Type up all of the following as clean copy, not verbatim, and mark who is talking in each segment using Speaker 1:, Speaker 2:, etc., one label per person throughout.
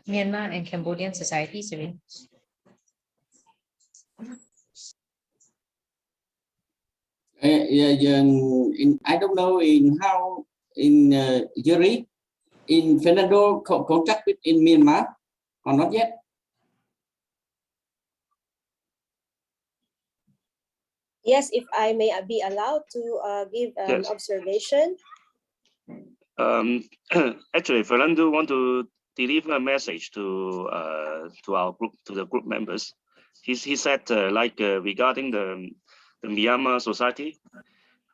Speaker 1: Myanmar and Cambodian societies?
Speaker 2: I don't know in how in Jerry, in Fernando contact with in Myanmar or not yet.
Speaker 3: Yes, if I may be allowed to give an observation.
Speaker 4: Actually, Fernando want to deliver a message to our group, to the group members. He said regarding the Myanmar society,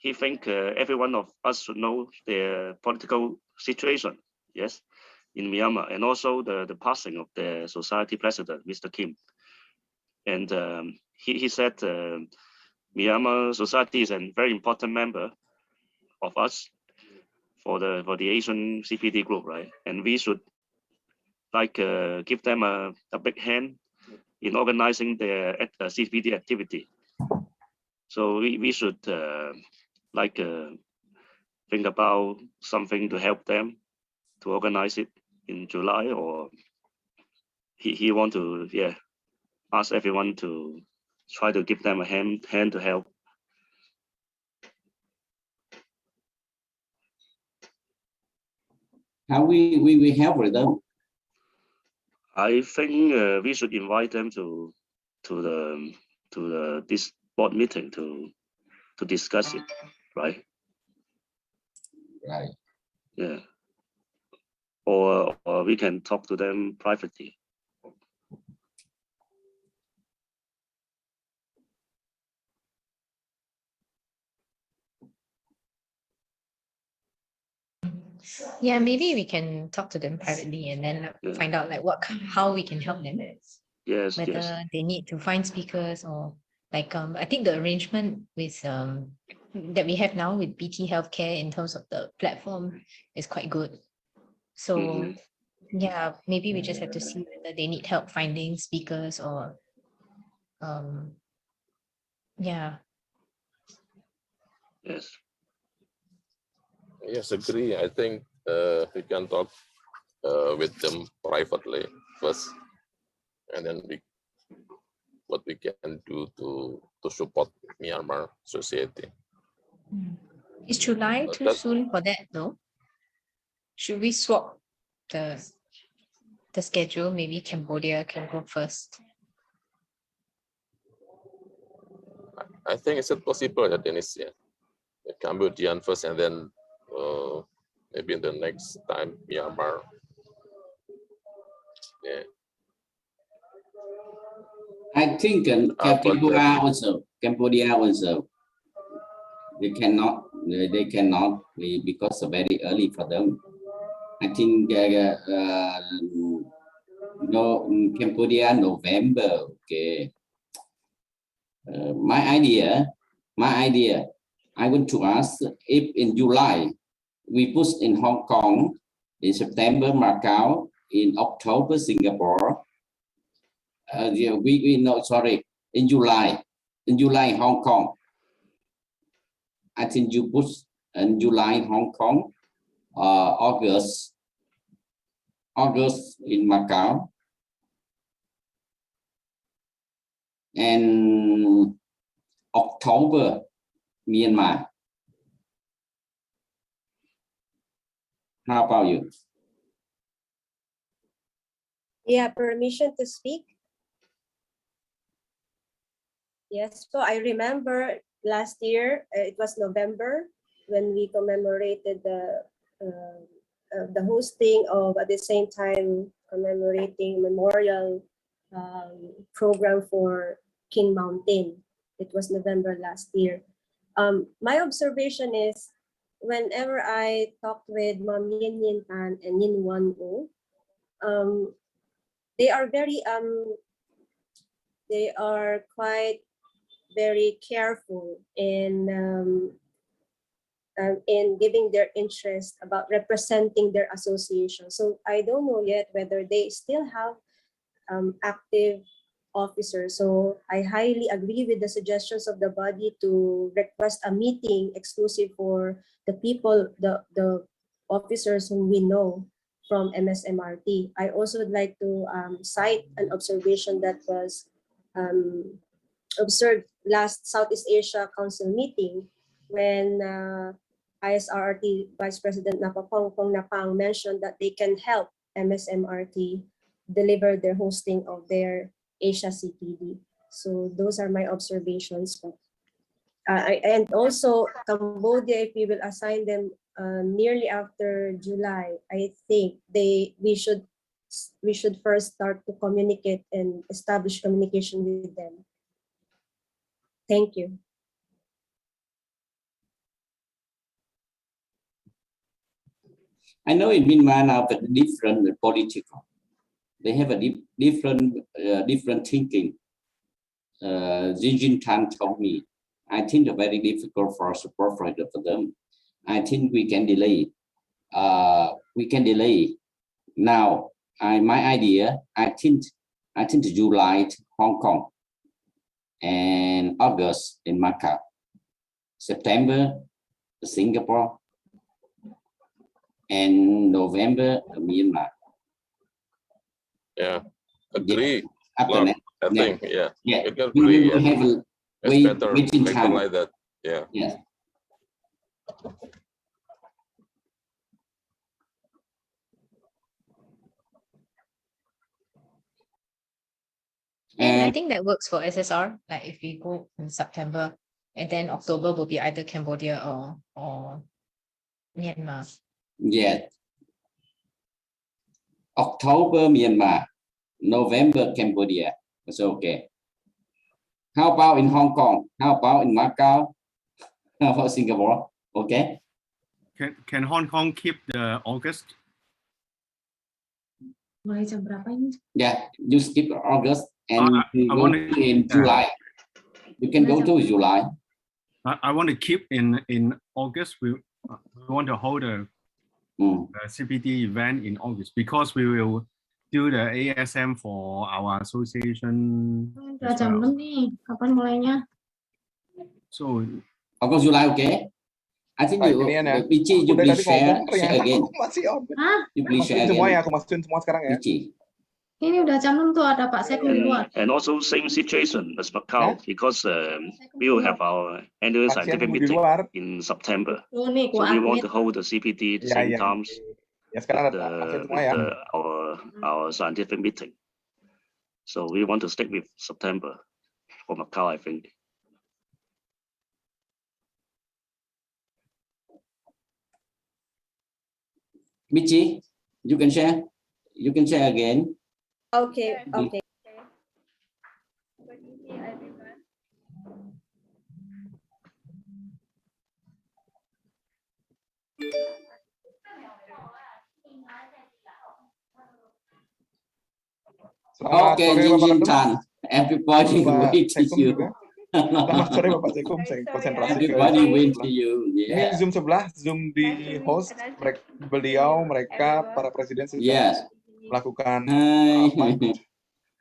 Speaker 4: he think every one of us should know the political situation, yes, in Myanmar, and also the passing of the society president, Mr. Kim. And he said Myanmar society is a very important member of us for the Asian CPD group, right? And we should give them a big hand in organizing their CPD activity. So we should think about something to help them to organize it in July, or he want to ask everyone to try to give them a hand to help.
Speaker 2: How we help with them?
Speaker 4: I think we should invite them to this board meeting to discuss it, right?
Speaker 2: Right.
Speaker 4: Yeah. Or we can talk to them privately.
Speaker 1: Yeah, maybe we can talk to them privately and then find out how we can help them.
Speaker 4: Yes,
Speaker 1: whether they need to find speakers or I think the arrangement with that we have now with BT Healthcare in terms of the platform is quite good. So yeah, maybe we just have to see whether they need help finding speakers or yeah.
Speaker 4: Yes.
Speaker 5: Yes, agree. I think we can talk with them privately first, and then what we can do to support Myanmar society.
Speaker 1: Is July too soon for that though? Should we swap the schedule? Maybe Cambodia can go first.
Speaker 5: I think it's possible that Dennis, Cambodian first, and then maybe in the next time Myanmar. Yeah.
Speaker 2: I think Cambodia also. They cannot because it's very early for them. I think Cambodia November. Okay. My idea. I want to ask if in July we push in Hong Kong, in September Macau, in October Singapore. In July Hong Kong. I think you push in July Hong Kong, August in Macau, and October Myanmar. How about you?
Speaker 3: Yeah, permission to speak. Yes, so I remember last year, it was November, when we commemorated the hosting of, at the same time, commemorating memorial program for King Mountain. It was November last year. My observation is, whenever I talked with Ma'am Yin Yin Tan and Yin Wan O, they are quite very careful in giving their interest about representing their association. So I don't know yet whether they still have active officers. So I highly agree with the suggestions of the body to request a meeting exclusive for the people, the officers whom we know from MSMRT. I also would like to cite an observation that was observed last Southeast Asia Council meeting when ISRRT Vice President Napapong Napang mentioned that they can help MSMRT deliver their hosting of their Asia CPD. So those are my observations. And also Cambodia, if we will assign them nearly after July, I think we should first start to communicate and establish communication with them. Thank you.
Speaker 2: I know in Myanmar now the different political. They have a different thinking. Xi Tan told me, I think it's very difficult for support for them. I think we can delay. Now. My idea, I think July Hong Kong and August in Macau, September Singapore, and November Myanmar.
Speaker 5: Yeah, agree.
Speaker 2: After that,
Speaker 5: I think, yeah.
Speaker 2: Yeah,
Speaker 5: it can
Speaker 2: we
Speaker 5: be,
Speaker 2: will have a
Speaker 5: waiting
Speaker 2: time
Speaker 5: like that. Yeah.
Speaker 2: Yes.
Speaker 1: And I think that works for SSR. Like if we go in September, and then October will be either Cambodia or Myanmar.
Speaker 2: Yeah. October Myanmar, November Cambodia. That's okay. How about in Hong Kong? How about in Macau? How about Singapore? Okay.
Speaker 6: Can Hong Kong keep the August?
Speaker 1: Mulai jam berapa ini?
Speaker 2: Yeah, you skip August and you
Speaker 6: I
Speaker 2: go
Speaker 6: want
Speaker 2: in July. You can go to July.
Speaker 6: I want to keep in August. We want to hold a CPD event in August because we will do the ASM for our association.
Speaker 1: Jam 6 nih, kapan mulainya?
Speaker 6: So
Speaker 2: August, July, okay. I think you, Bici, you please share again. You please share again.
Speaker 7: Semua ya, aku masukin semua sekarang ya.
Speaker 2: Bici.
Speaker 1: Ini udah jam 6 tuh ada Pak Sekum di luar.
Speaker 4: And also same situation as Macau because we will have our annual scientific meeting in September. So we want to hold the CPD the same times
Speaker 7: Ya, sekarang
Speaker 4: with,
Speaker 7: ada semua ya.
Speaker 4: our scientific meeting. So we want to stick with September for Macau, I think.
Speaker 2: Bici, you can share. You can share again.
Speaker 3: Okay. Okay.
Speaker 8: Good evening, everyone.
Speaker 2: Okay, Jin Tan. Everybody wait to you.
Speaker 7: Selamat sore Bapak Sekum, saya konsentrasi ke
Speaker 2: Everybody wait to you.
Speaker 7: Ini
Speaker 2: Yeah.
Speaker 7: Zoom sebelah, Zoom di host, mereka, para presiden sudah
Speaker 2: Yes.
Speaker 7: melakukan
Speaker 2: Hi.
Speaker 7: rapat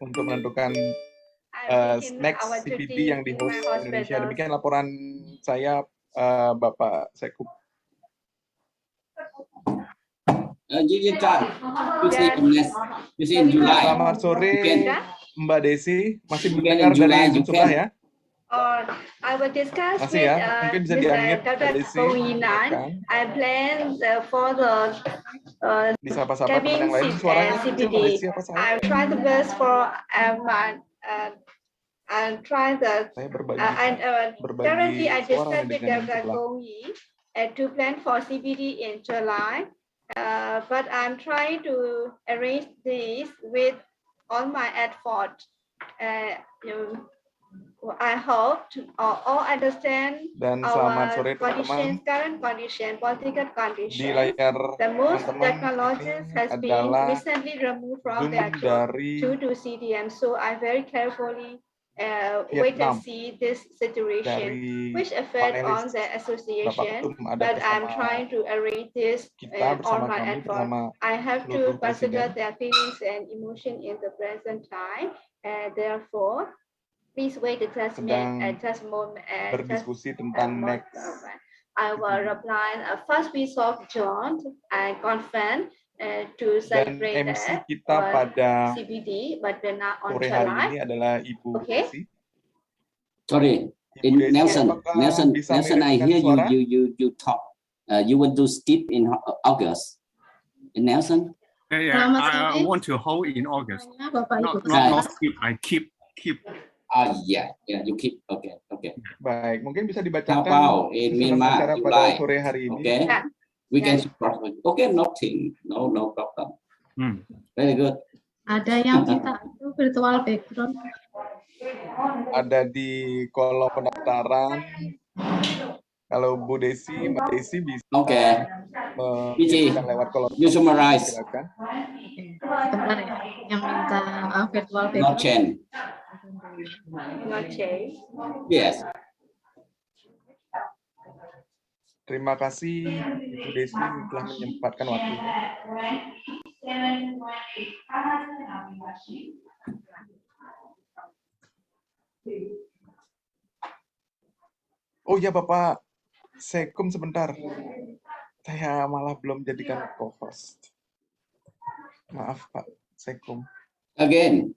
Speaker 7: untuk menentukan next CPD yang di host Indonesia. Demikian laporan saya, Bapak Sekum.
Speaker 2: Jin Tan, you see in July.
Speaker 7: Selamat sore, Mbak Desi. Masih
Speaker 2: Again
Speaker 7: mendengar
Speaker 2: in July,
Speaker 7: dari
Speaker 2: you
Speaker 7: Zoom sebelah
Speaker 2: can.
Speaker 7: ya?
Speaker 8: I will discuss
Speaker 7: Masih
Speaker 8: with
Speaker 7: ya, mungkin bisa di-unmute Mbak Desi.
Speaker 8: I plan for the
Speaker 7: Di sahabat-sahabat teman yang lain,
Speaker 8: cabin
Speaker 7: suaranya kecil Mbak
Speaker 8: CPD.
Speaker 7: Desi apa saya?
Speaker 8: I try the best for and try the
Speaker 7: Saya berbagi
Speaker 8: currently I
Speaker 7: suara
Speaker 8: discussed with
Speaker 7: dengan
Speaker 8: Dr.
Speaker 7: sebelah.
Speaker 8: Gongyi to plan for CPD in July, but I'm trying to arrange this with all my effort. I hope all understand
Speaker 7: Dan selamat sore
Speaker 8: our conditions,
Speaker 7: teman-teman.
Speaker 8: current condition, political
Speaker 7: Di
Speaker 8: condition.
Speaker 7: layar
Speaker 8: The most
Speaker 7: teman-teman
Speaker 8: technologists
Speaker 7: ini
Speaker 8: has been
Speaker 7: adalah
Speaker 8: recently removed from
Speaker 7: Zoom
Speaker 8: their job
Speaker 7: dari
Speaker 8: due to CDM. So I very carefully wait and
Speaker 7: Vietnam.
Speaker 8: see this situation,
Speaker 7: Dari
Speaker 8: which affect
Speaker 7: panelis
Speaker 8: on the
Speaker 7: Bapak
Speaker 8: association.
Speaker 7: Ketum ada
Speaker 8: But I'm
Speaker 7: bersama
Speaker 8: trying to arrange this
Speaker 7: kita,
Speaker 8: all
Speaker 7: bersama
Speaker 8: my
Speaker 7: kami,
Speaker 8: effort.
Speaker 7: bersama
Speaker 8: I have
Speaker 7: seluruh
Speaker 8: to consider
Speaker 7: presiden.
Speaker 8: their feelings and emotion in the present time. Therefore, please wait just moment.
Speaker 7: Berdiskusi tentang next.
Speaker 8: I will reply first we solve John and conference to
Speaker 7: Dan
Speaker 8: celebrate
Speaker 7: MC
Speaker 8: that
Speaker 7: kita pada
Speaker 8: CPD, but we're not on
Speaker 7: sore hari
Speaker 8: July.
Speaker 7: ini adalah Ibu
Speaker 8: Okay.
Speaker 7: Desi.
Speaker 2: Sorry,
Speaker 7: Ibu Desi,
Speaker 2: Nelson,
Speaker 7: apakah bisa
Speaker 2: Nelson, I
Speaker 7: mengirimkan
Speaker 2: hear
Speaker 7: suara?
Speaker 2: you talk. You want to skip in August. Nelson?
Speaker 6: Yeah, I want to hold in August. Not skip. I keep.
Speaker 2: Yeah, you keep. Okay.
Speaker 7: Baik, mungkin bisa
Speaker 2: How
Speaker 7: dibacakan
Speaker 2: about in
Speaker 7: susunan
Speaker 2: Myanmar,
Speaker 7: acara pada
Speaker 2: July?
Speaker 7: sore hari ini.
Speaker 2: Okay, we can support. Okay, nothing, no problem. Very good.
Speaker 9: Ada yang minta itu virtual background.
Speaker 7: Ada di kolom pendaftaran. Kalau Bu Desi, Mbak Desi bisa mengirimkan lewat kolom.
Speaker 2: You summarize.
Speaker 7: Silakan.
Speaker 9: Sebentar ya, yang minta virtual background.
Speaker 2: Not change.
Speaker 8: Not change.
Speaker 2: Yes.
Speaker 7: Terima kasih Bu Desi telah menyempatkan waktunya. Oh ya Bapak Sekum sebentar. Saya malah belum jadikan co-host. Maaf Pak Sekum.
Speaker 2: Again,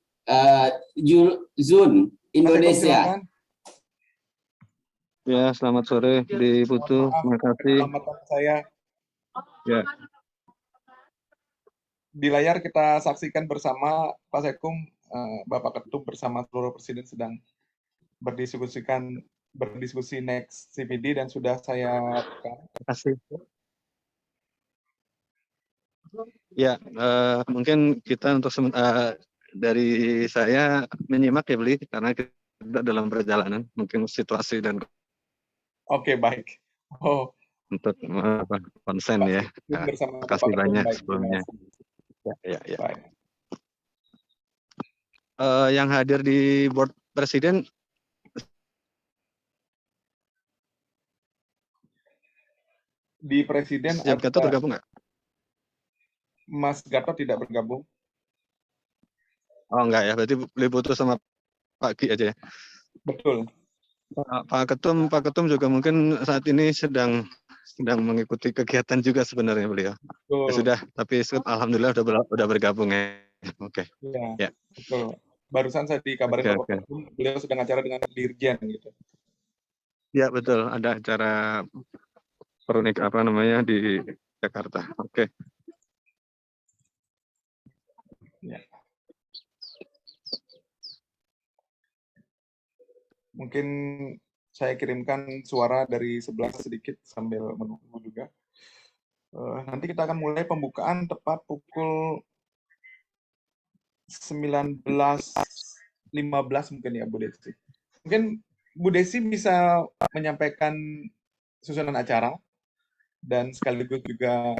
Speaker 2: Zun, Indonesia.
Speaker 10: Ya, selamat sore di Putu. Terima kasih.
Speaker 7: Saya.
Speaker 10: Ya.
Speaker 7: Di layar kita saksikan bersama Pak Sekum, Bapak Ketum bersama seluruh presiden sedang berdiskusi next CPD dan sudah saya buka.
Speaker 10: Terima kasih. Ya, mungkin kita untuk dari saya menyimak ya Beli, karena kita dalam perjalanan, mungkin situasi dan.
Speaker 7: Oke, baik. Oh.
Speaker 10: Untuk konsen ya. Terima kasih banyak sebelumnya. Ya. Yang hadir di board presiden.
Speaker 7: Di presiden
Speaker 10: Siap Gatot bergabung nggak?
Speaker 7: Mas Gatot tidak bergabung.
Speaker 10: Oh enggak ya, berarti boleh putus sama Pak Ki aja ya.
Speaker 7: Betul.
Speaker 10: Pak Ketum juga mungkin saat ini sedang mengikuti kegiatan juga sebenarnya beliau. Ya, sudah, tapi alhamdulillah udah bergabung ya. Oke.
Speaker 7: Ya. Betul. Barusan saya dikabarin Bapak Ketum, beliau sedang acara dengan Dirjen gitu.
Speaker 10: Ya betul, ada acara di Jakarta. Oke.
Speaker 7: Ya. Mungkin saya kirimkan suara dari sebelah sedikit sambil menunggu juga. Nanti kita akan mulai pembukaan tepat pukul 19.15 mungkin ya Bu Desi. Mungkin Bu Desi bisa menyampaikan susunan acara dan sekaligus juga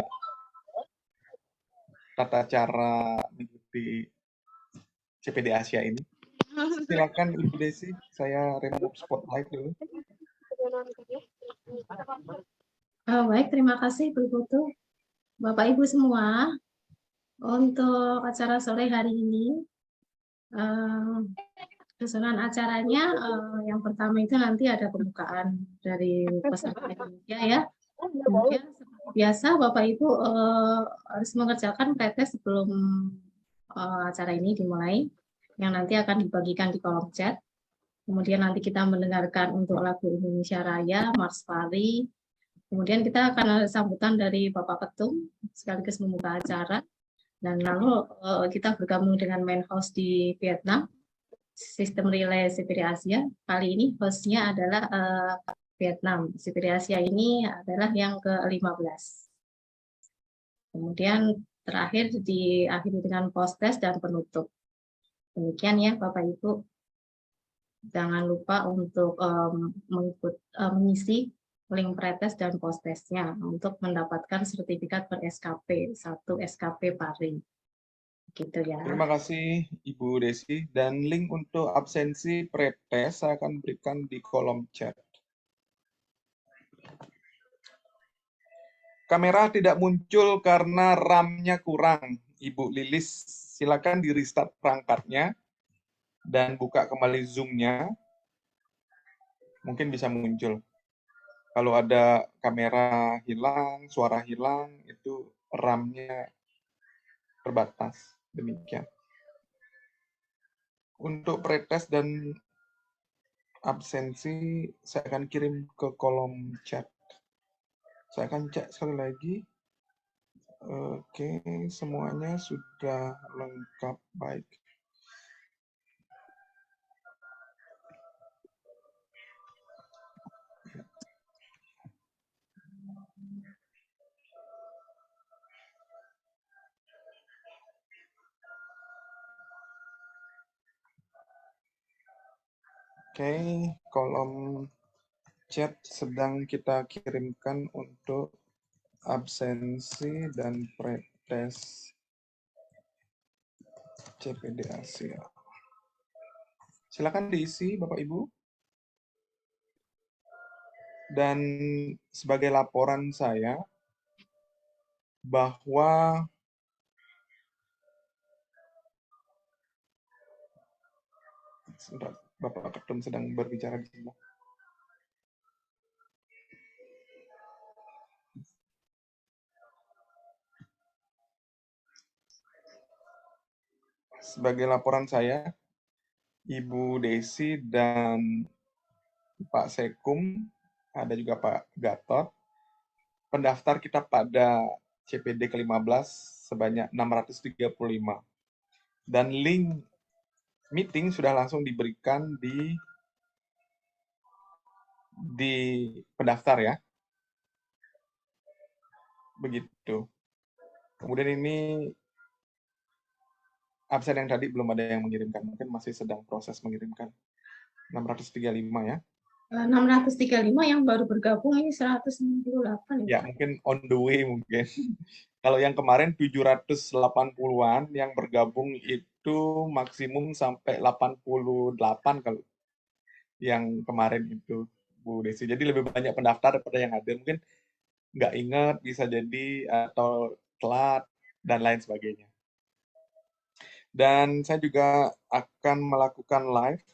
Speaker 7: tata cara mengikuti CPD Asia ini. Silakan Ibu Desi, saya remove spotlight dulu.
Speaker 9: Baik, terima kasih Bu Putu. Bapak Ibu semua, untuk acara sore hari ini, susunan acaranya yang pertama itu nanti ada pembukaan dari peserta Indonesia ya. Kemudian seperti biasa Bapak Ibu harus mengerjakan pretest sebelum acara ini dimulai, yang nanti akan dibagikan di kolom chat. Kemudian nanti kita mendengarkan untuk lagu Indonesia Raya, Mars Pari. Kemudian kita akan ada sambutan dari Bapak Ketum sekaligus membuka acara. Dan lalu kita bergabung dengan main host di Vietnam, Sistem Relay CPD Asia. Kali ini hostnya adalah Vietnam. CPD Asia ini adalah yang ke-15. Kemudian terakhir diakhiri dengan post-test dan penutup. Demikian ya Bapak Ibu. Jangan lupa untuk mengisi link pretest dan post-testnya untuk mendapatkan sertifikat per SKP, 1 SKP Pari. Gitu ya.
Speaker 7: Terima kasih Ibu Desi. Dan link untuk absensi pretest saya akan berikan di kolom chat. Kamera tidak muncul karena RAM-nya kurang. Ibu Lilis, silakan di restart perangkatnya dan buka kembali Zoom-nya. Mungkin bisa muncul. Kalau ada kamera hilang, suara hilang, itu RAM-nya terbatas. Demikian. Untuk pretest dan absensi saya akan kirim ke kolom chat. Saya akan cek sekali lagi. Oke, semuanya sudah lengkap, baik. Oke, kolom chat sedang kita kirimkan untuk absensi dan pretest CPD Asia. Silakan diisi, Bapak Ibu. Dan sebagai laporan saya bahwa sebentar, Bapak Ketum sedang berbicara di sebelah. Sebagai laporan saya, Ibu Desi dan Pak Sekum, ada juga Pak Gatot, pendaftar kita pada CPD ke-15 sebanyak 635. Dan link meeting sudah langsung diberikan di pendaftar ya. Begitu. Kemudian ini absen yang tadi belum ada yang mengirimkan, mungkin masih sedang proses mengirimkan. 635 ya.
Speaker 9: 635 yang baru bergabung ini 168
Speaker 7: ya. Ya, mungkin on the way mungkin. Kalau yang kemarin 780-an yang bergabung itu maksimum sampai 88 kalau yang kemarin itu, Bu Desi. Jadi lebih banyak pendaftar daripada yang ada. Mungkin nggak ingat, bisa jadi, atau telat, dan lain sebagainya. Dan saya juga akan melakukan live.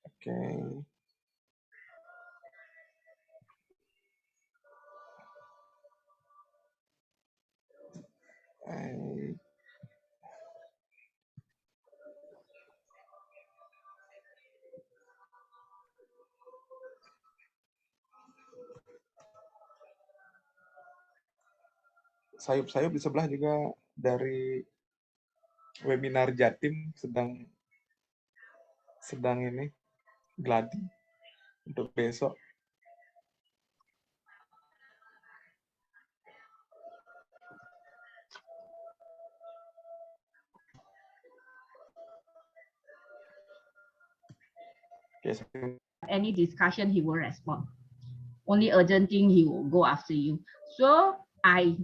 Speaker 7: Oke. Sayup-sayup di sebelah juga dari webinar Jatim sedang ini gladi untuk besok.
Speaker 11: Any discussion, he will respond. Only urgent thing, he will go after you. So I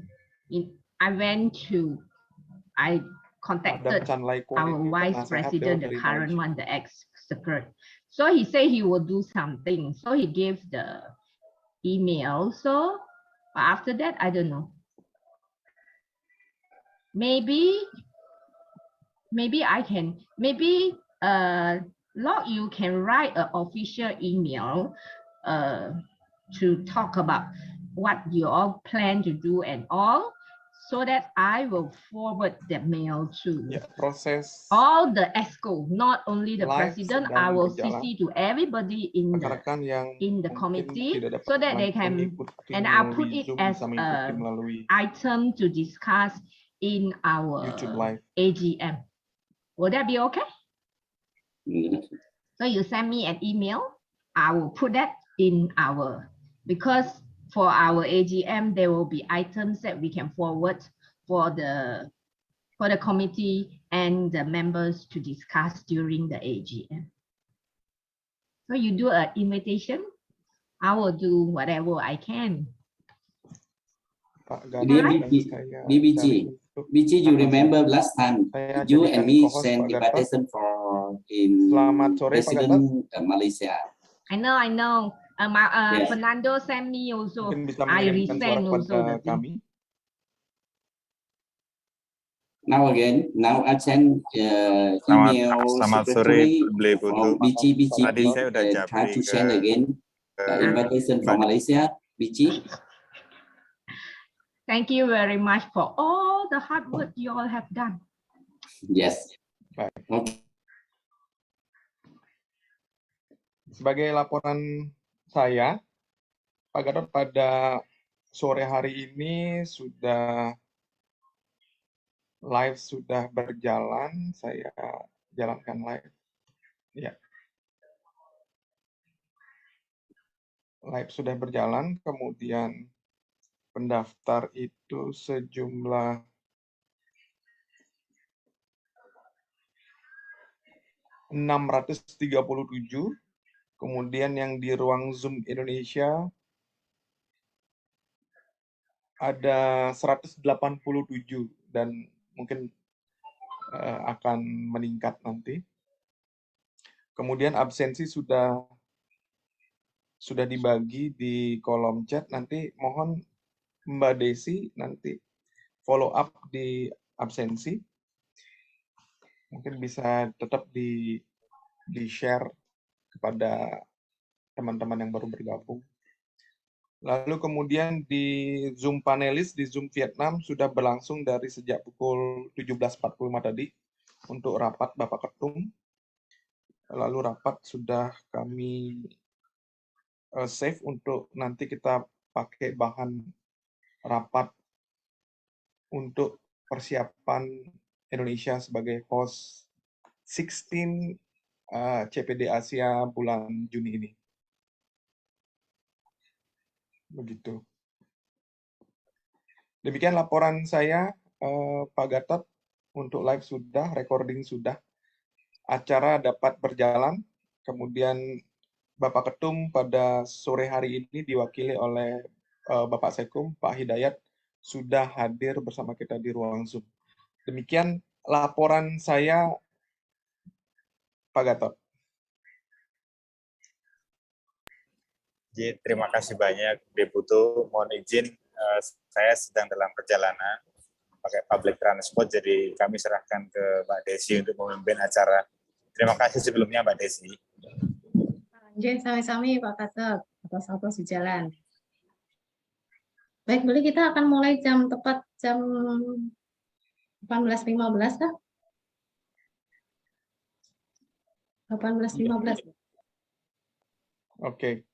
Speaker 11: contacted our vice president, the current one, the ex-secretary. So he said he will do something. So he gave the email. So after that, I don't know. Maybe I can, Log, you can write an official email to talk about what you all plan to do and all, so that I will forward the mail to all the EXCO, not only the president. I will CC to everybody in the committee, so that they can, and I'll put it as an item to discuss in our AGM. Will that be okay? So you send me an email, I will put that in our, because for our AGM, there will be items that we can forward for the committee and the members to discuss during the AGM. So you do an invitation, I will do whatever I can.
Speaker 2: BG, you remember last time you and me sent invitation for President Malaysia.
Speaker 11: I know. Yes. Fernando sent me also. I resend also.
Speaker 2: Now I send email secretary from BG. Try to send again invitation from Malaysia, BG.
Speaker 11: Thank you very much for all the hard work you all have done.
Speaker 2: Yes.
Speaker 7: Okay. Sebagai laporan saya, Pak Gatot, pada sore hari ini live sudah berjalan. Saya jalankan live. Ya. Live sudah berjalan, kemudian pendaftar itu sejumlah 637, kemudian yang di ruang Zoom Indonesia ada 187 dan mungkin akan meningkat nanti. Kemudian absensi sudah dibagi di kolom chat. Nanti mohon Mbak Desi nanti follow up di absensi. Mungkin bisa tetap di-share kepada teman-teman yang baru bergabung. Lalu kemudian di Zoom panelis, di Zoom Vietnam sudah berlangsung dari sejak pukul 17.45 tadi untuk rapat Bapak Ketum. Lalu rapat sudah kami save untuk nanti kita pakai bahan rapat untuk persiapan Indonesia sebagai host 16 CPD Asia bulan Juni ini. Begitu. Demikian laporan saya, Pak Gatot. Untuk live sudah, recording sudah. Acara dapat berjalan. Kemudian Bapak Ketum pada sore hari ini diwakili oleh Bapak Sekum, Pak Hidayat, sudah hadir bersama kita di ruang Zoom. Demikian laporan saya, Pak Gatot.
Speaker 12: Terima kasih banyak, Deputu. Mohon izin, saya sedang dalam perjalanan pakai public transport, jadi kami serahkan ke Mbak Desi untuk memimpin acara. Terima kasih sebelumnya, Mbak Desi.
Speaker 9: Sami-sami Pak Gatot, atas di jalan. Baik, boleh kita akan mulai tepat jam 18.15 kah? 18.15.
Speaker 7: Oke.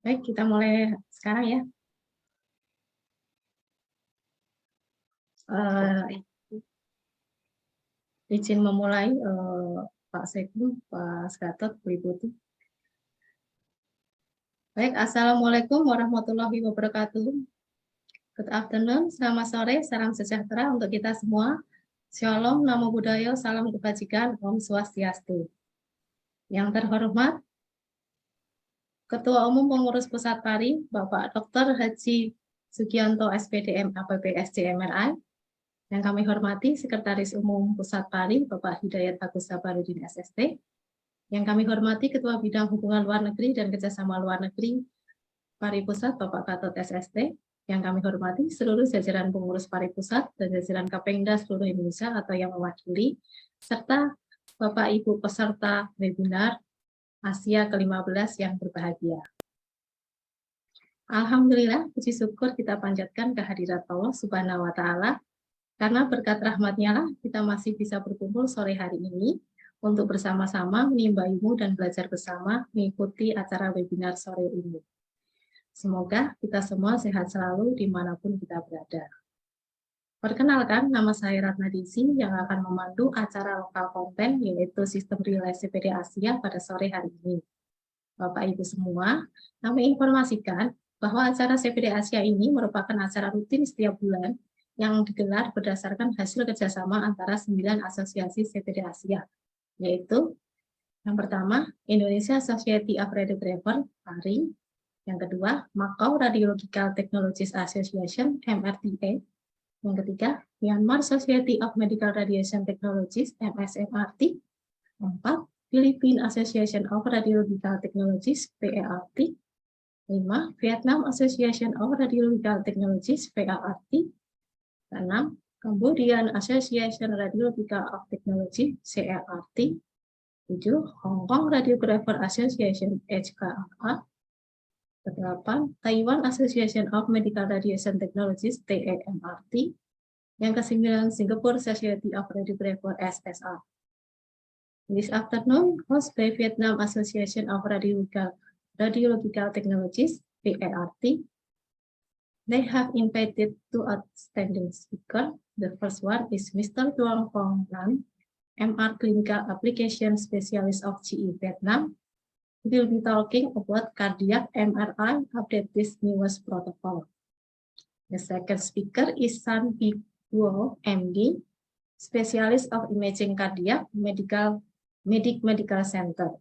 Speaker 9: Baik, kita mulai sekarang ya. Izin memulai Pak Sekum, Pak Gatot, Bu Ibu. Baik, Assalamualaikum warahmatullahi wabarakatuh. Good afternoon, selamat sore, salam sejahtera untuk kita semua. Shalom, Namo Buddhaya, salam kebajikan, Om Swastiastu. Yang terhormat, Ketua Umum Pengurus Pusat PARI, Bapak Dr. Haji Sugianto SPDM APPS CMRI. Yang kami hormati Sekretaris Umum Pusat PARI, Bapak Hidayat Agus Sabarudin SST. Yang kami hormati Ketua Bidang Hubungan Luar Negeri dan Kerjasama Luar Negeri PARI Pusat, Bapak Gatot SST. Yang kami hormati seluruh jajaran pengurus PARI Pusat dan jajaran Kapengda seluruh Indonesia atau yang mewakili, serta Bapak Ibu peserta webinar Asia ke-15 yang berbahagia. Alhamdulillah, puji syukur kita panjatkan kehadirat Allah Subhanahu wa Ta'ala, karena berkat rahmat-Nya lah kita masih bisa berkumpul sore hari ini untuk bersama-sama menimba ilmu dan belajar bersama mengikuti acara webinar sore ini. Semoga kita semua sehat selalu dimanapun kita berada. Perkenalkan, nama saya Ratna Disi yang akan memandu acara lokal konten yaitu Sistem Relay CPD Asia pada sore hari ini. Bapak Ibu semua, kami informasikan bahwa acara CPD Asia ini merupakan acara rutin setiap bulan yang digelar berdasarkan hasil kerjasama antara 9 asosiasi CPD Asia, yaitu yang pertama, Indonesia Society of Radiographer, PARI. Yang kedua, Macau Radiological Technologists Association, MRTA. Yang ketiga, Myanmar Society of Medical Radiation Technologists, MSMRT. 4. Philippine Association of Radiological Technologists, PART. 5. Vietnam Association of Radiological Technologists, VART. Keenam, kemudian Association Radiological of Technology (CRT). 7. Hong Kong Radiographer Association (HKRA). 8. Taiwan Association of Medical Radiation Technologists (TAMRT). Yang ke-9, Singapore Society of Radiographer (SSR). This afternoon, hosted by Vietnam Association of Radiological Technologists (VART). They have invited two outstanding speakers. The first one is Mr. Duong Phong Lan, MR Clinical Application Specialist of GE Vietnam. He will be talking about cardiac MRI update this newest protocol. The second speaker is San Pi Guo, MD, Specialist of Imaging Cardiac Medical Center.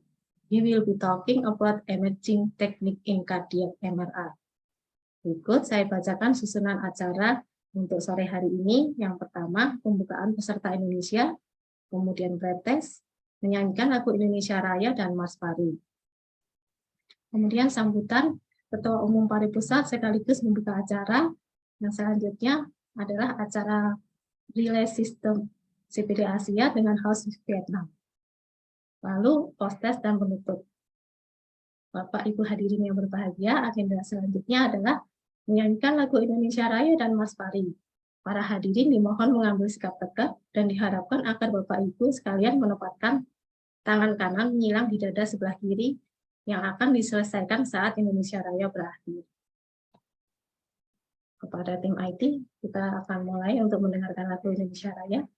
Speaker 9: He will be talking about emerging technique in cardiac MRI. Berikut saya bacakan susunan acara untuk sore hari ini. Yang pertama, pembukaan peserta Indonesia, kemudian pretest, menyanyikan lagu Indonesia Raya dan Mas Pari. Kemudian sambutan Ketua Umum Pari Pusat sekaligus membuka acara. Yang selanjutnya adalah acara relay sistem CPD Asia dengan host Vietnam. Lalu post-test dan penutup. Bapak Ibu hadirin yang berbahagia, agenda selanjutnya adalah menyanyikan lagu Indonesia Raya dan Mas Pari. Para hadirin dimohon mengambil sikap tegak dan diharapkan agar Bapak Ibu sekalian menempatkan tangan kanan menyilang di dada sebelah kiri yang akan diselesaikan saat Indonesia Raya berakhir. Kepada tim IT, kita akan mulai untuk mendengarkan lagu Indonesia Raya.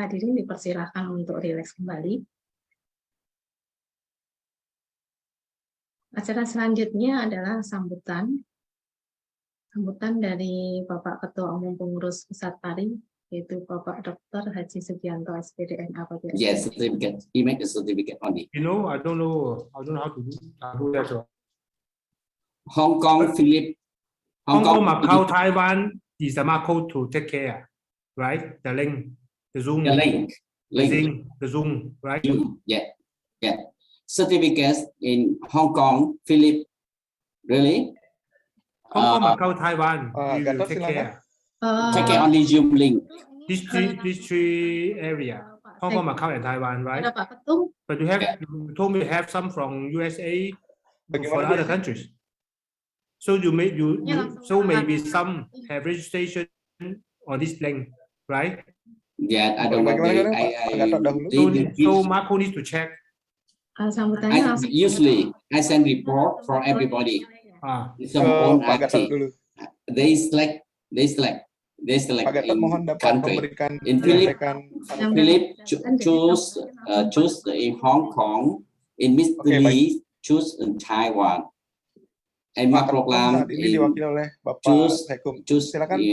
Speaker 9: hadirin dipersilahkan untuk rileks kembali. Acara selanjutnya adalah sambutan dari Bapak Ketua Umum Pengurus Pusat Pari, yaitu Bapak Dr. Haji Sugianto, SPD, NA.
Speaker 2: Yes, certificate. He make a certificate only.
Speaker 13: I don't know how to do that.
Speaker 2: Hong Kong, Philip.
Speaker 13: Hong Kong, Macau, Taiwan is the Macau to take care, right? The link, the Zoom.
Speaker 2: The link.
Speaker 13: The Zoom, right?
Speaker 2: Yeah. Certificates in Hong Kong, Philip. Really?
Speaker 13: Hong Kong, Macau, Taiwan. We will
Speaker 7: Gatot,
Speaker 13: take
Speaker 7: silakan.
Speaker 13: care.
Speaker 2: Take care only Zoom link.
Speaker 13: These three area. Hong Kong, Macau, and Taiwan, right? But you told me you have some from USA for other countries. So so maybe some have registration on this link, right?
Speaker 2: Yeah, I don't know.
Speaker 13: So Marco needs to check.
Speaker 2: Usually, I send report for everybody. Some own active. They select in country. In Philip choose in Hong Kong. In Mr. Lee choose in Taiwan. And my program choose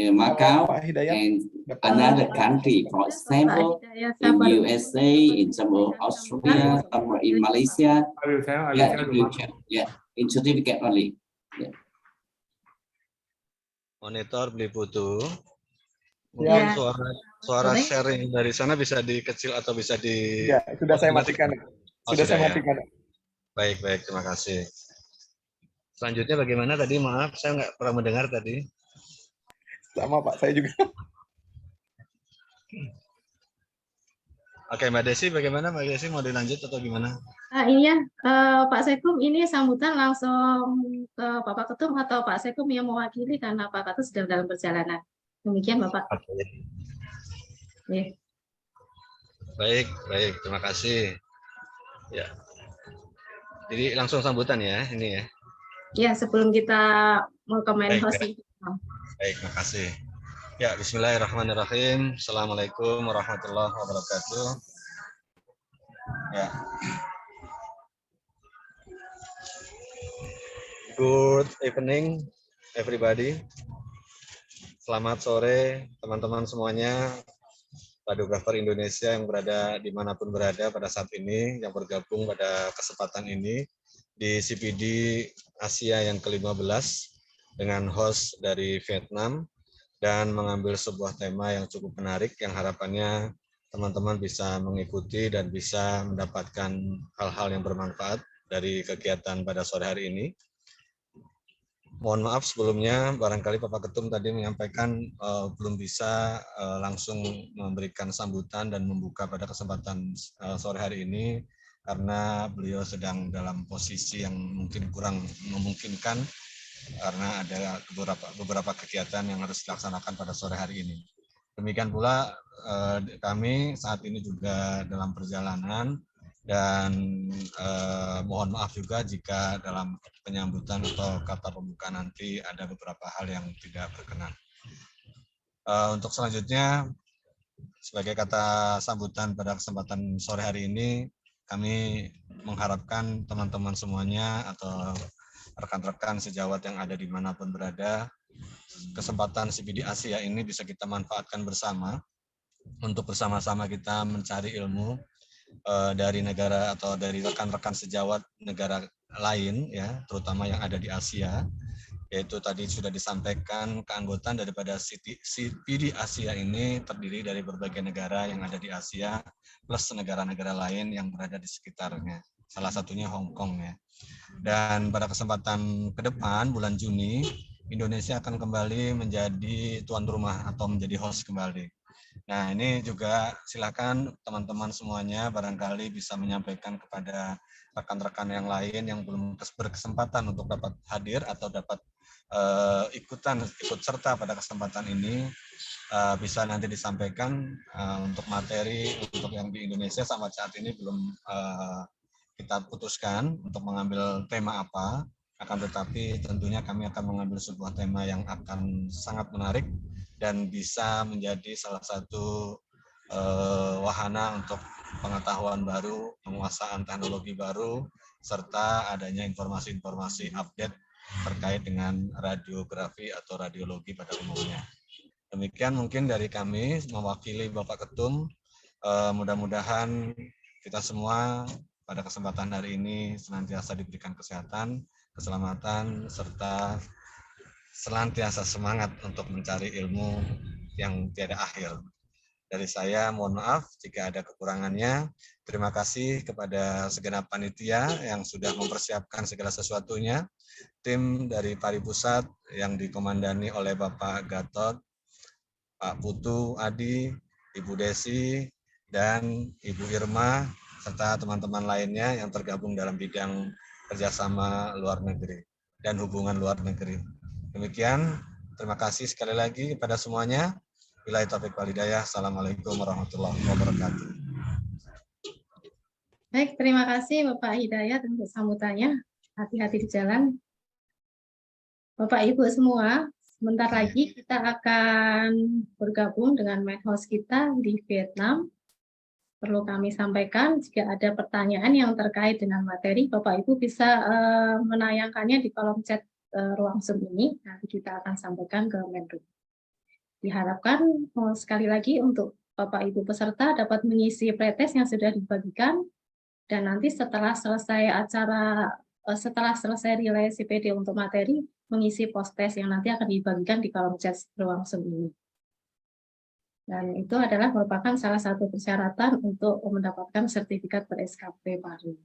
Speaker 2: Macau and another country, for example, in USA, in some Australia, somewhere in Malaysia. In certificate only. Yeah.
Speaker 10: Monitor beli putu.
Speaker 7: Ya.
Speaker 10: Suara sharing dari sana bisa dikecil atau bisa di.
Speaker 7: Ya, sudah saya matikan. Saya matikan.
Speaker 10: Baik, terima kasih. Selanjutnya bagaimana tadi? Maaf, saya nggak pernah mendengar tadi.
Speaker 7: Sama Pak, saya juga.
Speaker 10: Oke, Mbak Desi, bagaimana Mbak Desi, mau dilanjut atau gimana?
Speaker 9: Iya, Pak Sekum, ini sambutan langsung ke Bapak Ketum atau Pak Sekum yang mewakili karena Pak Ketum sedang dalam perjalanan. Demikian Bapak.
Speaker 10: Okay. Baik, terima kasih. Ya. Jadi langsung sambutan ya, ini ya.
Speaker 9: Ya, sebelum kita mau komen host.
Speaker 10: Baik, makasih. Ya, bismillahirrahmanirrahim. Assalamualaikum warahmatullahi wabarakatuh. Ya. Good evening, everybody. Selamat sore, teman-teman semuanya. Radiografer Indonesia yang berada dimanapun berada pada saat ini, yang bergabung pada kesempatan ini di CPD Asia yang ke-15 dengan host dari Vietnam dan mengambil sebuah tema yang cukup menarik yang harapannya teman-teman bisa mengikuti dan bisa mendapatkan hal-hal yang bermanfaat dari kegiatan pada sore hari ini. Mohon maaf sebelumnya, barangkali Bapak Ketum tadi menyampaikan belum bisa langsung memberikan sambutan dan membuka pada kesempatan sore hari ini karena beliau sedang dalam posisi yang mungkin kurang memungkinkan karena ada beberapa kegiatan yang harus dilaksanakan pada sore hari ini. Demikian pula kami saat ini juga dalam perjalanan dan mohon maaf juga jika dalam penyambutan atau kata pembuka nanti ada beberapa hal yang tidak berkenan. Untuk selanjutnya, sebagai kata sambutan pada kesempatan sore hari ini, kami mengharapkan teman-teman semuanya atau rekan-rekan sejawat yang ada dimanapun berada, kesempatan CPD Asia ini bisa kita manfaatkan bersama untuk bersama-sama kita mencari ilmu dari negara atau dari rekan-rekan sejawat negara lain, ya, terutama yang ada di Asia, yaitu tadi sudah disampaikan keanggotaan daripada CPD Asia ini terdiri dari berbagai negara yang ada di Asia plus negara-negara lain yang berada di sekitarnya. Salah satunya Hong Kong ya. Dan pada kesempatan ke depan bulan Juni Indonesia akan kembali menjadi tuan rumah atau menjadi host kembali. Nah, ini juga silakan teman-teman semuanya barangkali bisa menyampaikan kepada rekan-rekan yang lain yang belum berkesempatan untuk dapat hadir atau dapat ikut serta pada kesempatan ini, bisa nanti disampaikan untuk materi untuk yang di Indonesia sampai saat ini belum kita putuskan untuk mengambil tema apa, akan tetapi tentunya kami akan mengambil sebuah tema yang akan sangat menarik dan bisa menjadi salah satu wahana untuk pengetahuan baru, penguasaan teknologi baru, serta adanya informasi-informasi update terkait dengan radiografi atau radiologi pada umumnya. Demikian mungkin dari kami mewakili Bapak Ketum. Mudah-mudahan kita semua pada kesempatan hari ini senantiasa diberikan kesehatan, keselamatan, serta senantiasa semangat untuk mencari ilmu yang tiada akhir. Dari saya mohon maaf jika ada kekurangannya. Terima kasih kepada segenap panitia yang sudah mempersiapkan segala sesuatunya. Tim dari Pari Pusat yang dikomandani oleh Bapak Gatot, Pak Putu Adi, Ibu Desi, dan Ibu Irma, serta teman-teman lainnya yang tergabung dalam bidang kerjasama luar negeri dan hubungan luar negeri. Demikian, terima kasih sekali lagi kepada semuanya. Billahi taufiq wal hidayah. Assalamualaikum warahmatullahi wabarakatuh.
Speaker 9: Baik, terima kasih Bapak Hidayat untuk sambutannya. Hati-hati di jalan. Bapak Ibu semua, sebentar lagi kita akan bergabung dengan main host kita di Vietnam. Perlu kami sampaikan, jika ada pertanyaan yang terkait dengan materi, Bapak Ibu bisa menayangkannya di kolom chat ruang Zoom ini. Nanti kita akan sampaikan ke Menlu. Diharapkan sekali lagi untuk Bapak Ibu peserta dapat mengisi pretest yang sudah dibagikan, dan nanti setelah selesai relay CPD untuk materi, mengisi post test yang nanti akan dibagikan di kolom chat ruang Zoom ini. Dan itu adalah merupakan salah satu persyaratan untuk mendapatkan sertifikat ber-SKP baru.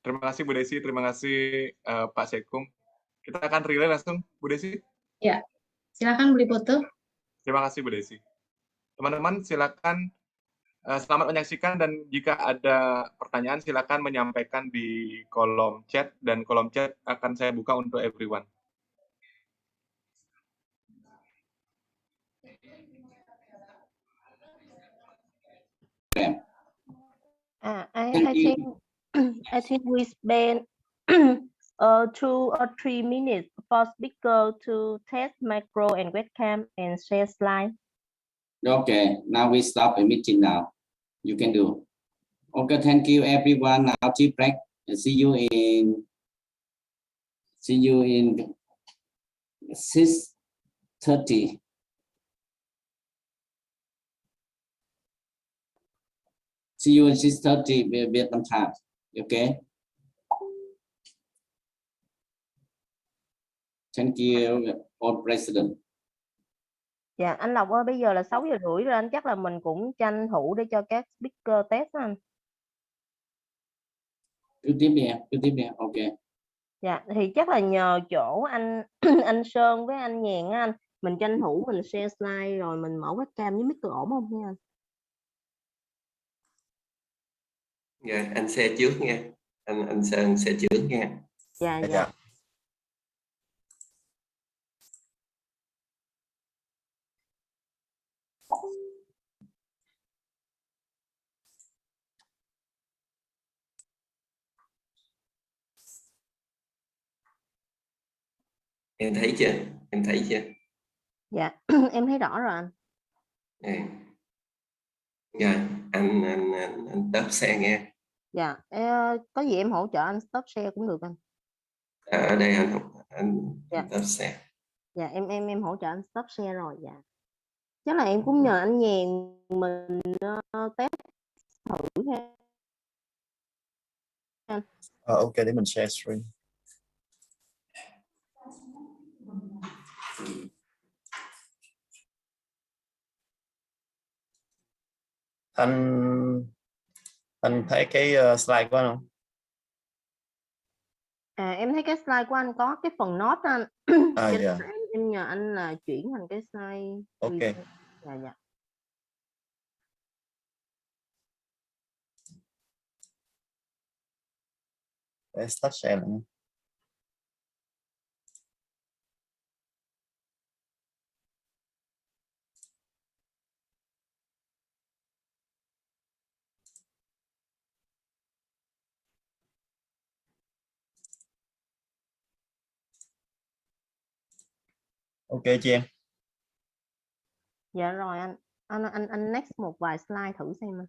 Speaker 7: Terima kasih Bu Desi, terima kasih Pak Sekung. Kita akan relay langsung, Bu Desi.
Speaker 9: Ya, silakan beli foto.
Speaker 7: Terima kasih Bu Desi. Teman-teman silakan selamat menyaksikan, dan jika ada pertanyaan silakan menyampaikan di kolom chat, dan kolom chat akan saya buka untuk everyone.
Speaker 14: I think we spend 2 or 3 minutes for speaker to test micro and webcam and share slide.
Speaker 2: Okay, now we stop the meeting now. You can do. Okay, thank you everyone. Now tea break. See you in 6:30. See you in 6:30 Vietnam time. Okay. Thank you, all president.
Speaker 14: Dạ, anh Lộc ơi, bây giờ là 6 giờ rưỡi rồi, anh chắc là mình cũng tranh thủ để cho các speaker test anh.
Speaker 2: Cứ tiếp đi, ok.
Speaker 14: Dạ, thì chắc là nhờ chỗ anh anh Sơn với anh Nhàn á anh, mình tranh thủ mình share slide rồi mình mở webcam với mic ổn không nha anh?
Speaker 15: Dạ, anh share trước nha. Anh Sơn share trước nha.
Speaker 14: Dạ, dạ.
Speaker 15: Em thấy chưa? Em thấy chưa?
Speaker 14: Dạ, em thấy rõ rồi anh.
Speaker 15: Rồi, anh stop share nghe.
Speaker 14: Dạ, có gì em hỗ trợ anh stop share cũng được anh.
Speaker 15: Ở đây anh
Speaker 14: Dạ.
Speaker 15: stop share.
Speaker 14: Dạ, em hỗ trợ anh stop share rồi. Dạ. Chắc là em cũng nhờ anh Nhàn mình test thử nha.
Speaker 16: Ok, để mình share screen. Anh thấy cái slide của anh không?
Speaker 14: Em thấy cái slide của anh có cái phần note anh.
Speaker 16: Dạ.
Speaker 14: Em nhờ anh là chuyển thành cái slide.
Speaker 16: Ok.
Speaker 14: Dạ, dạ.
Speaker 16: Để start share lại. Ok chị em.
Speaker 14: Dạ rồi anh. Anh next một vài slide thử xem.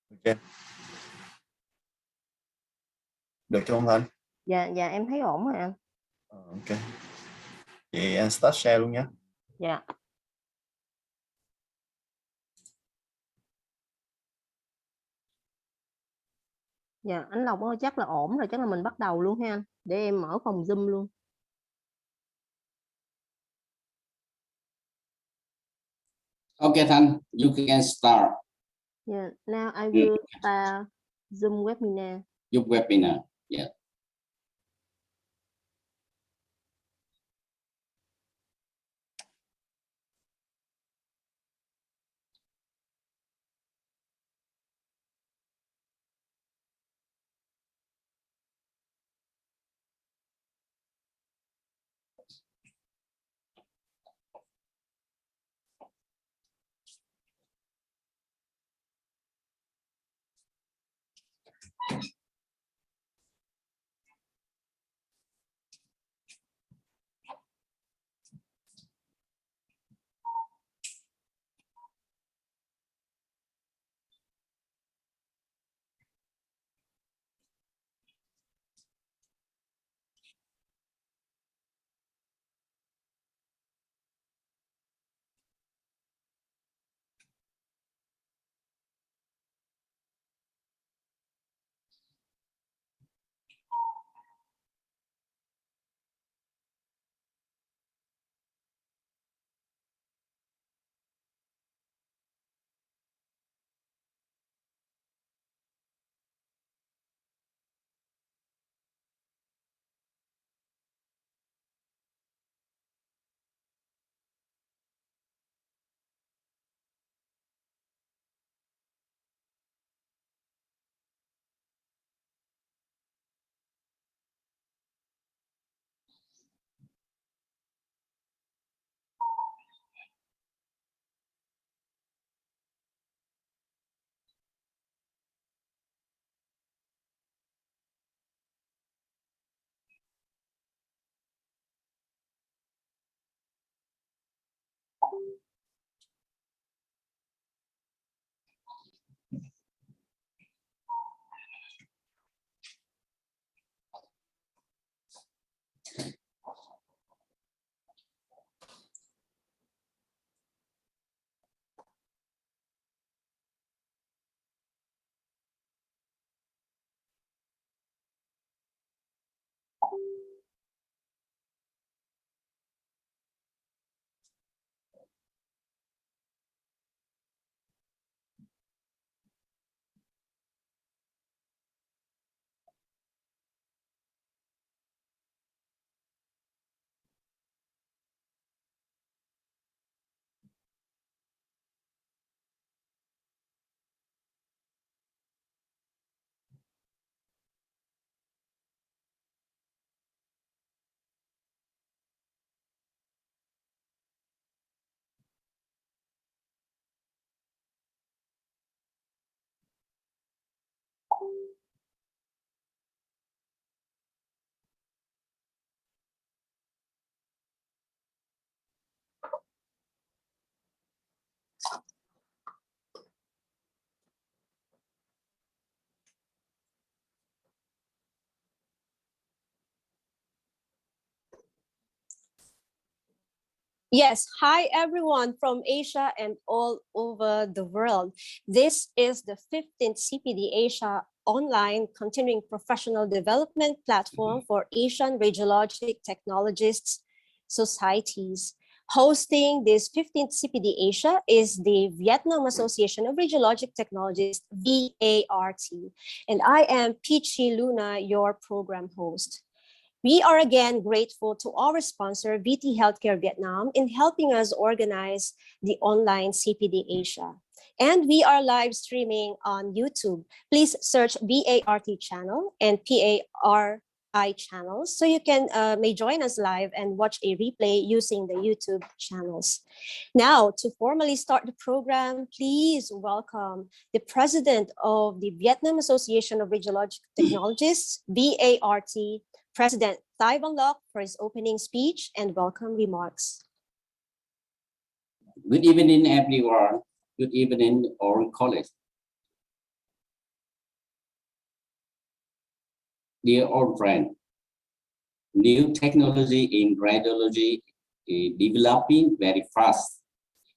Speaker 16: Ok. Được chưa không Thanh?
Speaker 14: Dạ em thấy ổn rồi anh.
Speaker 16: Ok. Vậy anh start share luôn nhé.
Speaker 14: Dạ. Dạ anh Lộc ơi, chắc là ổn rồi, chắc là mình bắt đầu luôn ha anh. Để em mở phòng Zoom luôn.
Speaker 2: Okay, Thanh, you can start.
Speaker 14: Yeah, now I will start Zoom webinar.
Speaker 2: Your webinar. Yeah.
Speaker 3: Yes, hi everyone from Asia and all over the world. This is the 15th CPD Asia online continuing professional development platform for Asian radiologic technologists societies. Hosting this 15th CPD Asia is the Vietnam Association of Radiologic Technologists, VART, and I am Peachy Luna, your program host. We are again grateful to our sponsor, VT Healthcare Vietnam, in helping us organize the online CPD Asia. And we are live streaming on YouTube. Please search VART channel and PAR channels, so you can may join us live and watch a replay using the YouTube channels. Now, to formally start the program, please welcome the President of the Vietnam Association of Radiological Technologists, VART, President Taiwan Loc, for his opening speech and welcome remarks.
Speaker 2: Good evening, everyone. Good evening, all colleagues. Dear old friend, new technology in radiology is developing very fast.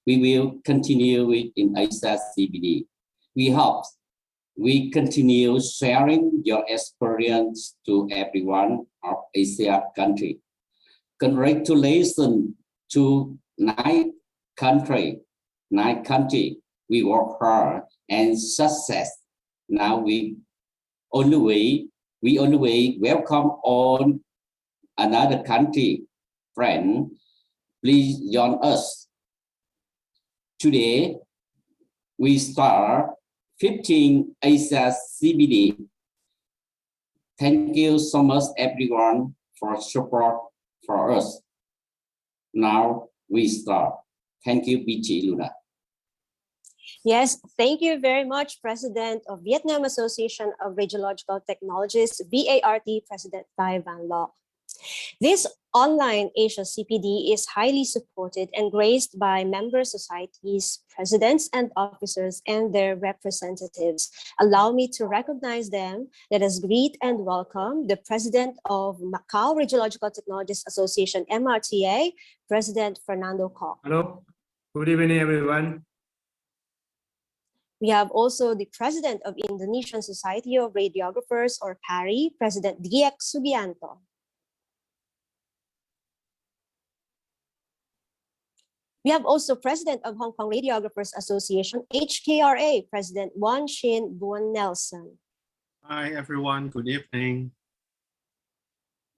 Speaker 2: We will continue with in Asia CPD. We hope we continue sharing your experience to everyone of Asia country. Congratulations to nine country. We work hard and success. Now we only welcome on another country. Friend, please join us. Today, we start 15 Asia CPD. Thank you so much, everyone, for support for us. Now we start. Thank you, BT Luna.
Speaker 3: Yes, thank you very much, President of Vietnam Association of Radiological Technologists, VART, President Taiwan Loc. This online Asia CPD is highly supported and graced by member societies, presidents and officers and their representatives. Allow me to recognize them. Let us greet and welcome the President of Macau Radiological Technologists Association, MRTA, President Fernando Koch.
Speaker 13: Hello, good evening, everyone.
Speaker 3: We have also the President of Indonesian Society of Radiographers, or PARI, President Diek Subianto. We have also President of Hong Kong Radiographers Association, HKRA, President Wan Shin Buon Nelson.
Speaker 6: Hi, everyone. Good evening.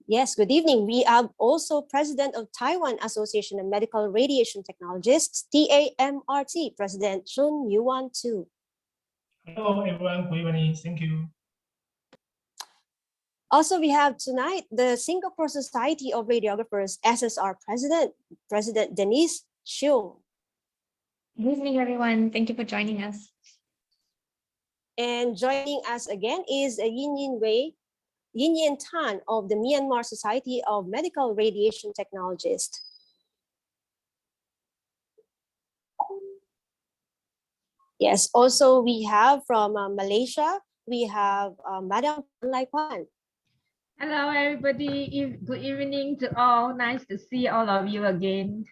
Speaker 3: Yes, good evening. We have also President of Taiwan Association of Medical Radiation Technologists, TAMRT, President Chun Yuan Tu.
Speaker 17: Hello, everyone. Good evening. Thank you.
Speaker 3: Also, we have tonight the Singapore Society of Radiographers, SSR President, President Denise Xiu.
Speaker 1: Good evening, everyone. Thank you for joining us.
Speaker 3: And joining us again is Yin Yin Tan of the Myanmar Society of Medical Radiation Technologists. Yes, also we have from Malaysia, we have Madam Lai Kwan.
Speaker 11: Hello, everybody. Good evening to all. Nice to see all of you again.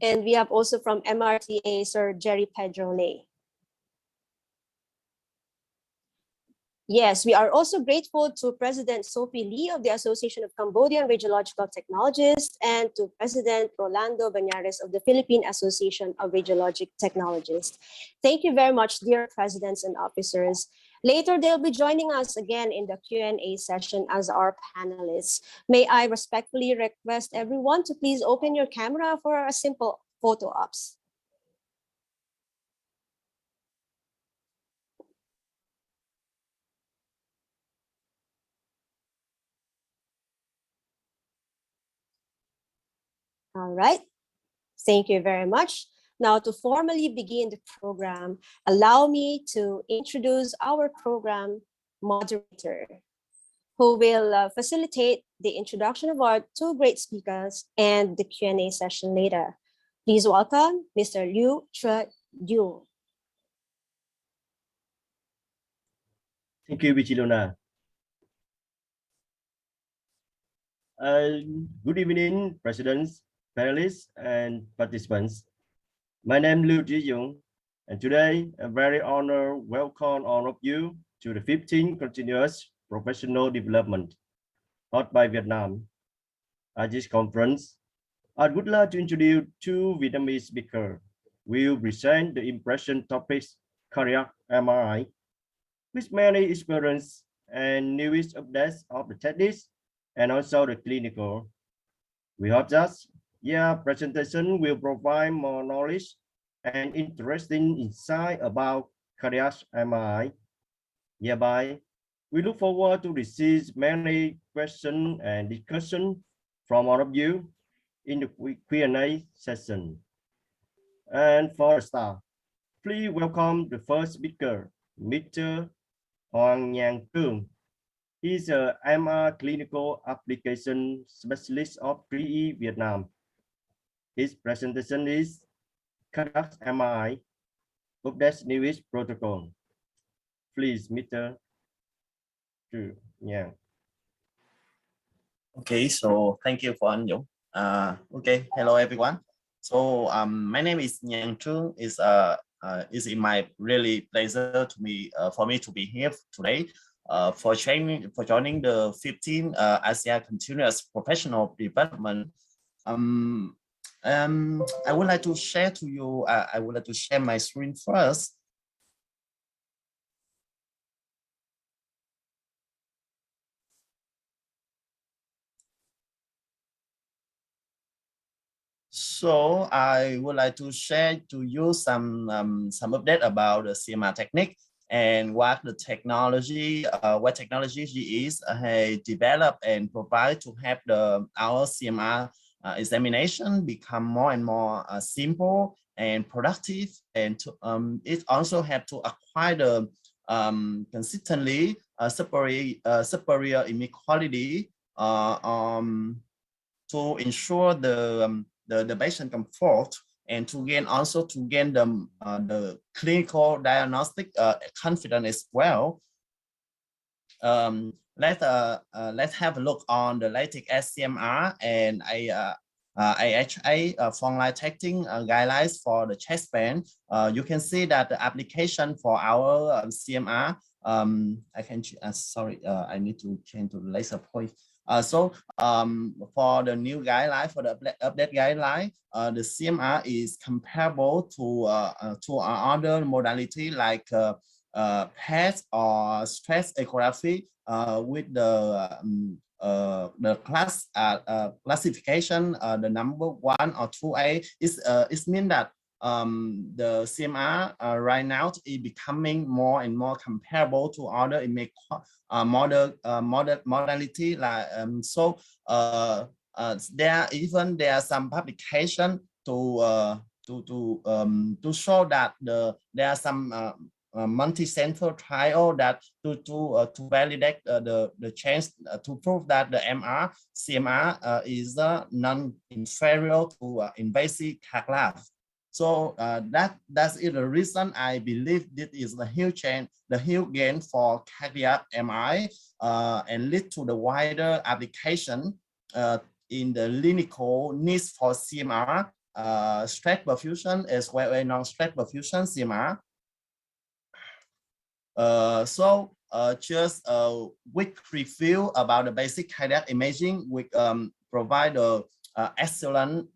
Speaker 3: And we have also from MRTA, Sir Jerry Pedro Lay. Yes, we are also grateful to President Sophie Lee of the Association of Cambodian Radiological Technologists and to President Rolando Banyares of the Philippine Association of Radiologic Technologists. Thank you very much, dear presidents and officers. Later, they'll be joining us again in the Q&A session as our panelists. May I respectfully request everyone to please open your camera for a simple photo ops. All right, thank you very much. Now, to formally begin the program, allow me to introduce our program moderator, who will facilitate the introduction of our two great speakers and the Q&A session later. Please welcome Mr. Liu Chue Yu.
Speaker 18: Thank you, Bichilona. Good evening, presidents, panelists, and participants. My name is Liu Ji-Yung, and today I'm very honored to welcome all of you to the 15th Continuous Professional Development held by Vietnam. At this conference, I would like to introduce two Vietnamese speakers who will present the impression topics cardiac MRI, with many experience and newest updates of the techniques and also the clinical. We hope that their presentation will provide more knowledge and interesting insight about cardiac MRI, thereby We look forward to receive many questions and discussion from all of you in the Q&A session. And for a start, please welcome the first speaker, Mr. Hoàng Nhàn Trương. He's a MR Clinical Application Specialist of 3E Vietnam. His presentation is cardiac MRI, update newest protocol. Please, Mr. Trương Nhàn.
Speaker 16: Okay, so thank you for Anh Dũng. Okay, hello everyone. So my name is Nhàn Trương. It's my really pleasure to me for me to be here today for joining the 15th ASEAN Continuous Professional Development. I would like to share to you. I would like to share my screen first. So I would like to share to you some update about the CMR technique and what the technology, what technology is developed and provide to have our CMR examination become more and more simple and productive, and to, it also have to acquire the consistently superior image quality to ensure the patient comfort, and to gain the clinical diagnostic confidence as well. Let's have a look on the latest SCMR and AHA frontline testing guidelines for the chest band. You can see that the application for our CMR. I can sorry, I need to change to the laser point. So for the new guideline, for the update guideline, the CMR is comparable to other modality like PET or stress echography with the classification, the number 1 or 2A is mean that the CMR right now is becoming more and more comparable to other image modality. Like there are some publication to show that there are some multi-center trial that to validate the change to prove that the CMR is non-inferior to invasive cath. So that's the reason I believe this is the huge change, the huge gain for cardiac MRI, and lead to the wider application in the clinical needs for CMR, stress perfusion as well as non-stress perfusion CMR. Just a quick review about the basic cardiac imaging. We provide excellent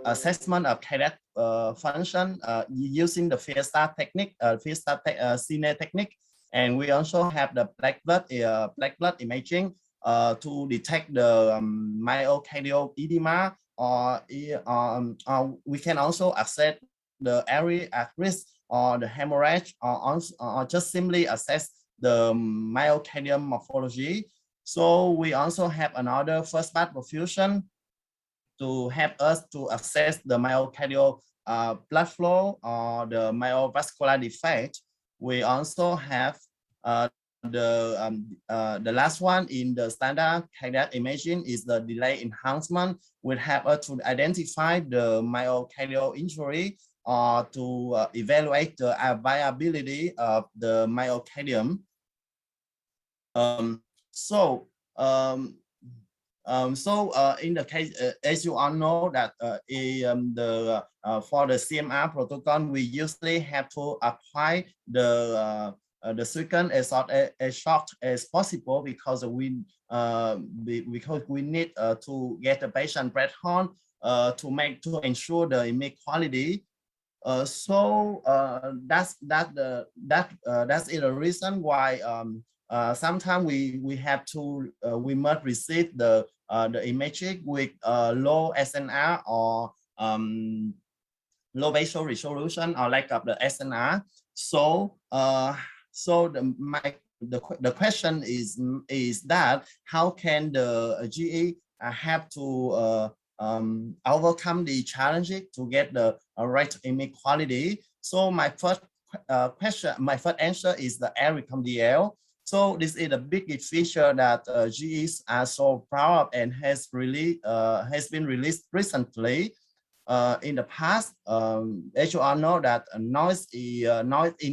Speaker 16: assessment of cardiac function using the FIRST technique, Cmr Technique, and we also have the black blood imaging to detect the myocardial edema, or we can also assess the area at risk or the hemorrhage, or just simply assess the myocardial morphology. So we also have another first pass perfusion to help us to assess the myocardial blood flow or the myovascular defect. We also have the last one in the standard cardiac imaging is the delay enhancement, will help us to identify the myocardial injury or to evaluate the viability of the myocardium. In the case, as you all know, that for the CMR protocol, we usually have to apply the sequence as short as possible, because we need to get the patient breath on to ensure the image quality. That's the reason why sometimes we must receive the imaging with low SNR or low visual resolution or lack of the SNR. So the question is that how can the GE have to overcome the challenges to get the right image quality? So my first answer is the ARICOM-DL. So this is a big feature that GEs are so proud of and has been released recently. In the past, as you all know that noise in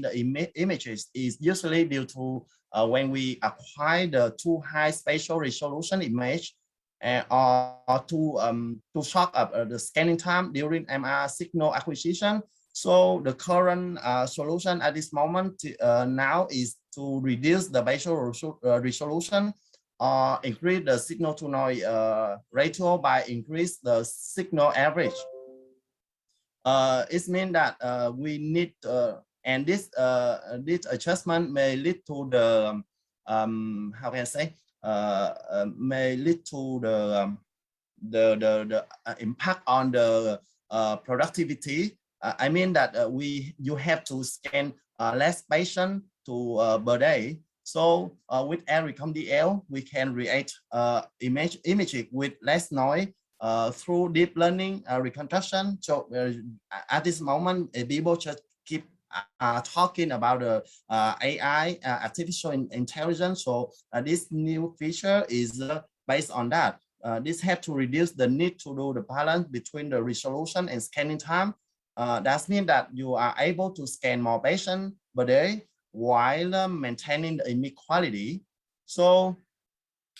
Speaker 16: the images is usually due to when we acquire the too high spatial resolution image or to shock up the scanning time during MR signal acquisition. So the current solution at this moment now is to reduce the spatial resolution or increase the signal to noise ratio by increase the signal average. It means that we need and this adjustment may lead to the how can I say may lead to the impact on the productivity. I mean that you have to scan less patient per day. So with ARICOM-DL, we can create imaging with less noise through deep learning reconstruction. So at this moment, people just keep talking about the AI, artificial intelligence. So this new feature is based on that. This has to reduce the need to do the balance between the resolution and scanning time. That means that you are able to scan more patients per day while maintaining the image quality. So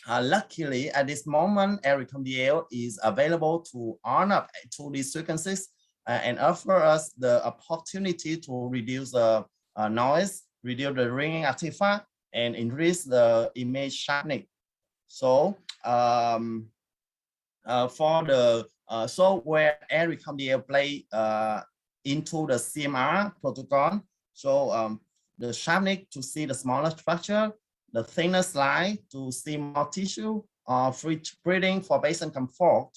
Speaker 16: luckily, at this moment, ARICOM-DL is available to on up to these frequencies and offer us the opportunity to reduce the noise, reduce the ringing artifact, and increase the image sharpness. So for the where ARICOM-DL play into the CMR protocol, so the sharpness to see the smaller structure, the thinness line to see more tissue, free breathing for patient comfort,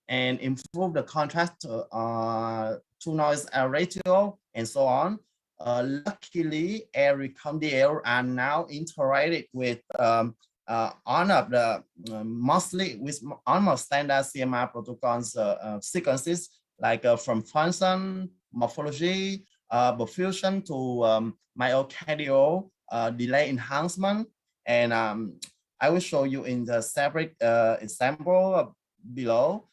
Speaker 16: and improve the contrast to noise ratio, and so on. Luckily, ARICOM-DL are now integrated with on of the mostly with almost standard CMR protocols sequences like from function, morphology, perfusion to myocardial delay enhancement. And I will show you in the separate example below.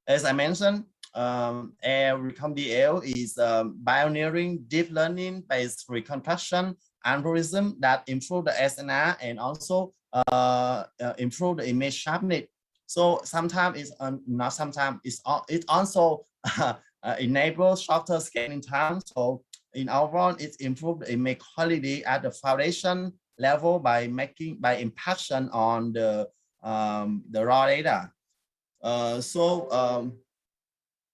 Speaker 16: As I mentioned, ARICOM-DL is pioneering deep learning based reconstruction algorithm that improve the SNR and also improve the image sharpness. So sometimes it's not sometimes it also enables shorter scanning time. So in overall, it improved the image quality at the foundation level by impaction on the raw data.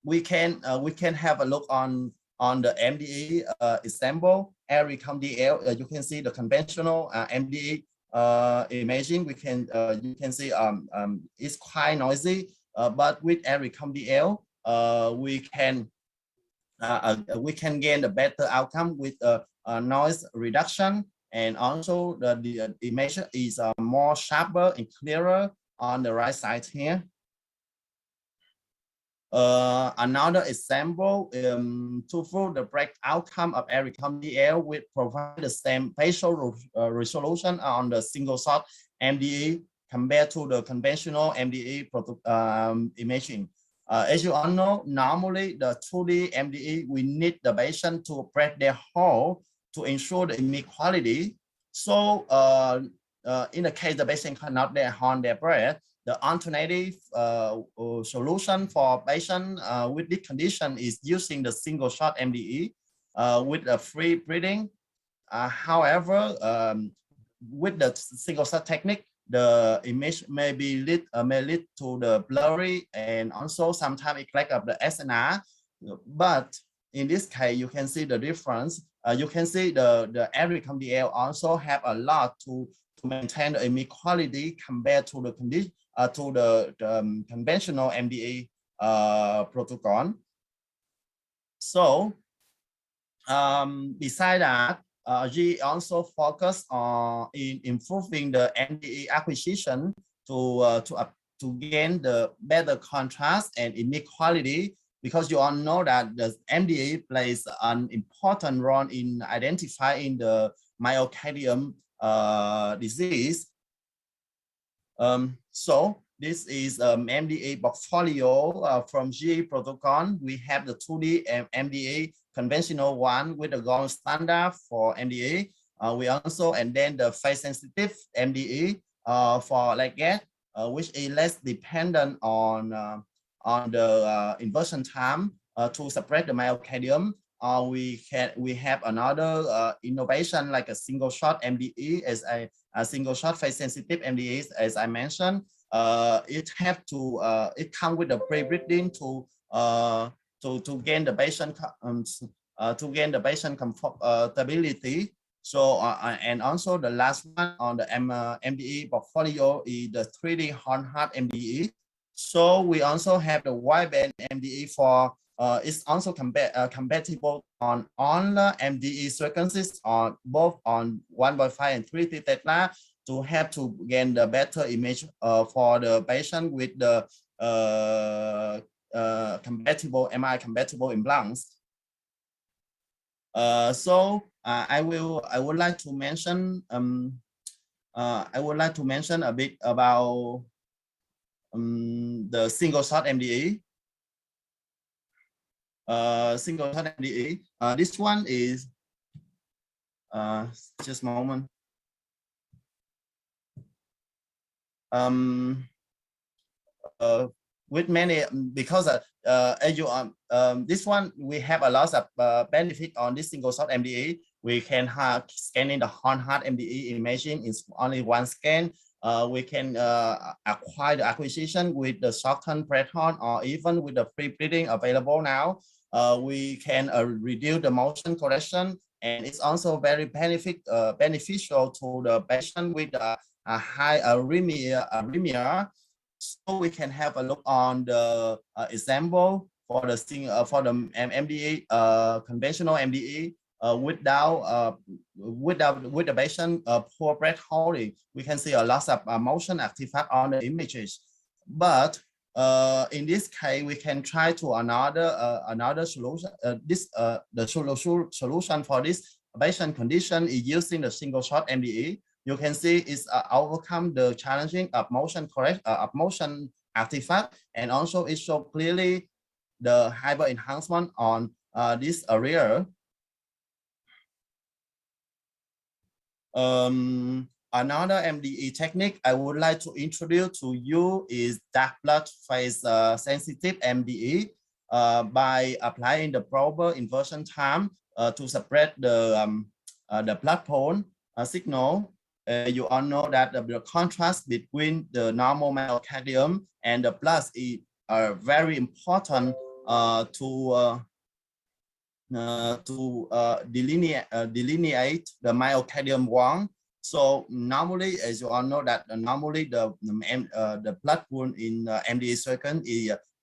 Speaker 16: We can have a look on the MDE example. ARICOM-DL, you can see the conventional MDE imaging. You can see it's quite noisy, but with ARICOM-DL, we can gain a better outcome with noise reduction, and also the image is more sharper and clearer on the right side here. Another example to prove the break outcome of ARICOM-DL will provide the same spatial resolution on the single shot MDE compared to the conventional MDE imaging. As you all know, normally the 2D MDE, we need the patient to break their hole to ensure the image quality. So in the case the patient cannot hold their breath, the alternative solution for patient with this condition is using the single shot MDE with a free breathing. However, with the single shot technique, the image may lead to the blurry, and also sometimes it collect up the SNR. But in this case, you can see the difference. You can see the ARICOM-DL also have a lot to maintain the image quality compared to the condition to the conventional MDE protocol. So besides that, GE also focus on in improving the MDE acquisition to gain the better contrast and image quality, because you all know that the MDE plays an important role in identifying the myocardium disease. So this is MDA portfolio from GE protocol. We have the 2D MDA conventional one with the gold standard for MDA. We also, and then the phase sensitive MDA for like that, which is less dependent on the inversion time to separate the myocardium. We have another innovation like a single shot MDE as a single shot phase sensitive MDE, as I mentioned. It comes with the pre-breathing to gain the patient comfortability. So and also the last one on the MDE portfolio is the 3D horn heart MDE. So we also have the wide band MDE for it's also compatible on all MDE frequencies on both on 1.5 and 3T theta to help to gain the better image for the patient with the compatible MRI compatible implants. So I would like to mention a bit about the single shot MDE. Single shot MDE. This one is just a moment. With many, because as you this one we have a lot of benefit on this single shot MDE. We can have scanning the horn heart MDE imaging in only one scan. We can acquire the acquisition with the shortened breath horn or even with the pre-breathing available now. We can reduce the motion correction, and it's also very beneficial to the patient with a high arrhythmia. So we can have a look on the example for the MDE conventional MDE with the patient poor breath holding. We can see a lot of motion artifact on the images, but in this case we can try to another solution. The solution for this patient condition is using the single shot MDE. You can see it's overcome the challenging of motion artifact, and also it shows clearly the hyper enhancement on this area. Another MDE technique I would like to introduce to you is dark blood phase sensitive MDE by applying the proper inversion time to separate the blood pole signal. You all know that the contrast between the normal myocardium and the blood is very important to delineate the myocardium wall. So normally, as you all know, that normally the blood pool in MDE circuit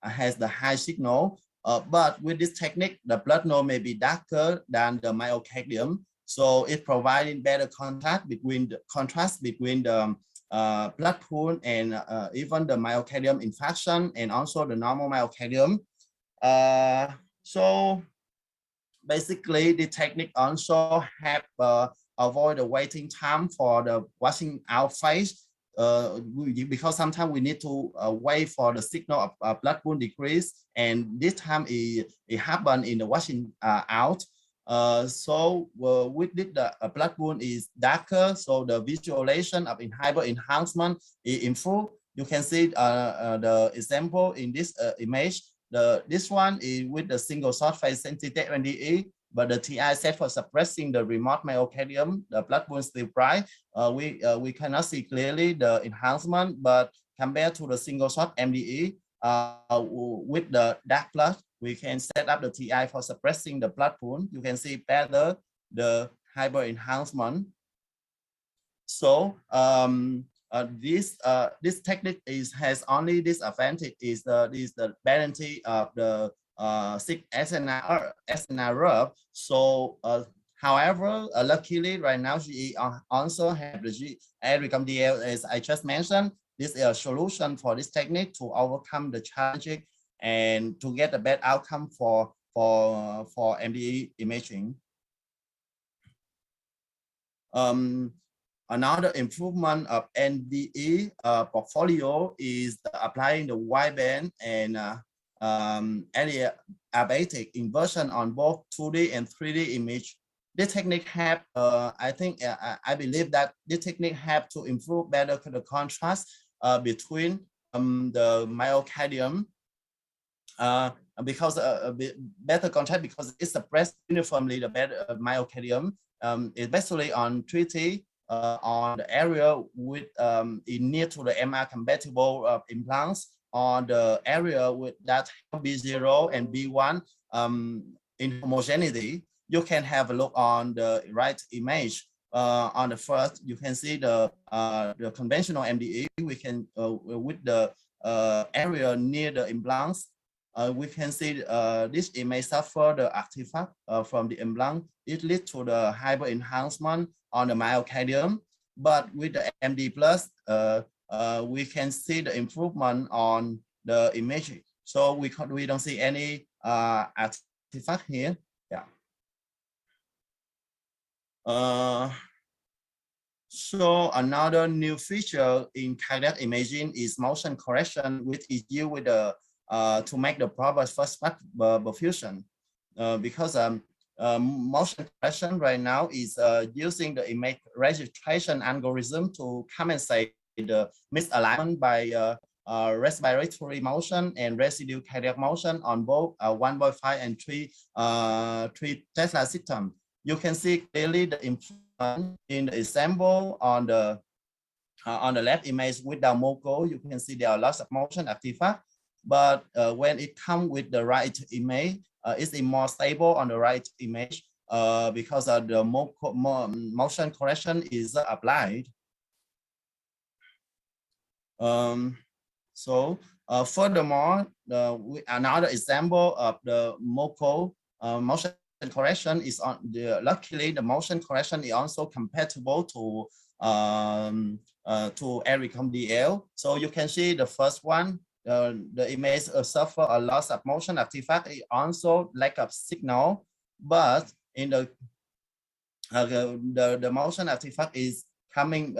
Speaker 16: has the high signal, but with this technique, the blood node may be darker than the myocardium. So it providing better contrast between the blood pool and even the myocardium infarction and also the normal myocardium. So basically, the technique also have avoid the waiting time for the washing out phase, because sometimes we need to wait for the signal of blood pool decrease, and this time it happen in the washing out. So with this, the blood pool is darker, so the visualization of hyper enhancement is improved. You can see the example in this image. This one is with the single shot phase sensitive MDE, but the TI set for suppressing the remote myocardium. The blood pool is still bright. We cannot see clearly the enhancement, but compared to the single shot MDE with the dark blood, we can set up the TI for suppressing the blood pool. You can see better the hyper enhancement. So this technique has only this advantage is the penalty of the 6 SNR. So However, luckily right now she also have the RICOM-DL, as I just mentioned. This is a solution for this technique to overcome the challenge and to get a better outcome for MDE imaging. Another improvement of NDE portfolio is applying the wideband and adiabatic inversion on both 2D and 3D image. This technique have, I believe that this technique have to improve better the contrast between the myocardium because better contrast because it's suppressed uniformly the better myocardium, especially on 3D. On the area with near to the MR compatible implants, on the area with that B0 and B1 in homogeneity, you can have a look on the right image. On the first, you can see the conventional MDE. We can with the area near the implants. We can see this image suffer the artifact from the implant. It leads to the hyper enhancement on the myocardium, but with the MD plus, we can see the improvement on the image. So we don't see any artifact here. Yeah. So another new feature in cardiac imaging is motion correction, which is used with the to make the proper first pass perfusion, because motion correction right now is using the image registration algorithm to compensate the misalignment by respiratory motion and residual cardiac motion on both 1.5 and 3 Tesla system. You can see clearly the improvement in the example on the left image with the MOCO. You can see there are lots of motion artifact, but when it comes with the right image, it's more stable on the right image because the motion correction is applied. Furthermore, another example of the MOCO motion correction is on the luckily the motion correction is also compatible to RICOM-DL. So you can see the first one. The image suffer a loss of motion artifact, it also lack of signal, but in the motion artifact is coming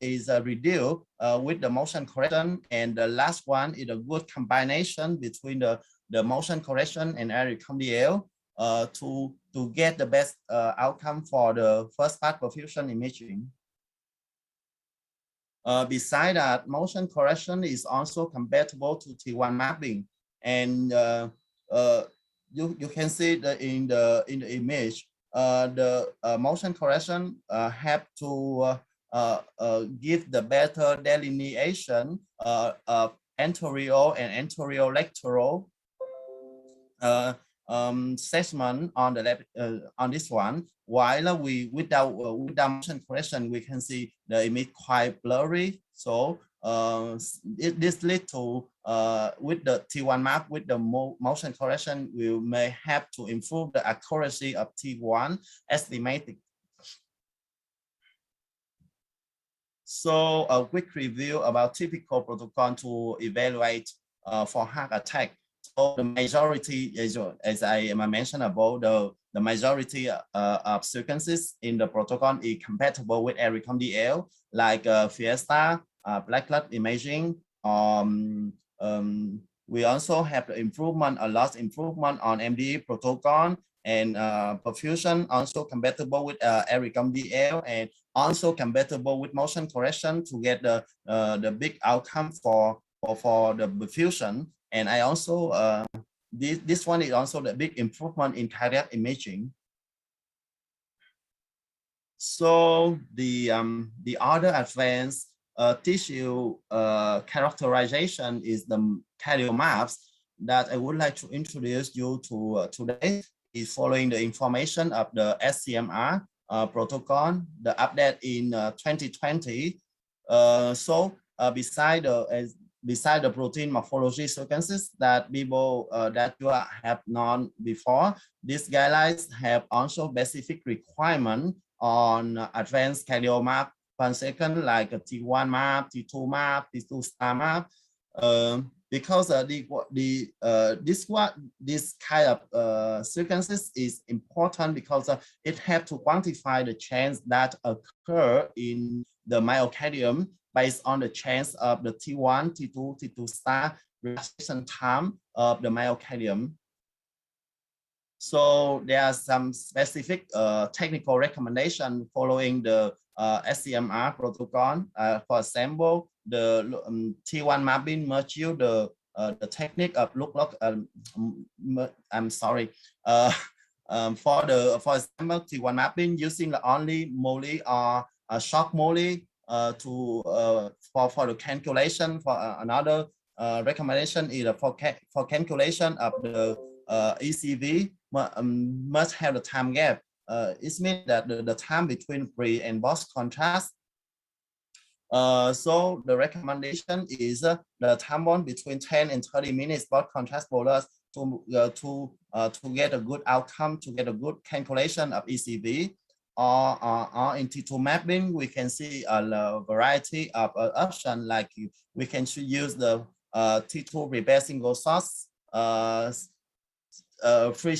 Speaker 16: reduced with the motion correction, and the last one is a good combination between the motion correction and RICOM-DL to get the best outcome for the first pass perfusion imaging. Besides that, motion correction is also compatible to T1 mapping, and you can see that in the image, the motion correction have to give the better delineation of anterior and anterior-lateral segment on the left on this one, while without motion correction we can see the image quite blurry. So this leads to with the T1 map with the motion correction, we may have to improve the accuracy of T1 estimating. So a quick review about typical protocol to evaluate for heart attack. So the majority, as I mentioned above, the majority of sequences in the protocol is compatible with RICOM-DL, like Fiesta, blacklight imaging. We also have the improvement, a lot improvement on MDE protocol, and perfusion also compatible with RICOM-DL, and also compatible with motion correction to get the big outcome for the perfusion. And I also this one is also the big improvement in cardiac imaging. So the other advanced tissue characterization is the cardio maps that I would like to introduce you to today. Is following the information of the Cmr protocol, the update in 2020. Beside beside the protein morphology sequences that people that you have known before, these guidelines have also specific requirement on advanced cardio map per second, like a T1 map, T2 map, T2 star map, because this kind of sequences is important because it helps to quantify the change that occur in the myocardium based on the change of the T1, T2, T2 star relaxation time of the myocardium. So there are some specific technical recommendations following the SCMR protocol. For example, the T1 mapping merge the technique of I'm sorry. For example, T1 mapping using the only moly or a shock moly for the calculation. For another recommendation is for calculation of the ECV must have the time gap. It means that the time between pre and post contrast. So the recommendation is the time one between 10 and 30 minutes post contrast bolus to get a good outcome, to get a good calculation of ECV. Or in T2 mapping, we can see a variety of options, like we can use the T2 repair single source, free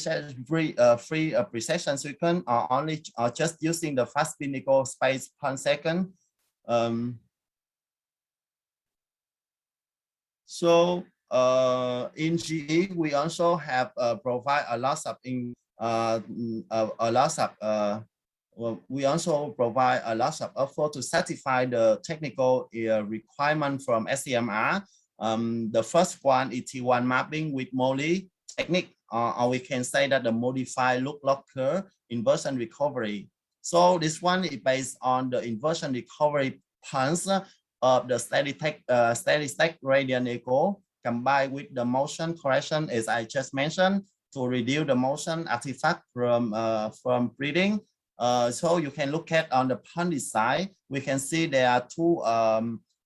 Speaker 16: precession sequence, or just using the fast pinnacle space per second. So in GE, we also have provide a lot of effort to satisfy the technical requirement from SCMR. The first one is T1 mapping with moly technique, or we can say that the modified look-lock curve inversion recovery. So this one is based on the inversion recovery pulse of the steady state radiant echo combined with the motion correction, as I just mentioned, to reduce the motion artifact from breathing. So you can look at on the pulse side, we can see there are two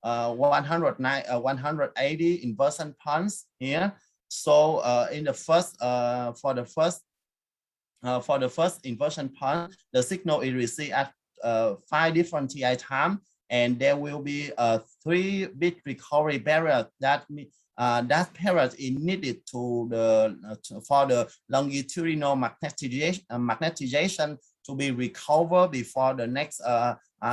Speaker 16: 180 inversion pulse here. So in the first for the first inversion pulse, the signal is received at 5 different TI time, and there will be a 3-bit recovery barrier that period is needed for the longitudinal magnetization to be recovered before the next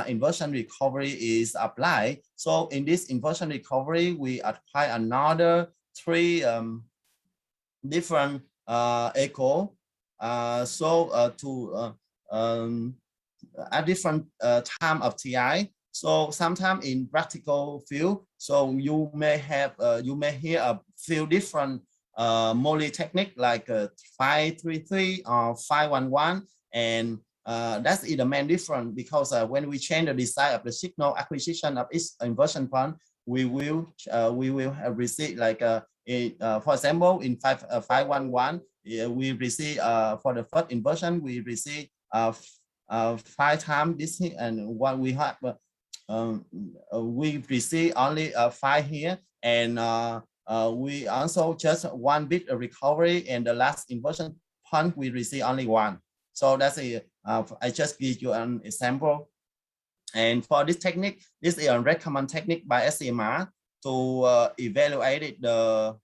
Speaker 16: inversion recovery is applied. So in this inversion recovery, we apply another 3 different echo. At different time of TI. So sometimes in practical field, so you may hear a few different moly technique like 533 or 511, and that's the main difference, because when we change the design of the signal acquisition of each inversion point, we will receive like for example in 511 we receive for the first inversion we receive 5 times this, and what we have we receive only 5 here, and we also just 1 bit recovery, and the last inversion point we receive only 1. So that's I just give you an example. And for this technique, this is a recommended technique by SCMR to evaluate the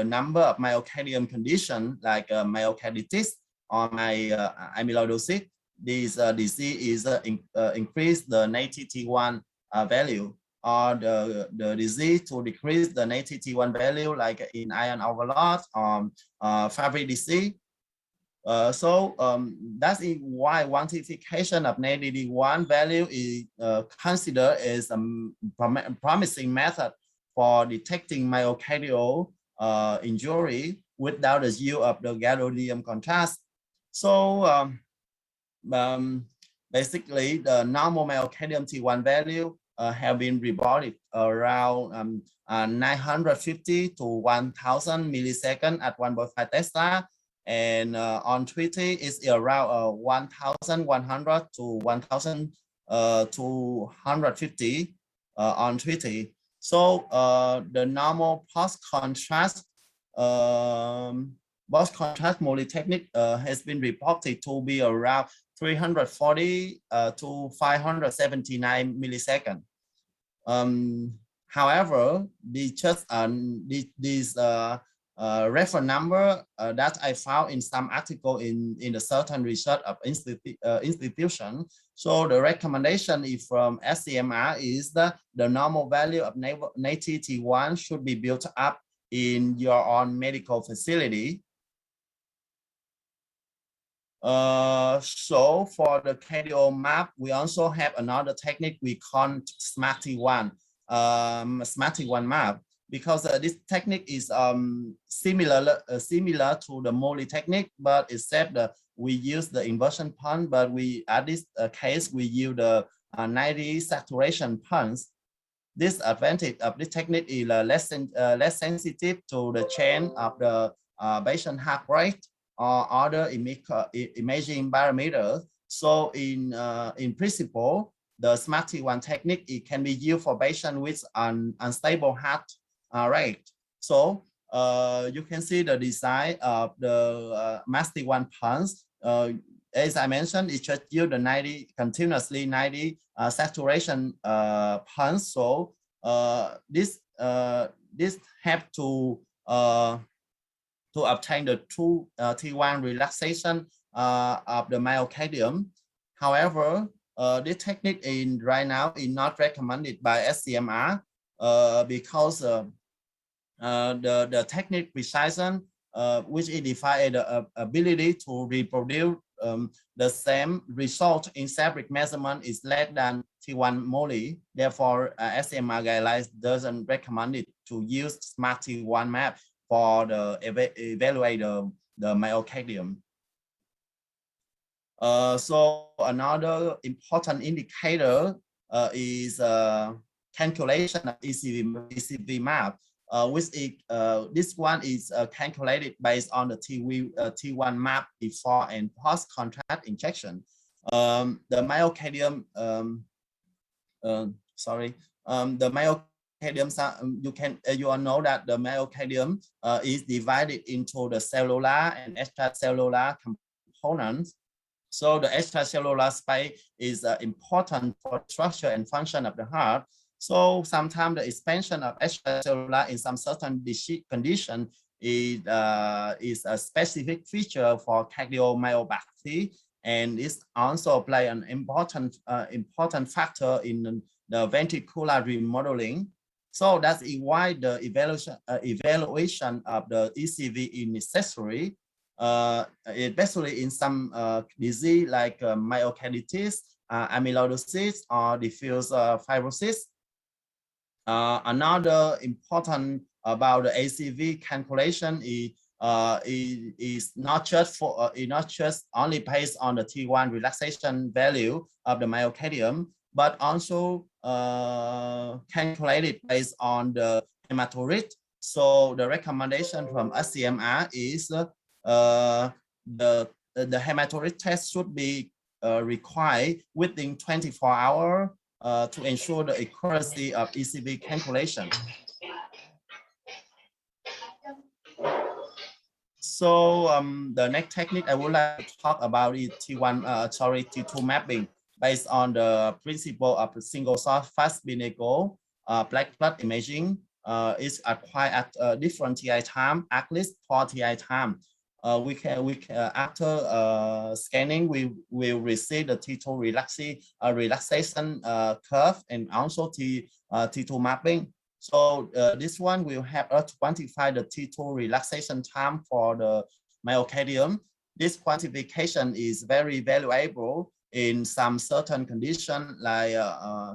Speaker 16: number of myocardium condition like myocarditis or amyloidosis. This disease is increase the native T1 value, or the disease to decrease the native T1 value, like in iron overload or Fabry disease. So that's why quantification of native T1 value is considered as a promising method for detecting myocardial injury without the use of the gadolinium contrast. So basically, the normal myocardium T1 value have been reported around 950 to 1,000 milliseconds at 1.5 Tesla. And on treaty is around 1,100 to 1,250. on treaty. So the normal post-contrast Molly technique has been reported to be around 340 to 579 milliseconds. However, these reference number that I found in some article in a certain research of institution. So the recommendation is from SCMR is that the normal value of native T1 should be built up in your own medical facility. So for the KDO map, we also have another technique we call Smart T1, Smart T1 map, because this technique is similar to the Molly technique, but except that we use the inversion punch, but at this case we use the 90 saturation punch. This advantage of this technique is less sensitive to the change of the patient heart rate or other imaging parameters. So in principle, the Smart T1 technique, it can be used for patients with an unstable heart rate. So you can see the design of the Smart T1 punch. As I mentioned, it just use the continuously 90 saturation punch. So this have to obtain the true T1 relaxation of the myocardium. However, this technique right now is not recommended by SCMR because the technique precision, which is defined the ability to reproduce the same result in separate measurement, is less than T1 Molly. Therefore, SCMR guidelines doesn't recommend it to use Smart T1 map for the evaluate the myocardium. So another important indicator is calculation of ECV map, which is, this one is calculated based on the T1 map before and post contrast injection. The myocardium, the myocardium, you all know that the myocardium is divided into the cellular and extracellular components. So the extracellular space is important for structure and function of the heart. So sometimes the expansion of extracellular in some certain disease condition is a specific feature for cardiomyopathy, and it's also play an important factor in the ventricular remodeling. So that's why the evaluation of the ECV is necessary, especially in some disease like myocarditis, amyloidosis, or diffuse fibrosis. Another important about the ACV calculation is not just only based on the T1 relaxation value of the myocardium, but also calculated based on the hematocrit. So the recommendation from SCMR is the hematocrit test should be required within 24 hours to ensure the accuracy of ECV calculation. So the next technique I would like to talk about is T2 mapping based on the principle of the single source fast binary black blood imaging. Is acquired at different TI time, at least 4 TI time. After scanning, we will receive the T2 relaxation curve and also T2 mapping. So this one will help us to quantify the T2 relaxation time for the myocardium. This quantification is very valuable in some certain condition, like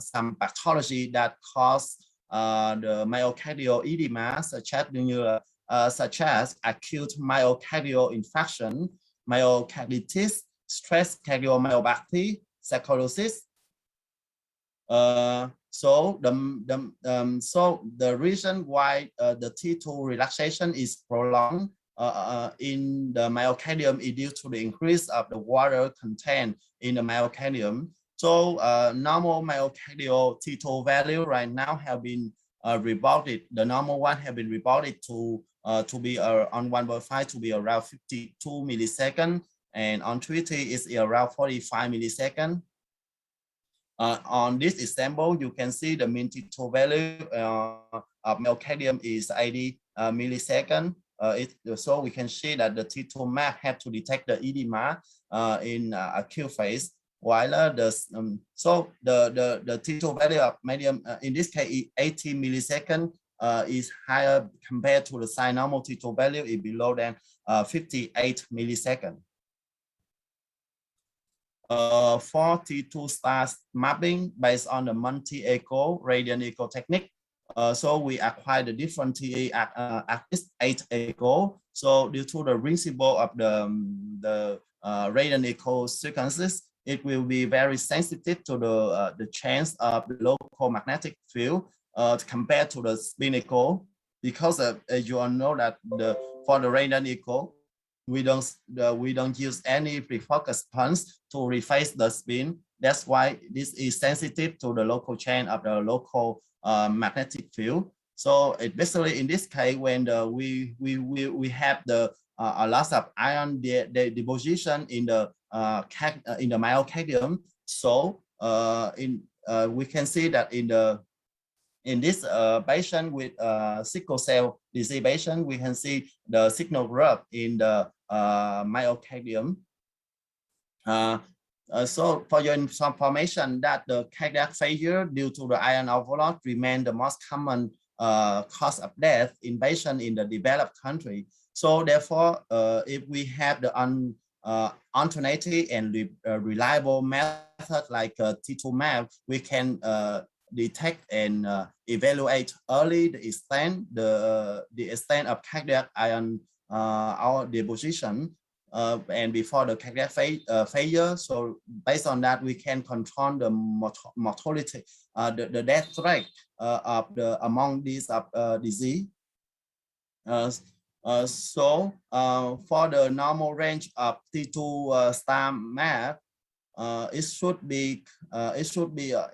Speaker 16: some pathology that cause the myocardial edema, such as acute myocardial infarction, myocarditis, stress cardiomyopathy, sarcoidosis. So the reason why the T2 relaxation is prolonged in the myocardium is due to the increase of the water content in the myocardium. So normal myocardial T2 value right now have been reported. The normal one have been reported to be on 1.5 to be around 52 milliseconds, and on 20 is around 45 milliseconds. On this example, you can see the mean T2 value of myocardium is 80 milliseconds. So we can see that the T2 map have to detect the edema in acute phase, while the T2 value of medium in this case 80 milliseconds is higher compared to the sign normal T2 value is below than 58 milliseconds. For T2 stars mapping based on the multi-echo radiant echo technique. So we acquired the different TE at least 8 echo. So due to the principle of the radiant echo sequences, it will be very sensitive to the change of the local magnetic field compared to the spin echo, because as you all know that for the radiant echo, we don't use any pre-focus punch to reface the spin. That's why this is sensitive to the local change of the local magnetic field. So basically in this case, when we have the a loss of ion deposition in the myocardium, so we can see that in this patient with sickle cell disease patient, we can see the signal growth in the myocardium. So for your information, that the cardiac failure due to the ion overload remain the most common cause of death in patients in the developed country. So therefore, if we have the alternative and reliable method like T2 map, we can detect and evaluate early the extent of cardiac ion deposition and before the cardiac failure. So based on that, we can control the mortality, the death rate among these disease. So for the normal range of T2 star map, it should be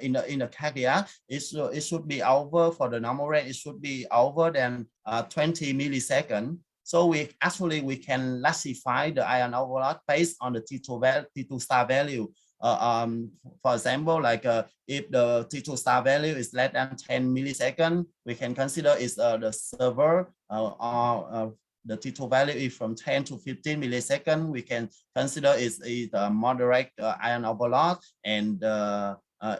Speaker 16: in the cardiac. It should be over for the normal range. It should be over than 20 milliseconds. So we can classify the ion overload based on the T2 star value. For example, like if the T2 star value is less than 10 milliseconds, we can consider it's the server or the T2 value is from 10 to 15 milliseconds. We can consider it's a moderate ion overload, and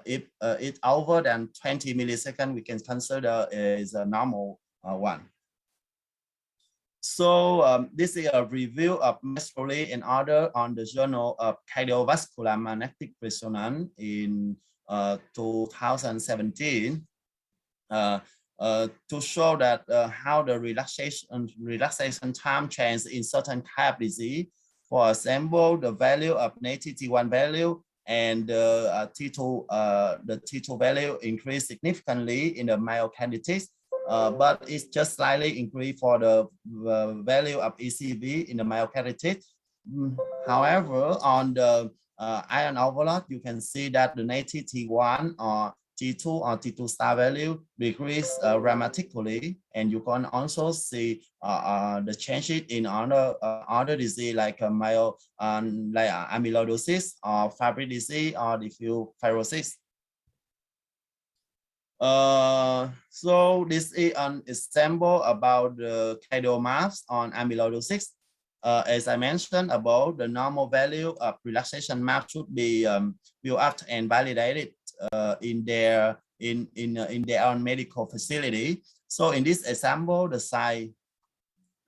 Speaker 16: if it's over than 20 milliseconds, we can consider is a normal one. So this is a review of Mestroli and other on the Journal of Cardiovascular Magnetic Resonance in 2017 to show that how the relaxation time change in certain type of disease. For example, the value of native T1 value and the T2 value increase significantly in the myocarditis. But it's just slightly increased for the value of ECV in the myocarditis. However, on the ion overload, you can see that the native T1 or T2 or T2 star value decrease dramatically, and you can also see the changes in other disease like amyloidosis or Fabry disease or diffuse fibrosis. So this is an example about the cardio maps on amyloidosis. As I mentioned above, the normal value of relaxation map should be built up and validated in their own medical facility. So in this example, the size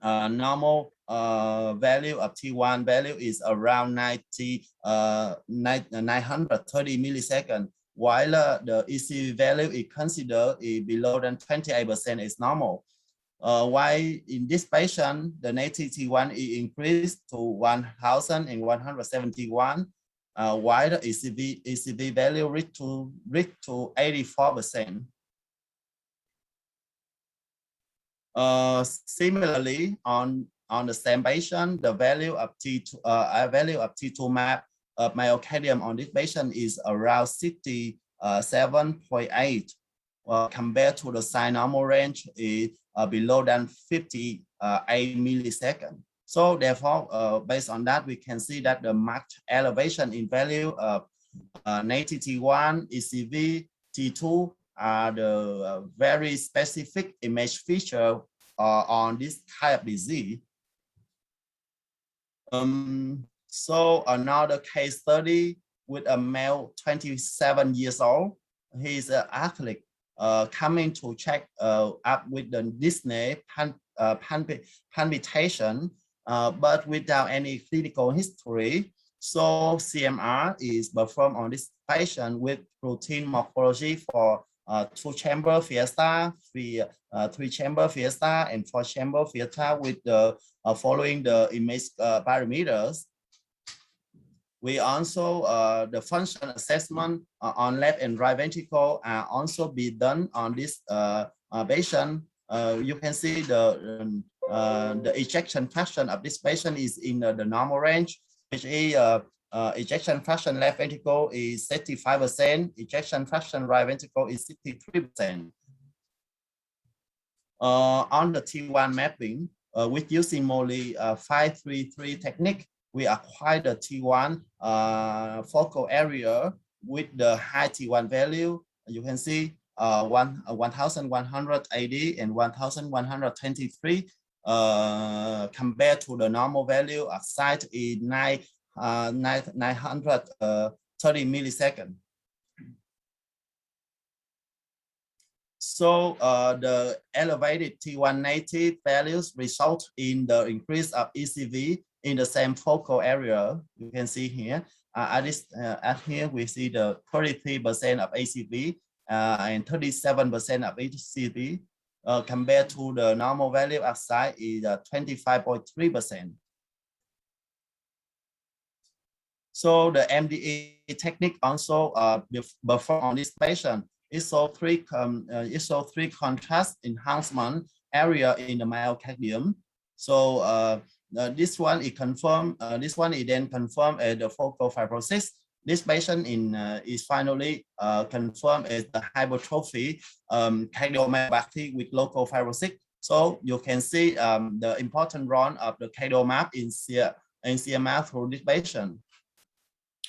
Speaker 16: normal value of T1 value is around 930 milliseconds. While the ECV value is considered below than 28% is normal. While in this patient, the native T1 is increased to 1,171, while the ECV value reached to 84%. Similarly, on the same patient, the value of T2 map of myocardium on this patient is around 67.8. Compared to the sign normal range is below than 58 milliseconds. So therefore, based on that, we can see that the marked elevation in value of native T1, ECV, T2 are the very specific image feature on this kind of disease. So another case study with a male 27 years old. He's an athlete coming to check up with the Disney palpitation, but without any clinical history. So CMR is performed on this patient with routine morphology for 2-chamber Fiesta, 3-chamber Fiesta, and 4-chamber Fiesta with the following the image parameters. We also, the function assessment on left and right ventricle are also be done on this patient. You can see the ejection fraction of this patient is in the normal range, which is ejection fraction left ventricle is 65%, ejection fraction right ventricle is 63%. On the T1 mapping, with using Molly 533 technique, we acquire the T1 focal area with the high T1 value. You can see 1180 and 1123 compared to the normal value of site is 930 milliseconds. So the elevated T1 native values result in the increase of ECV in the same focal area. You can see here. At here we see the 33% of ACV and 37% of ECV compared to the normal value outside is 25.3%. So the MDE technique also performed on this patient. It saw three contrast enhancement area in the myocardium. So this one is confirmed. This one is then confirmed as the focal fibrosis. This patient is finally confirmed as the hypertrophy cardiomyopathy with local fibrosis. So you can see the important role of the cardio map in CMR through this patient.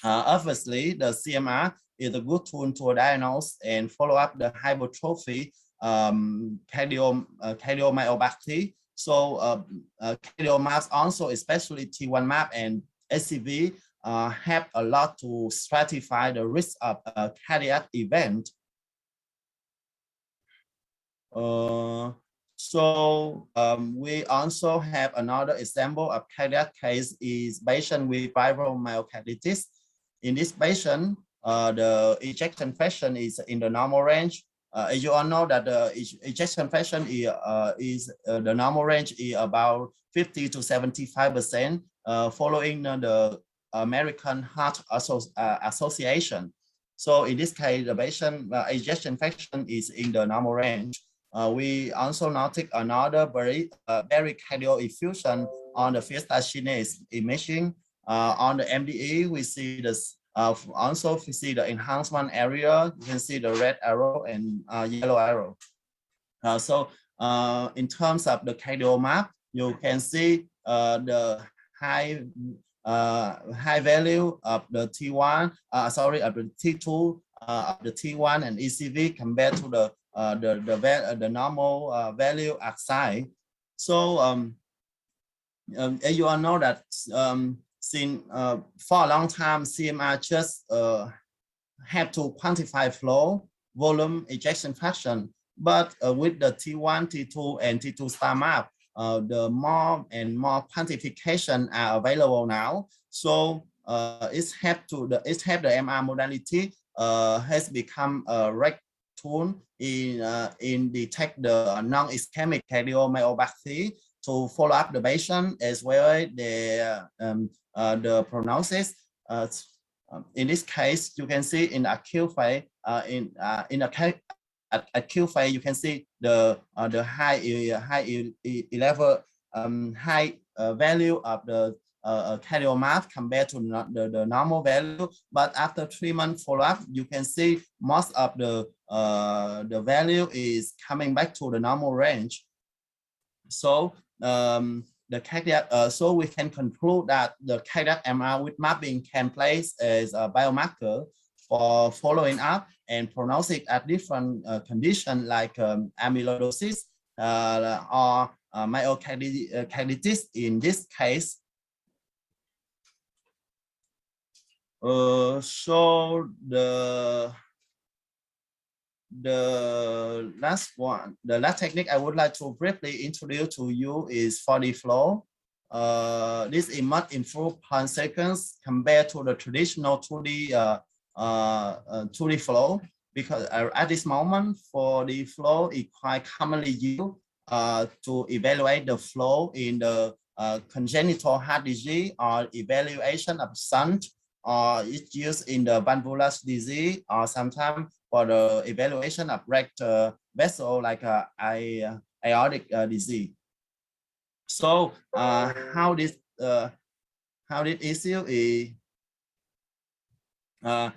Speaker 16: Obviously, the CMR is a good tool to diagnose and follow up the hypertrophy cardiomyopathy. So cardio maps also, especially T1 map and SCV, help a lot to stratify the risk of a cardiac event. We also have another example of cardiac case is patient with viral myocarditis. In this patient, the ejection fraction is in the normal range. As you all know that the ejection fraction is the normal range is about 50 to 75%, following the American Heart Association. So in this case, the patient ejection fraction is in the normal range. We also noted another very cardio effusion on the Fiesta kinase imaging. On the MDE, we see this. Also, we see the enhancement area. You can see the red arrow and yellow arrow. In terms of the cardio map, you can see the high value of the T1, of the T2, of the T1 and ECV compared to the normal value outside. So as you all know that since for a long time, CMR just have to quantify flow, volume, ejection fraction. But with the T1, T2, and T2 star map, the more and more quantification are available now. So it's helped the MR modality has become a right tool in detect the non-ischemic cardiomyopathy to follow up the patient as well as the prognosis. In this case, you can see in acute phase, acute phase, you can see the high value of the cardio mass compared to the normal value. But after 3 months follow-up, you can see most of the value is coming back to the normal range. So the cardiac, so we can conclude that the cardiac MR with mapping can place as a biomarker for following up and prognostic at different conditions like amyloidosis or myocarditis in this case. So the last technique I would like to briefly introduce to you is 4D flow. This is much improved per second compared to the traditional 2D 2D flow, because at this moment 4D flow is quite commonly used to evaluate the flow in the congenital heart disease or evaluation of shunt, or it's used in the valvular disease, or sometimes for the evaluation of rectal vessel like aortic disease. So how this issue is how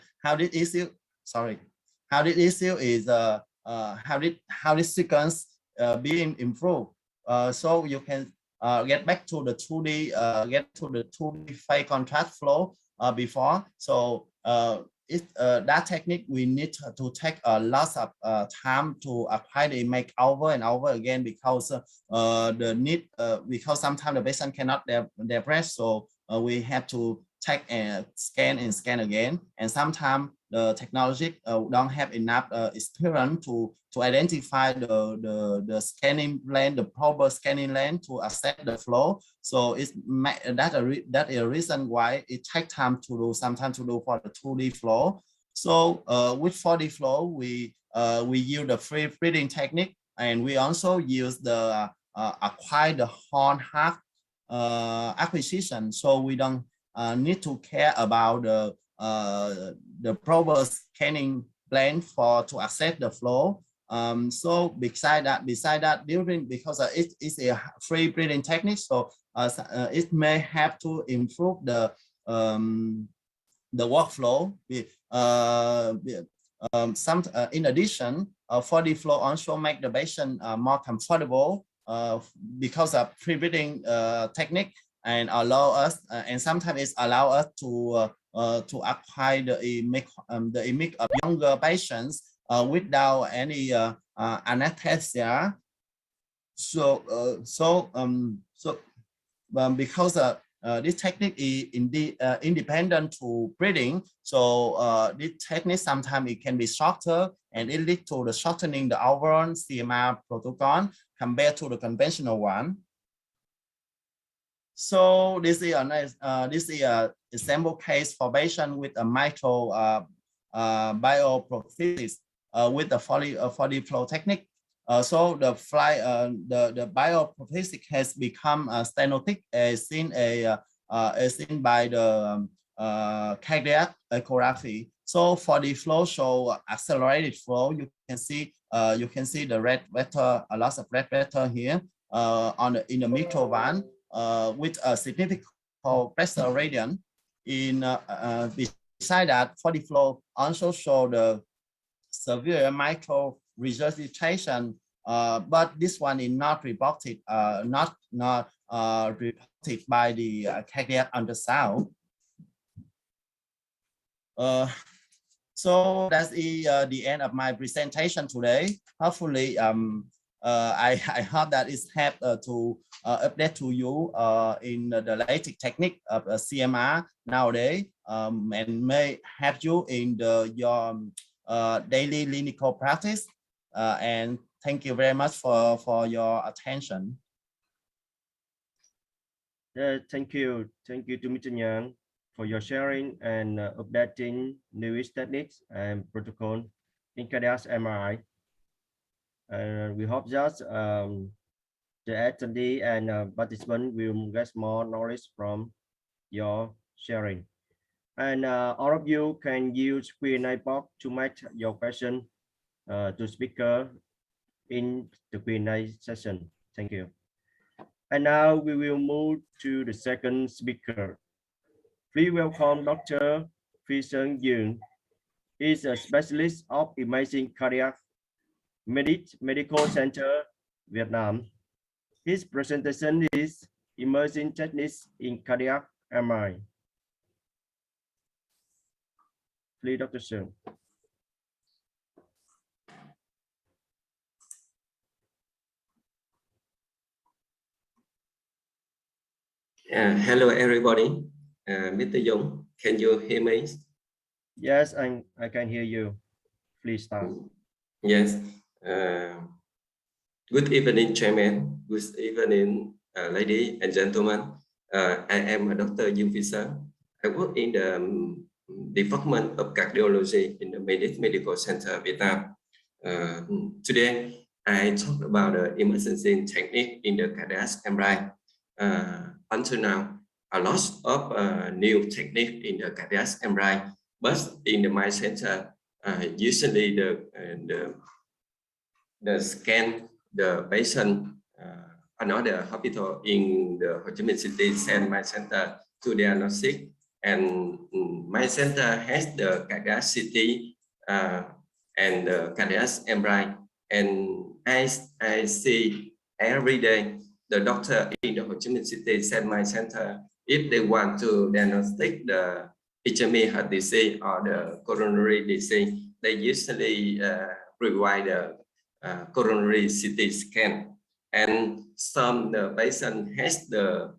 Speaker 16: this sequence being improved. So you can get back to the 2D phase contrast flow before. So that technique we need to take a lot of time to apply the image over and over again, because because sometimes the patient cannot depress, so we have to take and scan again, and sometimes the technology don't have enough experience to identify the scanning lane, the proper scanning lane to assess the flow. So that's a reason why it takes time to do, sometimes to do for the 2D flow. So with 4D flow, we use the free breathing technique, and we also use the acquire the horn heart acquisition. So we don't need to care about the proper scanning plane to assess the flow. So beside that, because it is a free breathing technique, so it may have to improve the workflow. In addition, 4D flow also make the patient more comfortable because of free breathing technique, and allow us and sometimes it allow us to apply the image of younger patients without any anesthesia. So because this technique is independent to breathing, so this technique sometimes it can be shorter, and it leads to the shortening the overall CMR protocol compared to the conventional one. So this is a example case for patient with a mitral bioprosthesis with the 4D flow technique. So the bioprosthesis has become stenotic, as seen by the cardiac ecography. So 4D flow show accelerated flow. You can see the red vector, a lot of red vector here in the mitral valve. With a significant pressure gradient. Beside that, 4D flow also show the severe mitral regurgitation, but this one is not reported, reported by the cardiac ultrasound. So that's the end of my presentation today. Hopefully, I hope that it's helped to update to you in the latest technique of CMR nowadays, and may help you in your daily clinical practice. And thank you very much for your attention.
Speaker 18: Thank you to Mr. Yang for your sharing and updating newest techniques and protocol in cardiac MRI. We hope that the attendee and participant will get more knowledge from your sharing. And all of you can use Q&A box to make your question to speaker in the Q&A session. Thank you. And now we will move to the second speaker. Please welcome Dr. Phi Sơn Dường. He is a specialist of imaging cardiac medical center, Vietnam. His presentation is Emerging Techniques in Cardiac MRI. Please, Dr. Sơn.
Speaker 15: Hello, everybody. Mr. Dung, can you hear me?
Speaker 18: Yes, I can hear you. Please start.
Speaker 15: Yes. Good evening, Chairman. Good evening, ladies and gentlemen. I am Dr. Dung Phi Sơn. I work in the Department of Cardiology in the Medical Center, Vietnam. Today, I talk about the emergency technique in the cardiac MRI. Until now, a lot of new technique in the cardiac MRI, but in my center, usually the scan the patient another hospital in the Ho Chi Minh City send my center to diagnostic, and my center has the cardiac CT and the cardiac MRI, and I see every day the doctor in the Ho Chi Minh City send my center if they want to diagnostic the ischemic heart disease or the coronary disease. They usually provide the coronary CT scan, and some the patient has the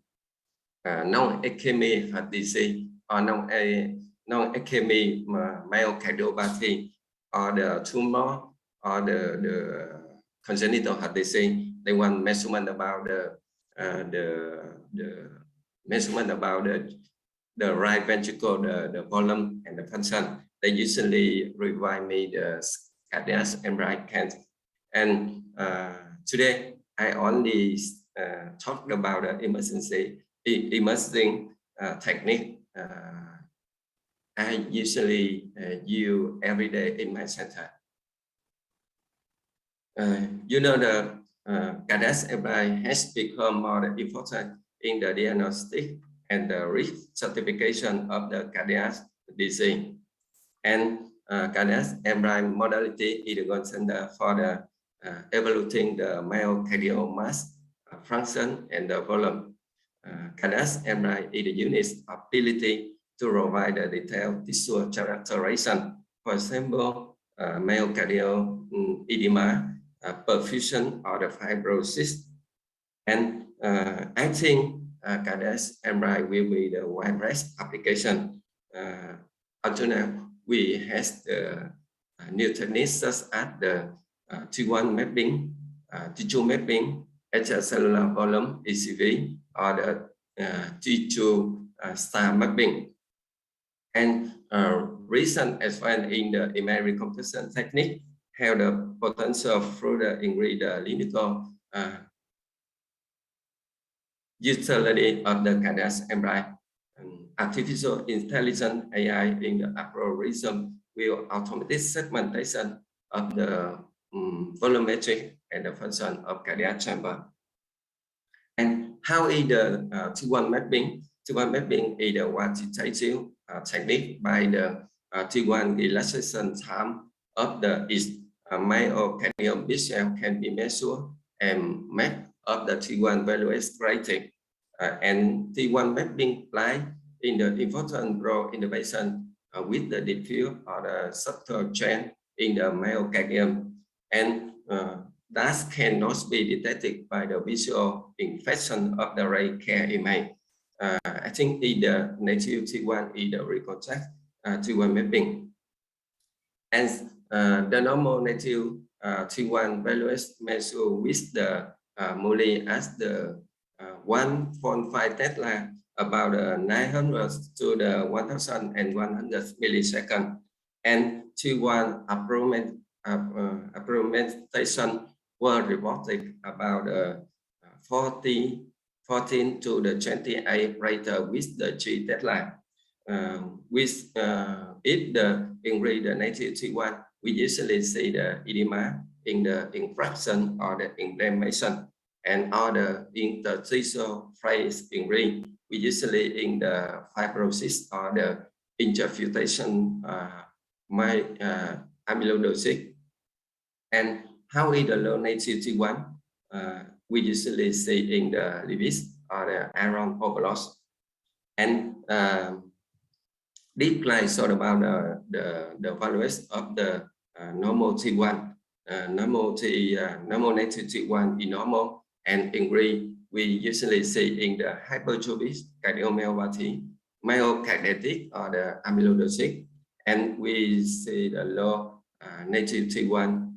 Speaker 15: non-ischemic heart disease or non-ischemic myocardiopathy or the tumor or the congenital heart disease. They want measurement about the measurement about the right ventricle, the volume and the function. They usually provide me the cardiac MRI scan. And today I only talked about the imaging technique. I usually use every day in my center. You know, the cardiac MRI has become more important in the diagnostic and the risk certification of the cardiac disease. And cardiac MRI modality is the gold standard for the evaluating the myocardial mass, function, and the volume. Cardiac MRI is the unit's ability to provide a detailed tissue characterization. For example, myocardial edema, perfusion, or the fibrosis. And I think cardiac MRI will be the widest application. Until now, we have the new techniques such as the T1 mapping, T2 mapping, extracellular volume ECV, or the T2 star mapping. And recent advance in the image recomposition technique have the potential further increase the clinical utility of the cardiac MRI. Artificial intelligence AI in the algorithm will automate segmentation of the volumetric and the function of cardiac chamber. And how is the T1 mapping? T1 mapping is the quantitative technique by the T1 relaxation time of the myocardial bit cell can be measured and mapped of the T1 value rating. And T1 mapping play in the important role in the patient with the diffuse or the subtle change in the myocardium, and that cannot be detected by the visual inspection of the right care image. I think the native T1 is the reconstruct T1 mapping, and the normal native T1 values measure with the Muli as the 1.5 Tesla, about 900 to the 1,100 milliseconds, and T1 approximation were reported about 14 to the 28 rate with the 3 Tesla. If the increase the native T1, we usually see the edema in the infraction or the inflammation. and other interstitial phase in ring. We usually in the fibrosis or the interfiltration amyloidosis. And how is the low native T1? We usually see in the lipids or the iron overload. And deep line sort about the values of the normal T1, normal native T1 in normal, and in green we usually see in the hypertrophic cardiomyopathy, myocarditis or the amyloidosis, and we see the low native T1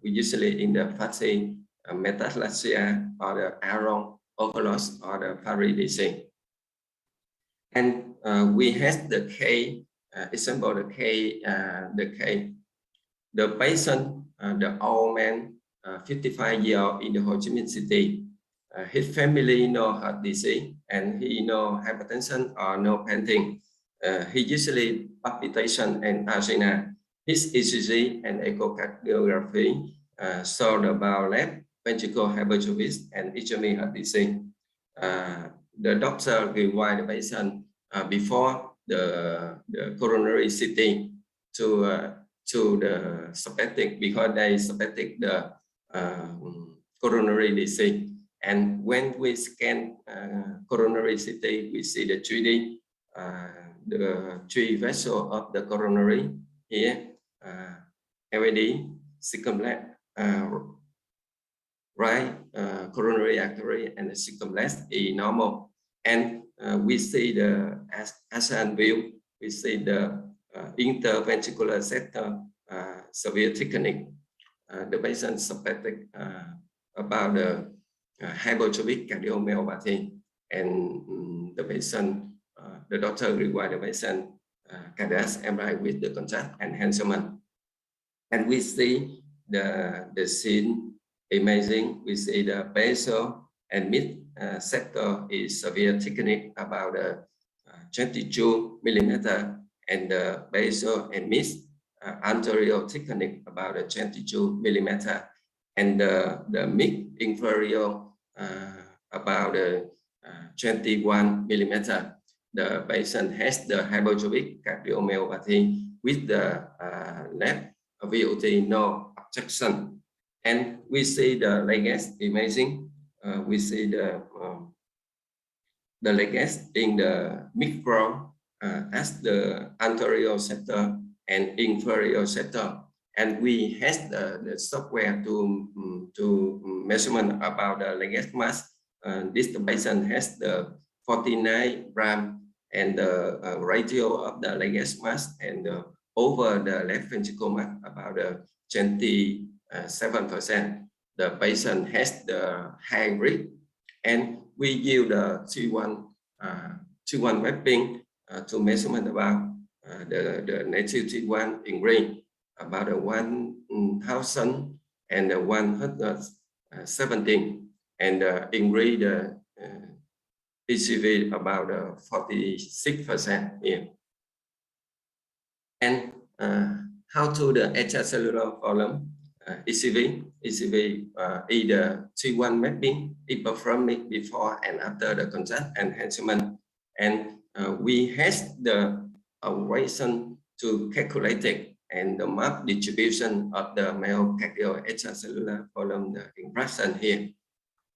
Speaker 15: we usually in the fatty metaplasia or the iron overload or the paralysis. And we have the K, example the patient, the old man, 55 years old in the Ho Chi Minh City. His family no heart disease and he no hypertension or no painting. He usually palpitation and angina. His ECG and echocardiography showed about left ventricle hypertrophy and ischemic heart disease. The doctor required the patient before the coronary CT to the suspected because they suspected the coronary disease. And when we scan coronary CT, we see the 3D, the 3 vessels of the coronary here, LAD, circumflex, right coronary artery, and the circumflex is normal. And we see the ASEAN view, we see the interventricular sector severe thickening. The patient suspected about the hypertrophic cardiomyopathy, and the patient, the doctor required the patient cardiac MRI with the contrast enhancement. And we see the scene imaging. We see the basal and mid sector is severe thickening about 22 millimeter, and the basal and mid anterior thickening about 22 millimeter, and the mid inferior about 21 millimeter. The patient has the hypertrophic cardiomyopathy with the left VOT no obstruction. And we see the legs imaging. We see the legs in the micro as the anterior sector and inferior sector. And we have the software to measurement about the leg mass. This patient has the 49 gram and the ratio of the leg mass and over the left ventricle mass about 27%. The patient has the high risk, and we use the T1 mapping to measurement about the native T1 in green about 1,117, and in green the ECV about 46% here. And how to the extracellular volume ECV is the T1 mapping. It performed it before and after the contrast enhancement, and we have the operation to calculate it and the map distribution of the myocardial extracellular volume, the impression here,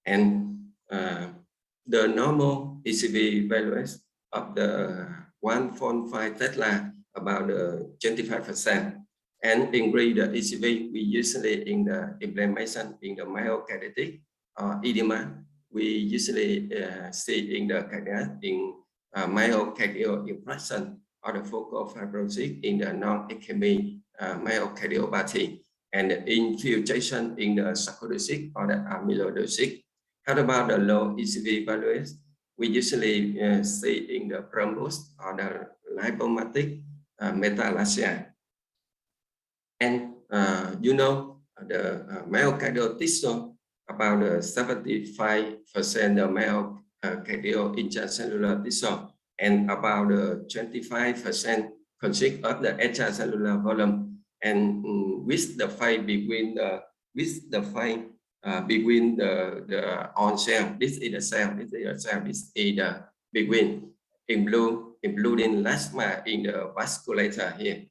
Speaker 15: and the normal ECV values of the 1.5 Tesla about 25%. And in green the ECV, we usually in the inflammation in the myocarditis or edema, we usually see in the cardiac in myocardial impression or the focal fibrosis in the non-ischemic myocardiopathy, and the infiltration in the sarcoidosis or the amyloidosis. How about the low ECV values? We usually see in the thrombus or the lipomatic metaplasia. And you know the myocardial tissue about 75% the myocardial intracellular tissue, and about 25% consist of the extracellular volume. And with the fight between the between the on cell. This is the cell. This is the cell. This is the between in blue, including plasma in the vasculature here.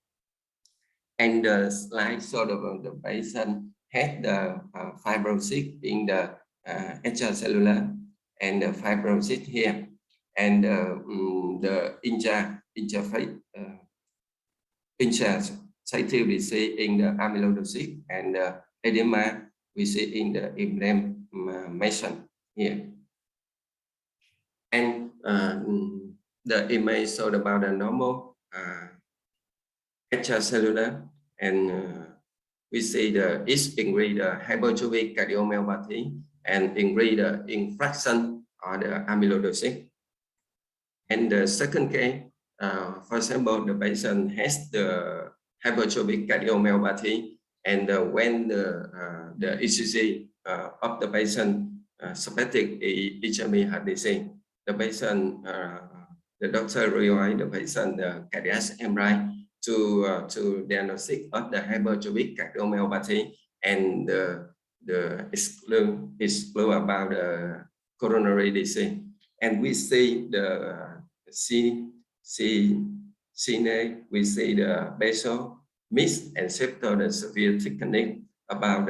Speaker 15: And the slide sort of the patient had the fibrosis in the extracellular and the fibrosis here, and the intracellular we see in the amyloidosis, and the edema we see in the inflammation here. And the image showed about the normal extracellular, and we see the increase the hypertrophic cardiomyopathy and increase the infraction or the amyloidosis. And the second case, for example, the patient has the hypertrophic cardiomyopathy, and when the ECG of the patient suspected ischemic heart disease, the patient, the doctor realized the patient cardiac MRI to diagnosis of the hypertrophic cardiomyopathy, and the exclude about the coronary disease. And we see the we see the basal, mixed, and septal, the severe thickening about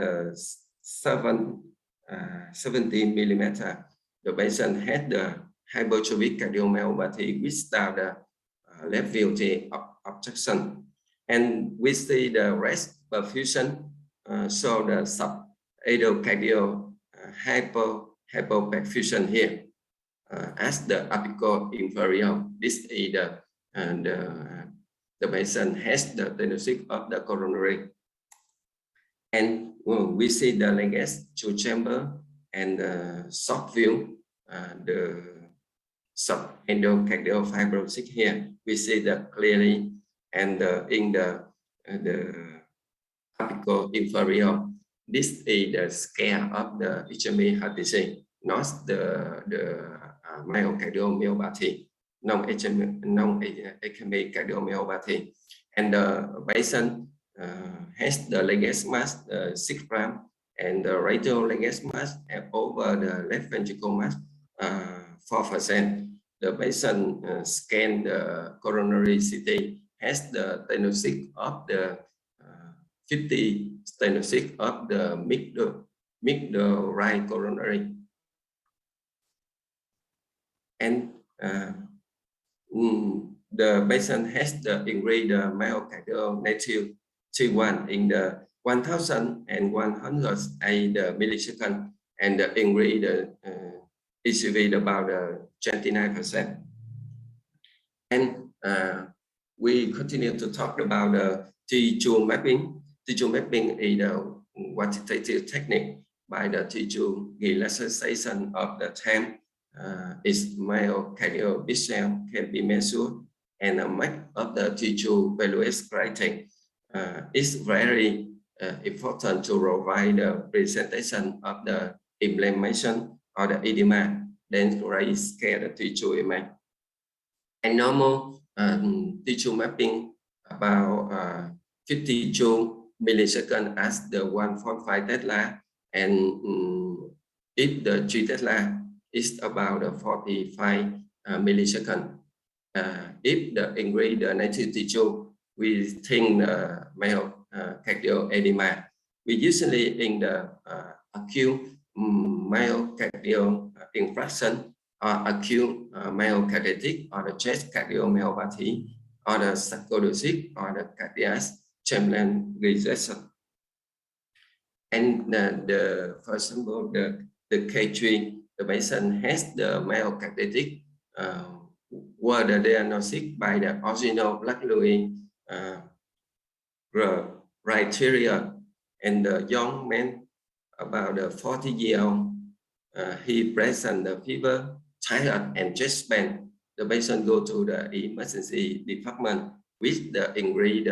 Speaker 15: 17 millimeter. The patient had the hypertrophic cardiomyopathy without the left VOT obstruction. And we see the rest perfusion, so the subendocardial hypoperfusion here as the apical inferior. This is the patient has the diagnosis of the coronary. And we see the legacy two chamber and the short view, the subendocardial fibrosis here. We see that clearly, and in the apical inferior, this is the scale of the ischemic heart disease, not the myocardial myopathy, non-ischemic cardiomyopathy. And the patient has the legacy mass 6 gram, and the radial legacy mass over the left ventricle mass 4%. The patient scan the coronary CT has the stenosis of the 50 stenosis of the middle right coronary. And the patient has the increased myocardial native T1 in the 1,108 millisecond, and the increased ECV about 29%. And we continue to talk about the tissue mapping. Tissue mapping is the quantitative technique by the tissue relaxation of the time. Its myocardial vessel can be measured, and a map of the tissue values criteria is very important to provide the presentation of the inflammation or the edema, then scale the tissue image. And normal tissue mapping about 52 milliseconds as the 1.5 Tesla, and if the 3 Tesla is about 45 milliseconds. If the increase the native tissue, we think the myocardial edema. We usually in the acute myocardial infarction, or acute myocarditis, or the chest cardiomyopathy, or the sarcoidosis, or the cardiac Chamberlain rejection. And for example, the K3, the patient has the myocarditis, were the diagnosis by the original Black-Louis criteria, and the young man about 40-year-old, he present the fever, tired, and chest pain. The patient go to the emergency department with the increased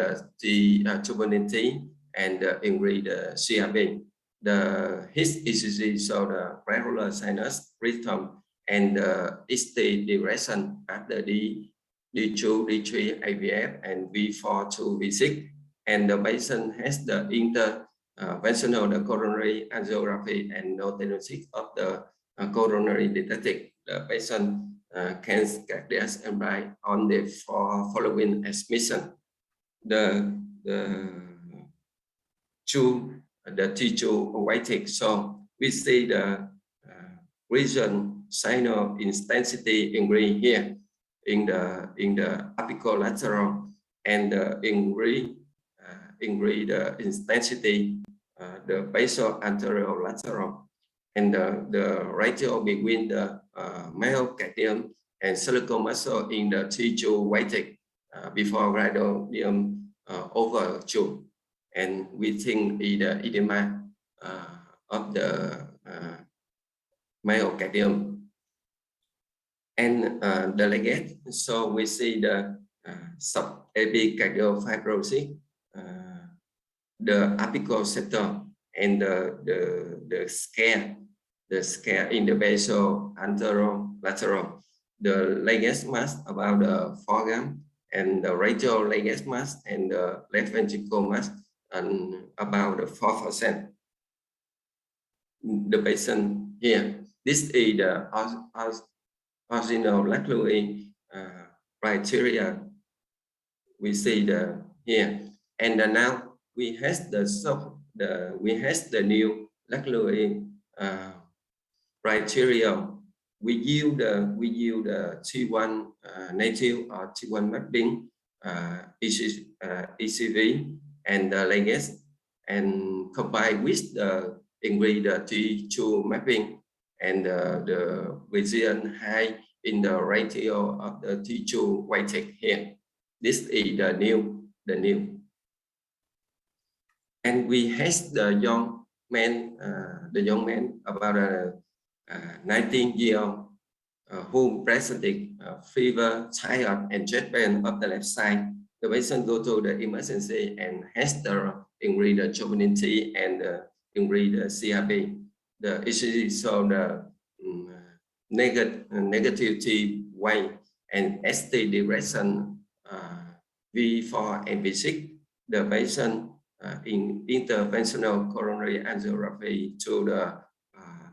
Speaker 15: turbulence and the increased CRP. His ECG showed the regular sinus rhythm and ST direction at the D2, D3 AVF and V4 to V6, and the patient has the functional the coronary angiography and no diagnosis of the coronary detected. The patient can cardiac MRI on the following admission. The T2 weighted. So we see the region signal intensity increase here in the apical lateral, and increase the intensity the basal anterior lateral, and the ratio between the myocardium and cervical muscle in the T2 weighted before radiodium overture. And we think the edema of the myocardium and the legate. So we see the subepicardiofibrosis, the apical septum, and the scare in the basal anterolateral, the Langerhans mass about the forearm, and the radial Langerhans mass and the left ventricle mass and about the 4%. The patient here, this is the organoleclular criteria we see here, and now we have the new lecular criteria. We use the T1 native or T1 mapping, ECV and the Langerhans, and combined with the ingredient T2 mapping and the region high in the ratio of the T2 weighted here. This is the new. And we have the young man about 19 years old who presented fever, tired, and chest pain of the left side. The patient go to the emergency and has the ingredient troponin T and the ingredient CRP. The ECG show the negative T way and ST direction V4 and V6. The patient in interventional coronary angiography to the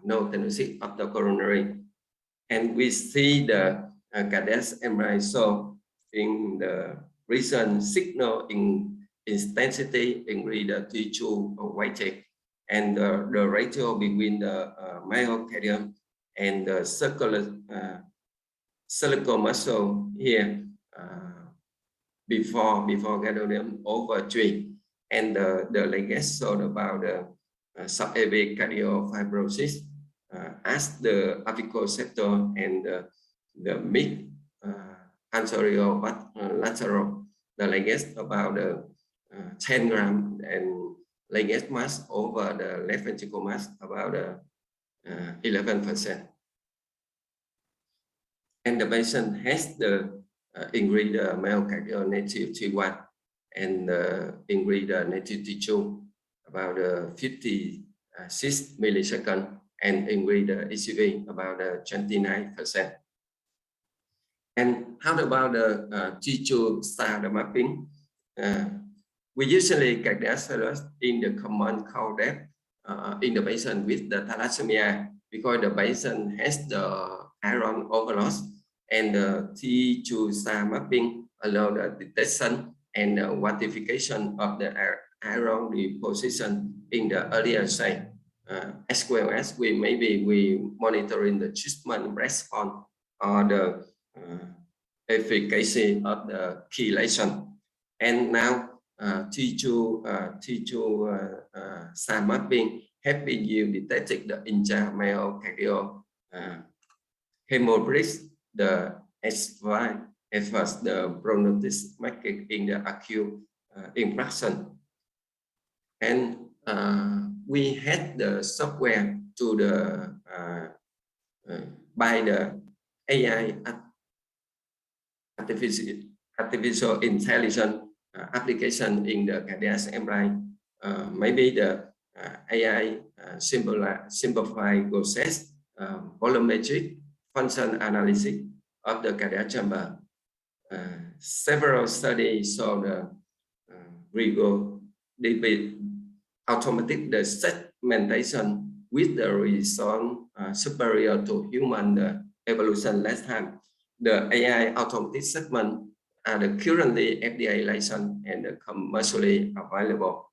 Speaker 15: no diagnosis of the coronary, and we see the cardiac MRI. So in the recent signal in intensity ingredient T2 weighted, and the ratio between the myocardium and the cervical muscle here before gadolinium over 3, and the Langerhans showed about the subepicardiofibrosis as the apical septum and the mid anterior lateral. The Langerhans about 10 gram, and Langerhans mass over the left ventricle mass about 11%. And the patient has the ingredient myocardial native T1 and the ingredient native T2 about 56 milliseconds, and ingredient ECV about 29%. And how about the T2 star mapping? We usually characterize in the common cold death in the patient with the thalassemia, because the patient has the iron overload, and the T2 star mapping allow the detection and the quantification of the iron deposition in the earlier stage, as well as we monitoring the treatment response or the efficacy of the key lesion. And now T2 star mapping have been used detecting the intramyocardial hemorrhage, the S5 efforts, the prognosis market in the acute infarction. And we had the software to the by the AI artificial intelligence application in the cardiac MRI. Maybe the AI simplify process volumetric function analysis of the cardiac chamber. Several studies saw the automatic the segmentation with the result superior to human evolution last time. The AI automatic segment are the currently FDA licensed and commercially available.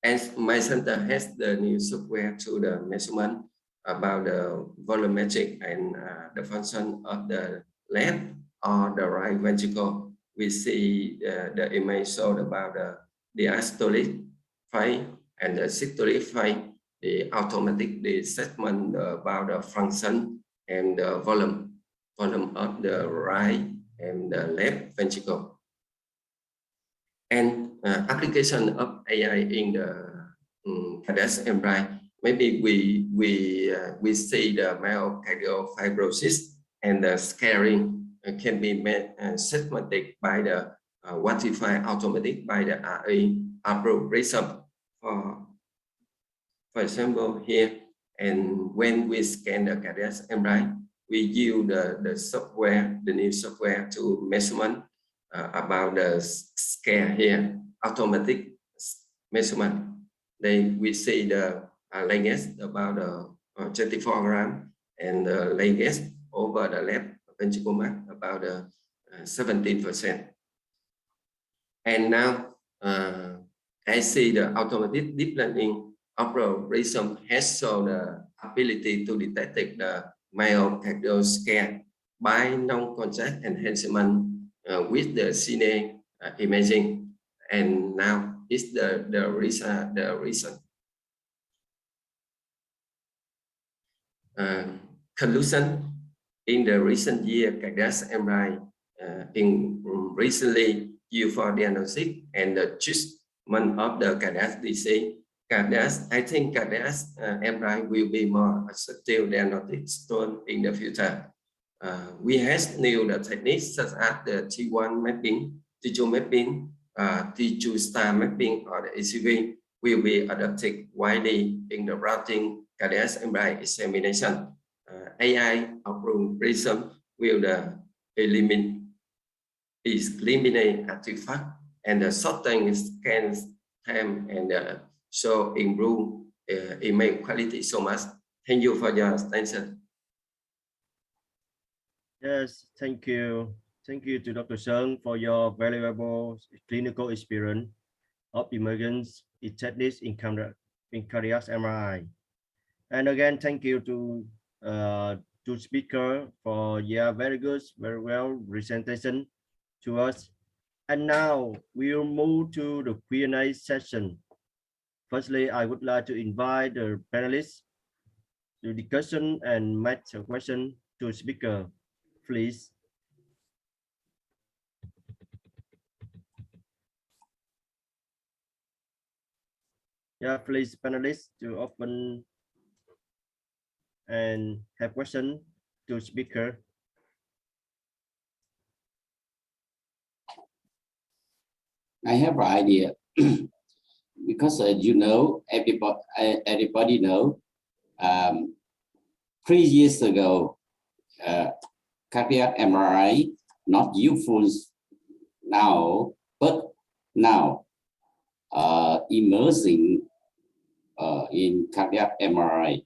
Speaker 15: And my center has the new software to the measurement about the volumetric and the function of the left or the right ventricle. We see the image showed about the diastolic phase and the systolic phase, the automatic the segment about the function and the volume of the right and the left ventricle. And application of AI in the cardiac MRI, maybe we see the myocardial fibrosis and the scarring can be made systematic by the quantified automatic by the RA algorithm. For example, here, and when we scan the cardiac MRI, we use the software, the new software to measurement about the scale here, automatic measurement. Then we see the length about 24 grams and the length over the left ventricle mass about 17%. And now I see the automatic deep learning algorithm has shown the ability to detect the myocardial scale by non-contact enhancement with the cine imaging, and now is the reason. Conclusion: in the recent year, cardiac MRI in recently used for diagnosis and the treatment of the cardiac disease. I think cardiac MRI will be more effective diagnostic tool in the future. We have new techniques such as the T1 mapping, T2 mapping, T2 star mapping, or the ECV will be adopted widely in the routing cardiac MRI examination. AI algorithm will eliminate artifact and the shorten scan time and so improve image quality so much. Thank you for your attention.
Speaker 18: Yes, thank you. Thank you to Dr. Sung for your valuable clinical experience of emergence in techniques in cardiac MRI. And again, thank you to speaker for very good, very well presentation to us. And now we'll move to the Q&A session. Firstly, I would like to invite the panelists to discussion and match a question to speaker, please. Yeah, please, panelists, to open and have question to speaker.
Speaker 2: I have an idea. Because you know, everybody know, 3 years ago, cardiac MRI not useful now, but now emerging in cardiac MRI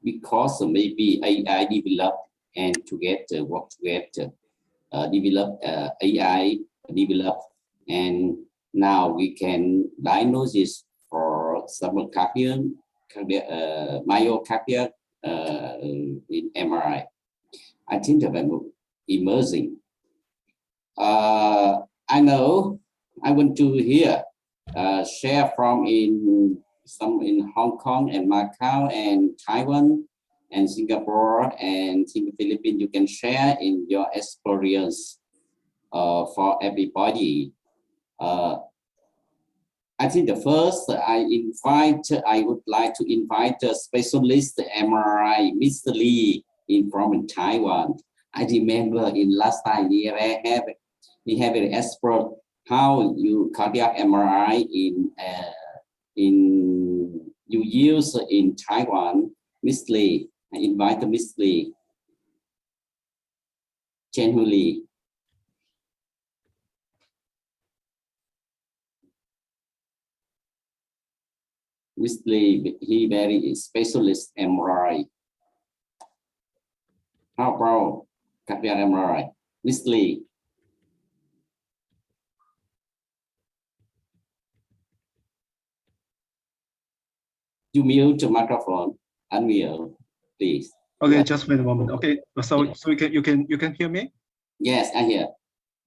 Speaker 2: because maybe AI developed and together work together, develop AI develop, and now we can diagnose for some myocardial in MRI. I think about emerging. I know I want to hear share from some in Hong Kong and Macau and Taiwan and Singapore and Philippines. You can share in your experience for everybody. I think the first I would like to invite a specialist MRI, Mr. Lee, from Taiwan. I remember in last time we have an expert how you cardiac MRI in you use in Taiwan. Mr. Lee, I invite Mr. Lee, Chen Hu Lee. Lee, he very specialist MRI. How about cardiac MRI? Miss Lee. You mute the microphone. Unmute, please.
Speaker 19: Okay, just wait a moment. Okay, so you can hear me?
Speaker 2: Yes, I hear.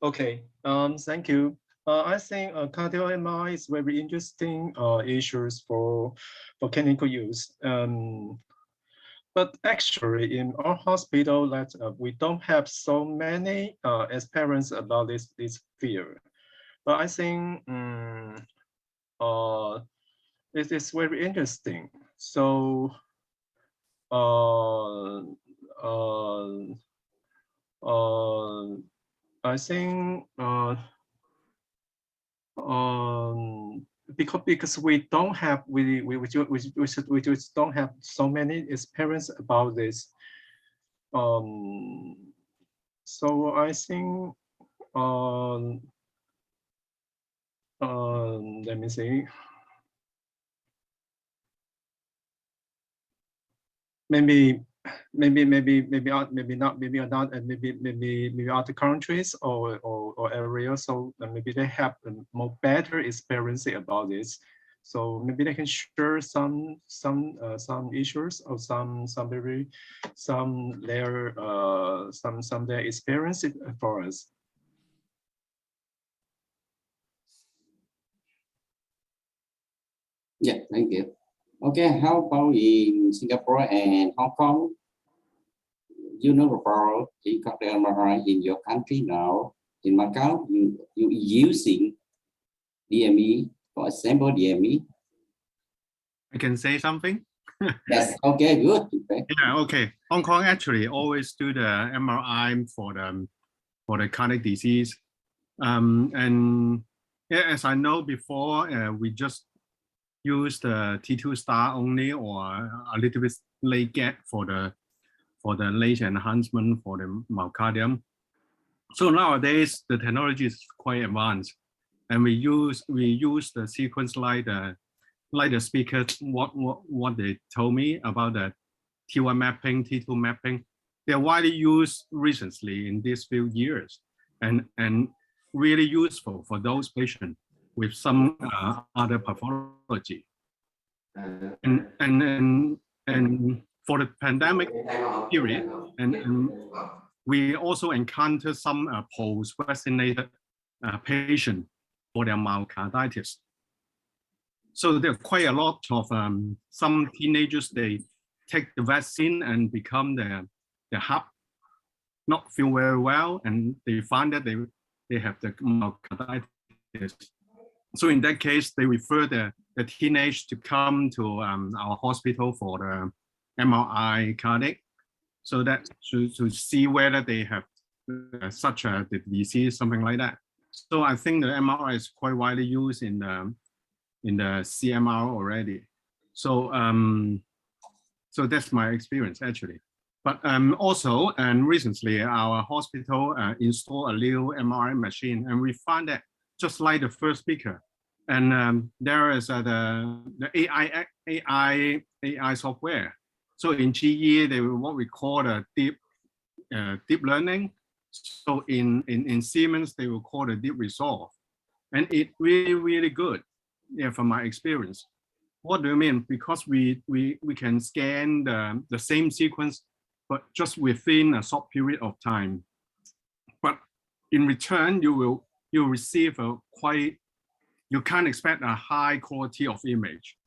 Speaker 19: Okay. Thank you. I think cardiac MRI is very interesting issues for clinical use. But actually, in our hospital, that we don't have so many experience about this field. But I think it is very interesting. So I think because we don't have we just don't have so many experience about this. So I think let me see. Maybe not, and maybe other countries or areas. So maybe they have a more better experience about this. So maybe they can share some issues or some their experience for us.
Speaker 2: Yeah, thank you. Okay, how about in Singapore and Hong Kong? You know about the cardiac MRI in your country now. In Macau, you using DME, for example, DME.
Speaker 6: I can say something.
Speaker 2: Yes. Okay. Good. Okay.
Speaker 6: Yeah. Okay. Hong Kong actually always do the MRI for the cardiac disease, and yeah, as I know before, we just use the T2 star only, or a little bit late get for the late enhancement for the myocardium. So nowadays the technology is quite advanced, and we use the sequence like the speaker what they told me about the T1 mapping, T2 mapping. They're widely used recently in these few years, and really useful for those patients with some other pathology. And for the pandemic period, and we also encounter some post-vaccinated patient for their myocarditis. So there are quite a lot of some teenagers, they take the vaccine and become the heart not feel very well, and they find that they have the myocarditis. So in that case, they refer the teenage to come to our hospital for the MRI cardiac, so that to see whether they have such a disease, something like that. So I think the MRI is quite widely used in the CMR already. So so that's my experience actually. But also, and recently our hospital installed a new MRI machine, and we find that just like the first speaker, and there is the AI software. So in GE, they what we call a deep learning. So in Siemens, they will call it deep resolve, and it really good. Yeah, from my experience. What do you mean? Because we can scan the same sequence, but just within a short period of time. But in return, you'll receive you can't expect a high quality of image,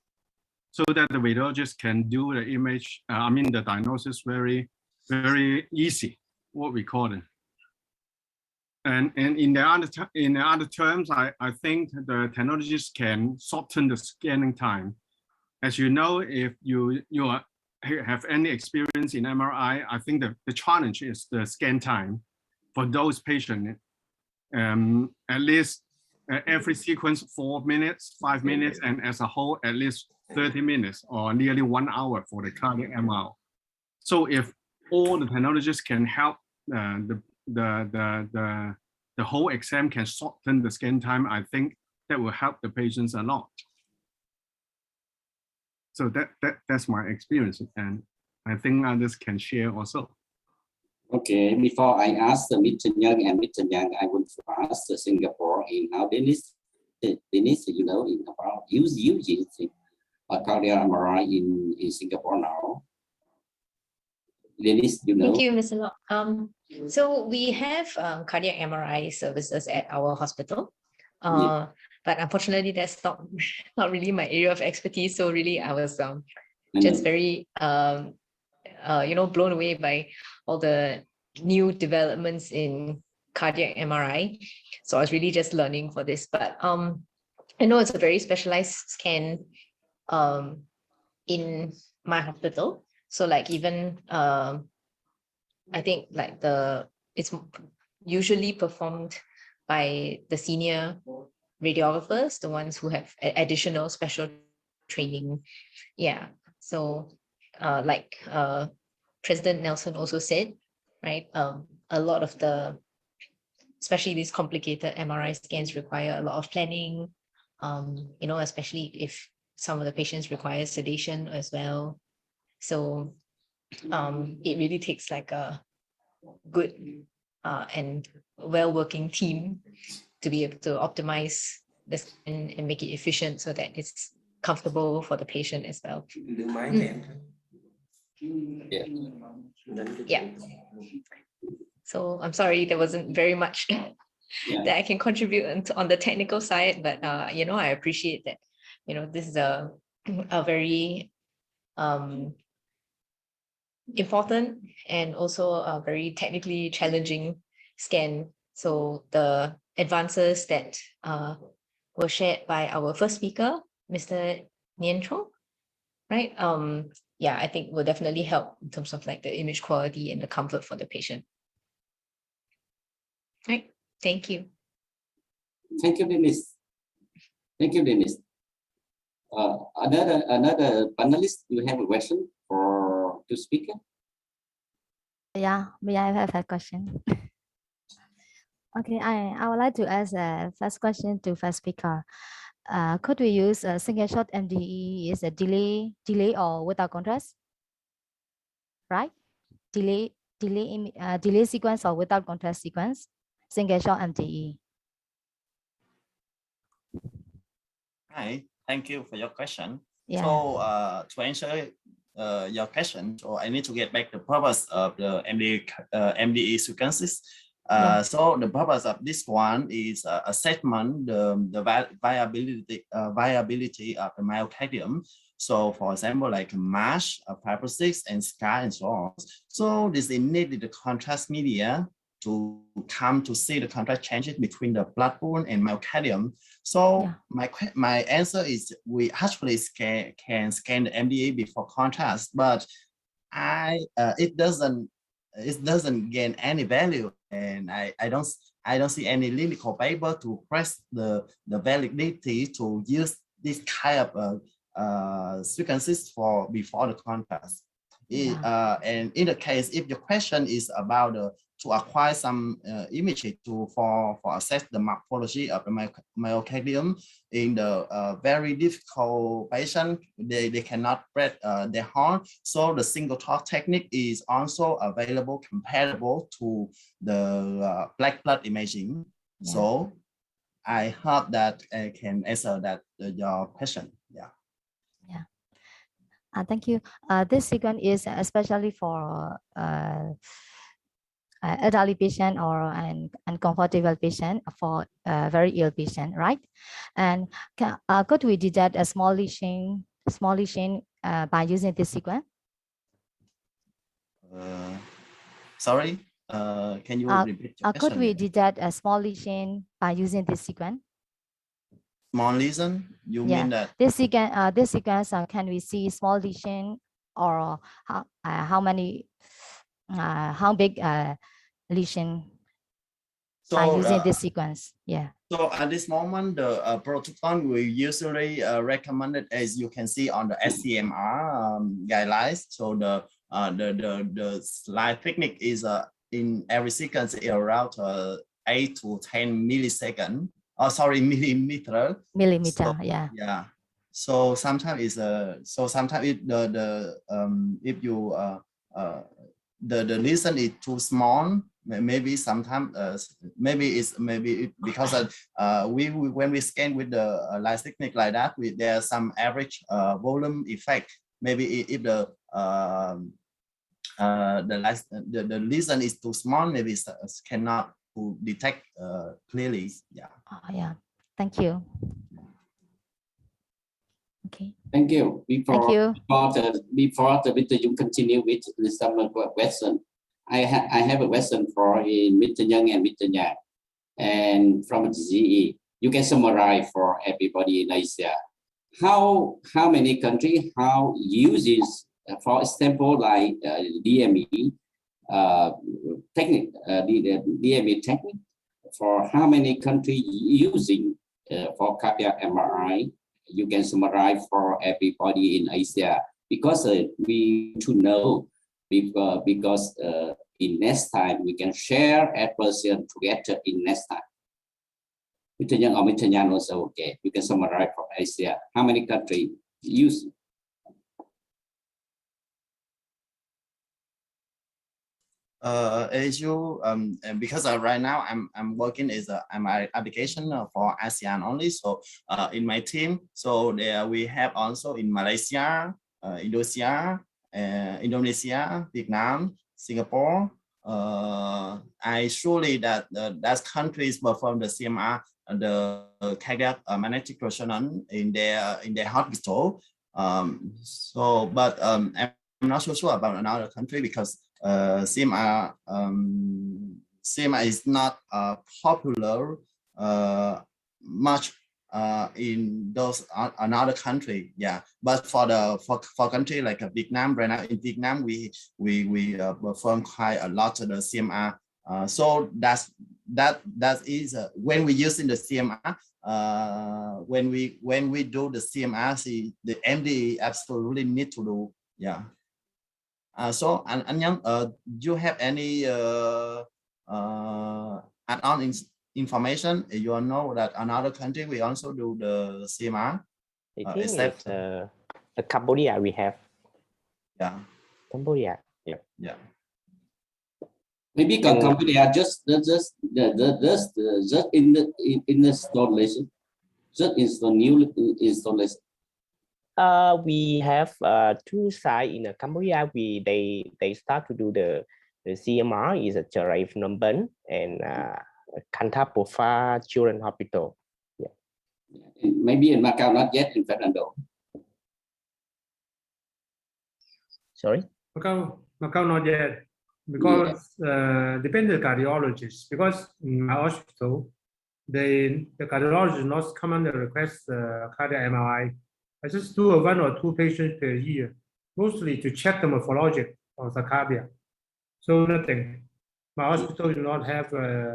Speaker 6: so that the radiologist can do the image, the diagnosis very easy, what we call it. And in the other terms, I think the technologists can shorten the scanning time. As you know, if you have any experience in MRI, I think the challenge is the scan time for those patients. At least every sequence 4 minutes, 5 minutes, and as a whole at least 30 minutes or nearly 1 hour for the cardiac MR. So if all the technologists can help the whole exam can shorten the scan time, I think that will help the patients a lot. So that's my experience, and I think others can share also.
Speaker 2: Okay, before I ask Mr. Young and Mr. Young, I want to ask Singapore in how Dennis, you know, in about using cardiac MRI in Singapore now. Dennis, you know.
Speaker 1: Thank you, Mr. Lock. So we have cardiac MRI services at our hospital. But unfortunately, that's not really my area of expertise. So really, I was just very blown away by all the new developments in cardiac MRI. So I was really just learning for this. But I know it's a very specialized scan in my hospital. So like even I think like it's usually performed by the senior radiographers, the ones who have additional special training. Yeah. So like President Nelson also said, right? A lot of especially these complicated MRI scans require a lot of planning, especially if some of the patients require sedation as well. So it really takes like a good and well-working team to be able to optimize this and make it efficient so that it's comfortable for the patient as well. Yeah. So I'm sorry there wasn't very much that I can contribute on the technical side, but I appreciate that this is a very important and also a very technically challenging scan. So the advances that were shared by our first speaker, Mr. Nian-Chong, right? Yeah, I think will definitely help in terms of like the image quality and the comfort for the patient. Right. Thank you.
Speaker 2: Thank you, Dennis. Thank you, Dennis. Another panelist, do you have a question for the speaker?
Speaker 20: Yeah, may I have a question? Okay, I would like to ask a first question to first speaker. Could we use a single shot MDE is a delay or without contrast? Right? Delay sequence or without contrast sequence? Single shot MDE.
Speaker 16: Hi, thank you for your question.
Speaker 20: Yeah.
Speaker 16: So to answer your question, so I need to get back the purpose of the MDE sequences. So the purpose of this one is assessment the viability of the myocardium. So for example, like MASH, fibrosis, and scar, and so on. So this needed the contrast media to come to see the contrast changes between the blood pool and myocardium. So my answer is we actually can scan the MDA before contrast, but it doesn't gain any value, and I don't see any clinical paper to press the validity to use this kind of sequences for before the contrast. And in the case, if your question is about to acquire some images for assess the morphology of the myocardium in the very difficult patient, they cannot breathe their heart. So the single thought technique is also available, comparable to the black blood imaging. Yeah. So I hope that I can answer that your question. Yeah.
Speaker 20: Yeah. Thank you. This sequence is especially for elderly patient or an uncomfortable patient, for very ill patient, right? And could we detect a small lesion by using this sequence?
Speaker 16: Sorry, can you repeat your question?
Speaker 20: Could we detect a small lesion by using this sequence?
Speaker 16: Small lesion? You mean that?
Speaker 20: This sequence, can we see small lesion, or how many, how big lesion by using this sequence? Yeah.
Speaker 16: So at this moment, the protocol we usually recommended, as you can see on the CMR guidelines. So the slide technique is in every sequence around 8 to 10 milliseconds. Oh, sorry, millimeter.
Speaker 20: Millimeter,
Speaker 16: So,
Speaker 20: yeah.
Speaker 16: Yeah. So sometimes it's sometimes if if you the listen is too small, maybe sometimes maybe because we when we scan with the light technique like that, there's some average volume effect. Maybe if the listen is too small, maybe it cannot to detect clearly. Yeah.
Speaker 20: Yeah. Thank you. Okay.
Speaker 2: Thank you.
Speaker 20: Thank you.
Speaker 2: Before Mr. Jung continue with some question, I have a question for Mr. Young and Mr. Yang, and from GE. You can summarize for everybody in Asia. How many countries how uses, for example, like DME technique, DME technique, for how many countries using for cardiac MRI? You can summarize for everybody in Asia, because we to know, because in next time we can share a person together in next time. Mr. Young or Mr. Yan also, okay, you can summarize for Asia. How many countries use?
Speaker 16: As you because right now I'm working as I'm an application for ASEAN only. So in my team, so there we have also in Malaysia, Indonesia, Vietnam, Singapore. I surely that that countries perform the CMR, the cardiac magnetic resonance in their hospital. So but I'm not so sure about another country, because CMR is not popular much in those another country. Yeah, but for country like Vietnam, right now in Vietnam we perform quite a lot of the CMR. So that is when we using the CMR. When we do the CMR, the MD absolutely need to do. Yeah. So Anh Nhân, do you have any add-on information? You know that another country we also do the CMR.
Speaker 21: I think it's Cambodia we have.
Speaker 16: Yeah.
Speaker 21: Cambodia. Yeah.
Speaker 16: Yeah.
Speaker 2: Maybe Cambodia just in the installation, just install new installation.
Speaker 21: We have 2 sites in Cambodia. They start to do the CMR is a Charai Phnom Penh and Kantapofa Children's Hospital. Yeah.
Speaker 2: Maybe in Macau, not yet in Fernando.
Speaker 21: Sorry.
Speaker 13: Macau not yet, because depends on the cardiologist. Because in my hospital, the cardiologist not come under request cardiac MRI. I just do 1 or 2 patients per year, mostly to check the morphology of the cardiac. So nothing. My hospital do not have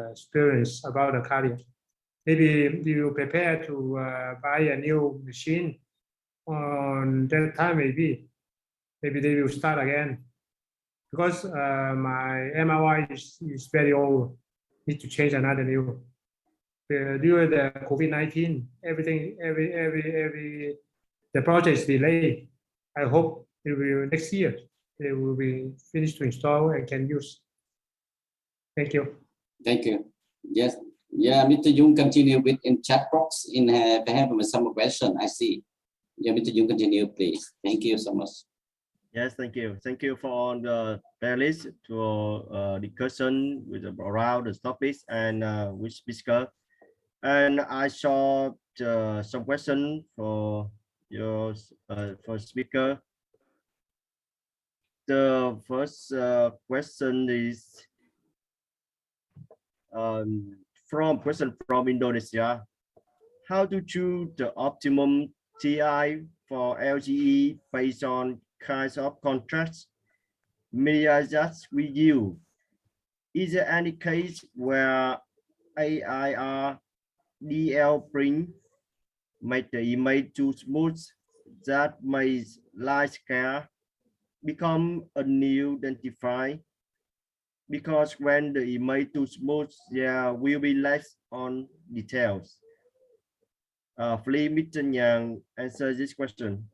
Speaker 13: experience about the cardiac. Maybe you prepare to buy a new machine on that time, maybe they will start again. Because my MRI is very old, need to change another new. During the COVID-19, the project is delayed. I hope it will next year. They will be finished to install and can use. Thank you.
Speaker 2: Thank you. Yes. Yeah, Mr. Jung continue with in chat box in have some question. I see. Yeah, Mr. Jung continue, please. Thank you so much.
Speaker 18: Yes, thank you. Thank you for all the panelists to discussion with around the topics and with speaker. And I saw some question for your first speaker. The first question is question from Indonesia. How to choose the optimum TI for LGE based on kinds of contracts? May I just with you? Is there any case where AIR DL print make the image too smooth that makes light scale become a new identify? Because when the image too smooth, there will be less on details. Please, Mr. Yang, answer this question.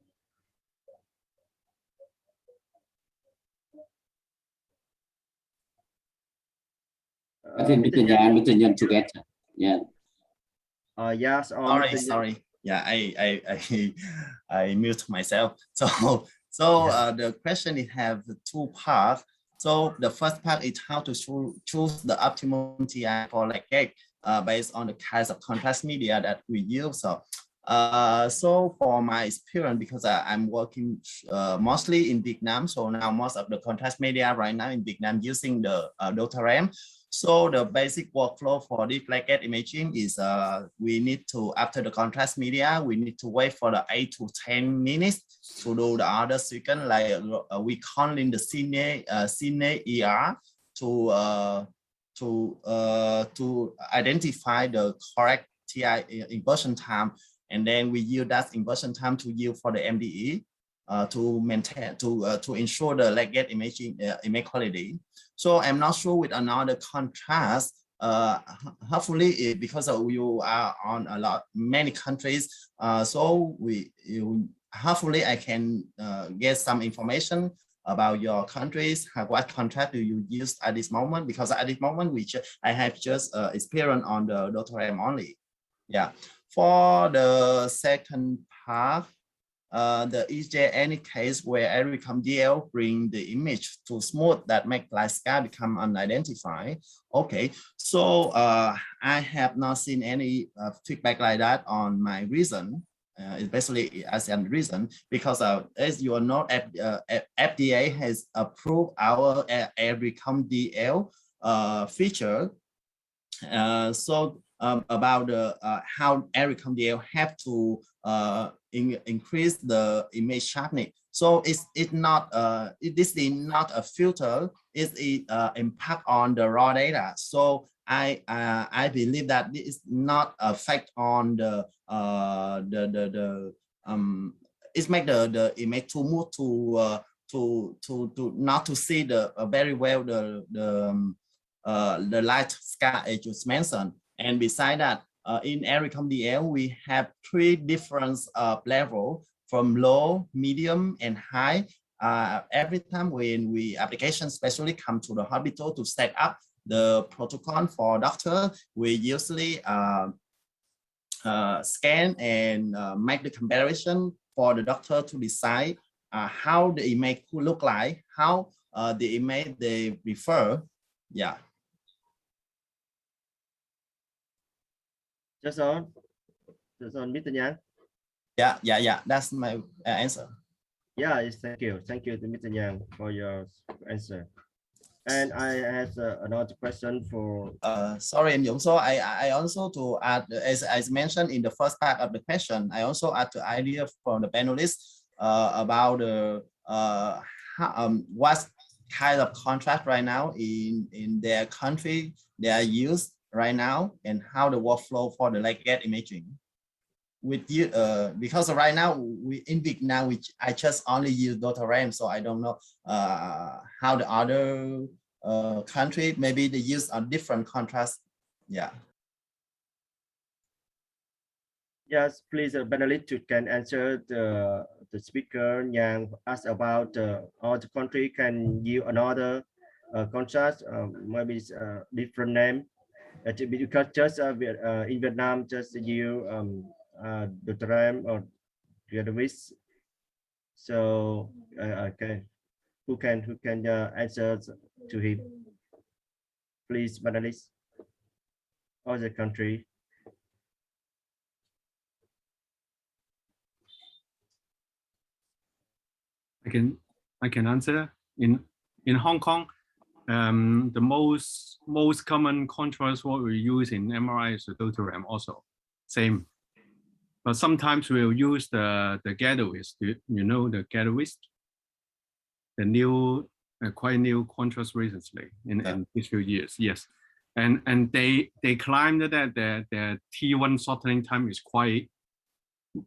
Speaker 2: I think Mr. Yang together. Yeah.
Speaker 18: Yes.
Speaker 16: Sorry. Yeah, I mute myself. So the question it have two parts. So the first part is how to choose the optimum TI for like cake based on the kinds of contrast media that we use. So for my experience, because I'm working mostly in Vietnam, so now most of the contrast media right now in Vietnam using the DOTARAM. So the basic workflow for this blanket imaging is we need to, after the contrast media, we need to wait for the 8 to 10 minutes to do the other second, like we call in the Cine ER to identify the correct TI inversion time, and then we use that inversion time to use for the MDE to maintain to ensure the legged imaging image quality. So I'm not sure with another contrast. Hopefully, because you are on many countries, so hopefully I can get some information about your countries. What contrast do you use at this moment? Because at this moment, I have just experience on the DOTARAM only. Yeah. For the second part, is there any case where Ericom DL bring the image to smooth that make light sky become unidentified? Okay, so I have not seen any feedback like that on my reason, especially as a reason, because as you know, FDA has approved our Ericom DL feature. About how Ericom DL have to increase the image sharpness. So this is not a filter, it's an impact on the raw data. So I believe that this is not affect on it make the image to move to not to see the very well the light sky I just mentioned. And beside that, in Ericom DL, we have 3 different levels from low, medium, and high. Every time when we application specially come to the hospital to set up the protocol for doctor, we usually scan and make the comparison for the doctor to decide how the image could look like, how the image they prefer. Yeah.
Speaker 18: Just on, Mr. Yang.
Speaker 16: Yeah. That's my answer.
Speaker 18: Yeah, thank you to Mr. Yang for your answer. And I have another question for.
Speaker 16: Sorry, Em Dũng. So I also to add, as mentioned in the first part of the question, I also add the idea from the panelists about what kind of contract right now in their country they are used right now, and how the workflow for the legged imaging with you, because right now in Vietnam, I just only use DOTARAM, so I don't know how the other country, maybe they use a different contrast. Yeah.
Speaker 18: Yes, please, panelists, you can answer the speaker Yang asked about all the country can use another contrast, maybe it's a different name. Because just in Vietnam, just use DOTARAM or Technologists. So okay, who can answer to him? Please, panelists. All the country.
Speaker 6: I can answer. In Hong Kong, the most common contrast what we use in MRI is the DOTARAM also, same. But sometimes we'll use the Catalyst. You know the Catalyst, the new quite new contrast recently in these few years. Yes, and they claimed that the T1 shortening time is quite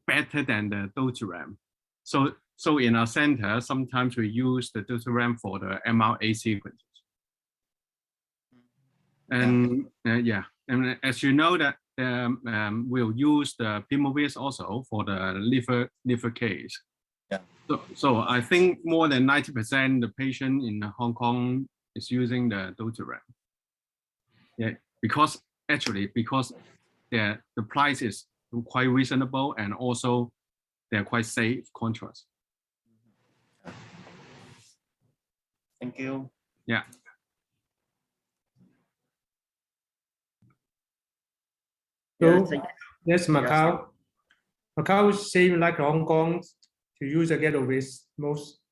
Speaker 6: better than the DOTARAM. So in our center, sometimes we use the DOTARAM for the MRA sequences. And yeah, and as you know that will use the Primovis also for the liver case.
Speaker 16: Yeah.
Speaker 6: So I think more than 90% the patient in Hong Kong is using the Dotaram. Yeah, because the price is quite reasonable and also they're quite safe contrast.
Speaker 16: Thank you.
Speaker 6: Yeah.
Speaker 13: So yes, Macau. Macau is same like Hong Kong to use a Ghettovis most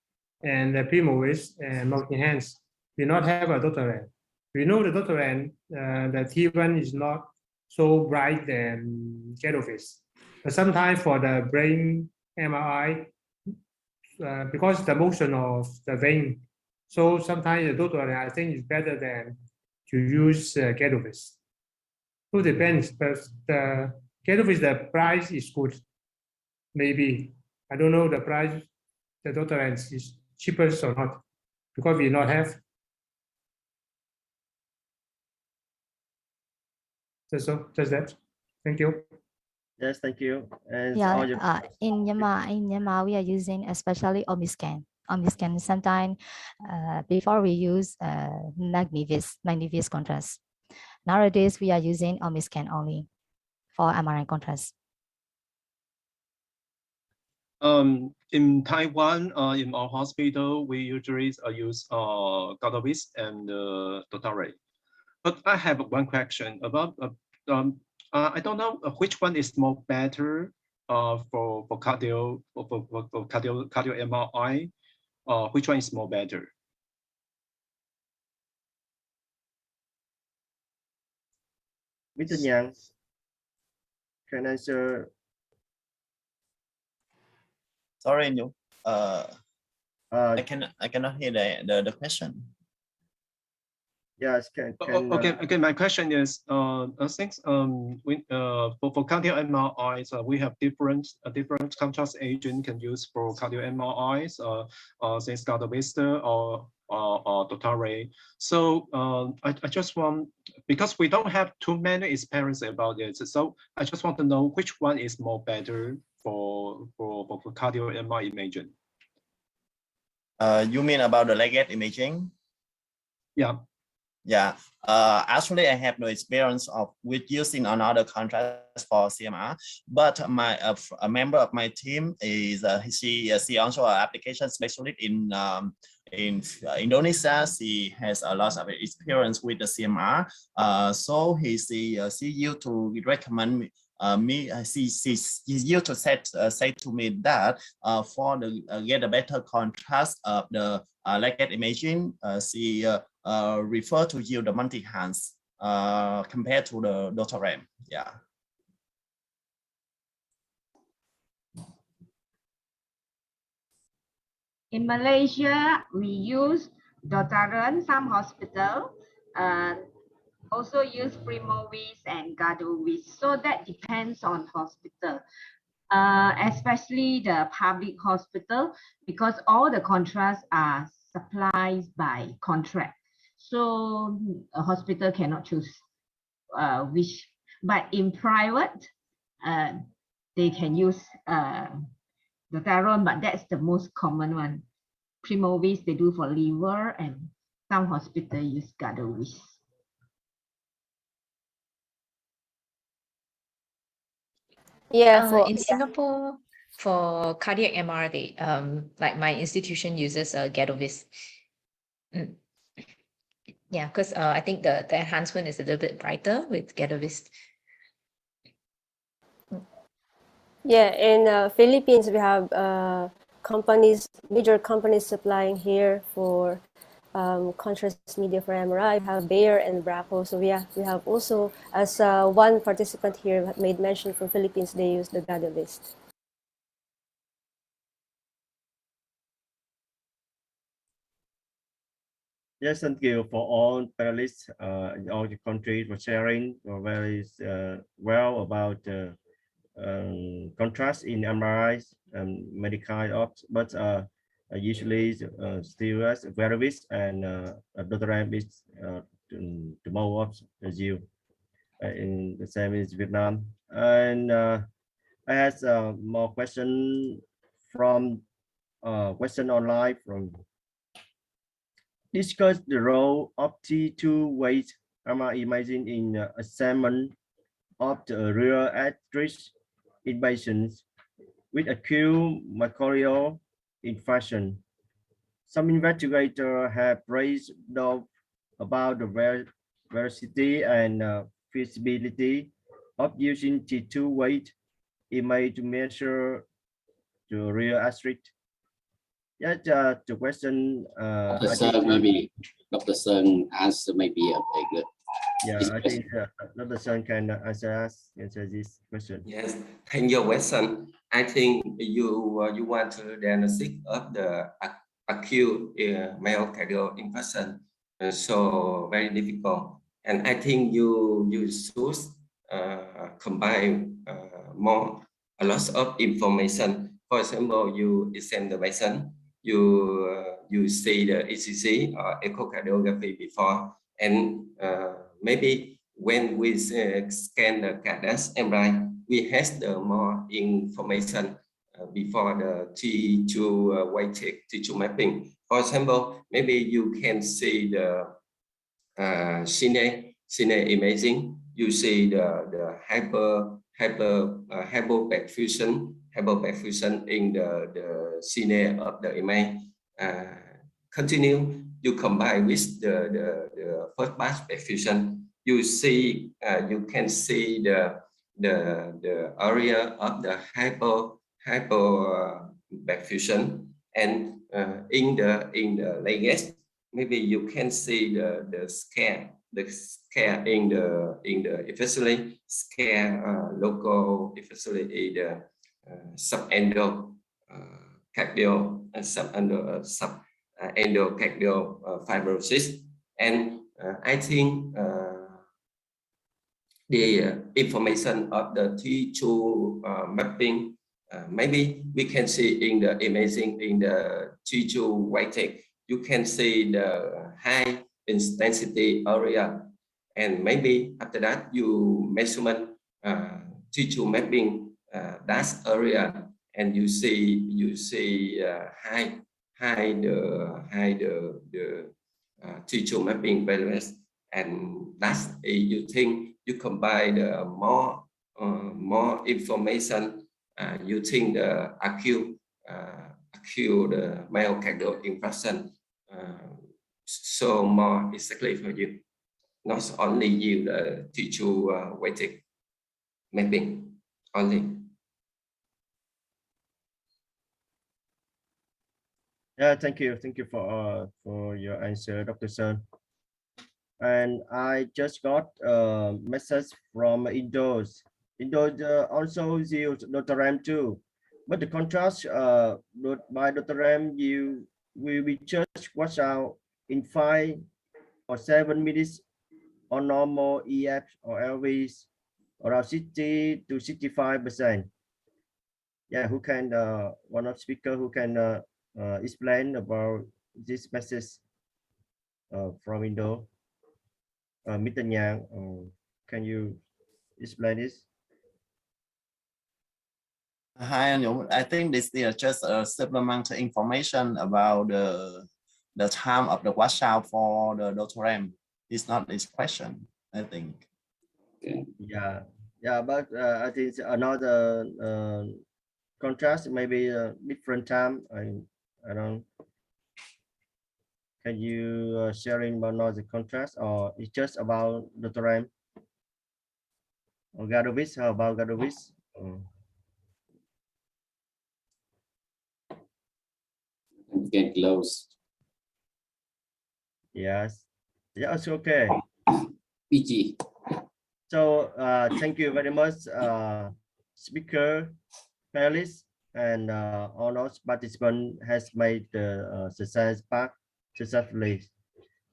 Speaker 13: and the Primovis and multi-hands. We not have a Dotaran. We know the Dotaran, the T1 is not so bright than Ghettovis. But sometimes for the brain MRI, because the motion of the vein, so sometimes the Dotaran I think is better than to use Ghettovis. So depends, but the Ghettovis, the price is good. Maybe I don't know the price. The Dotaran is cheapest or not because we not have. Just that. Thank you.
Speaker 18: Yes, thank you. And
Speaker 20: Yeah,
Speaker 18: all your
Speaker 20: in Myanmar, we are using especially Omiscan. Omiscan sometimes before we use magnivis contrast. Nowadays, we are using Omiscan only for MRI contrast.
Speaker 19: In Taiwan, in our hospital, we usually use Gadavis and Dotare. But I have one question about I don't know which one is more better for cardio MRI. Which one is more better?
Speaker 18: Mr. Yang can answer.
Speaker 16: Sorry, Nhu. I cannot hear the question.
Speaker 18: Yes,
Speaker 19: Okay. My question is, since for cardio MRIs, we have different contrast agent can use for cardio MRIs, since Gardovista or Dotare. So I just want, because we don't have too many experience about it, so I just want to know which one is more better for cardio MRI imaging.
Speaker 16: You mean about the legged imaging?
Speaker 19: Yeah.
Speaker 16: Yeah, actually, I have no experience with using another contrast for CMR, but a member of my team is she also an application specialist in Indonesia. She has a lot of experience with the CMR, so she used to recommend me. She used to say to me that for get a better contrast of the legged imaging, she refer to use the multi-hands compared to the Dotaram. Yeah.
Speaker 11: In Malaysia, we use Dotaran, some hospital, also use Primovis and Gadovis. So that depends on hospital, especially the public hospital, because all the contrasts are supplied by contract. So a hospital cannot choose which, but in private, they can use Dotaron, but that's the most common one. Primovis they do for liver, and some hospital use Gadovis.
Speaker 1: In Singapore, for cardiac MR, they like my institution uses Gadovis. Yeah, because I think the enhancement is a little bit brighter with Gadovis.
Speaker 3: Yeah, in Philippines we have major companies supplying here for contrast media for MRI. We have Bayer and Bracco. So yeah, we have also, as one participant here made mention from Philippines, they use the Gadovis.
Speaker 18: Yes, thank you for all panelists in all the countries for sharing very well about contrast in MRIs and medical ops, but usually still as Gadovis and Dotaram is the more of you. in the same as Vietnam. And I had more question from question online from discuss the role of T2 weight MR imaging in assessment of the real actress invasions with acute myocardial infarction. Some investigators have raised doubt about the veracity and feasibility of using T2 weight image to measure the real actress. Yeah, the question.
Speaker 2: Dr. Sơn, maybe Dr. Sơn answer maybe a very good.
Speaker 18: Yeah, I think Dr. Sơn can answer this question.
Speaker 15: Yes, thank you, question. I think you want to diagnostic of the acute myocardial infarction, so very difficult. And I think you should combine a lot of information. For example, you examine the patient, you see the ECG or echocardiography before, and maybe when we scan the cadence MRI, we have the more information before the T2 weighted T2 mapping. For example, maybe you can see the cine imaging. You see the hypoperfusion in the cine of the image. Continue, you combine with the first pass perfusion. You see, you can see the area of the hypoperfusion, and in the latest, maybe you can see the scare in the especially scare local, especially the subendocardial endocardial fibrosis. And I think the information of the T2 mapping, maybe we can see in the imaging in the T2 weighted. You can see the high intensity area, and maybe after that you measurement T2 mapping that area, and you see high the T2 mapping values, and that's you think you combine the more information. You think the acute myocardial infarction, so more exactly for you, not only you the T2 weighted mapping only.
Speaker 18: Yeah, thank you for your answer, Dr. Sơn. And I just got a message from Indos. Indos also use Dr. Ram too, but the contrast by Dr. Ram will be just washed out in 5 or 7 minutes on normal EF or LVs, around 60 to 65%. Yeah, who can one of speaker who can explain about this message from Indo? Mr. Yang, can you explain this?
Speaker 16: Hi, I think this is just a supplemental information about the time of the washout for the Dr. M. It's not this question, I think.
Speaker 18: Okay. Yeah, but I think another contrast, maybe a different time. I don't. Can you sharing about another contrast, or it's just about Dr. M? Or Gadovis? How about Gadovis?
Speaker 2: Get close.
Speaker 18: Yes. Yeah, it's okay.
Speaker 2: PG.
Speaker 18: So thank you very much, speaker, panelists, and all those participants has made the science part successfully.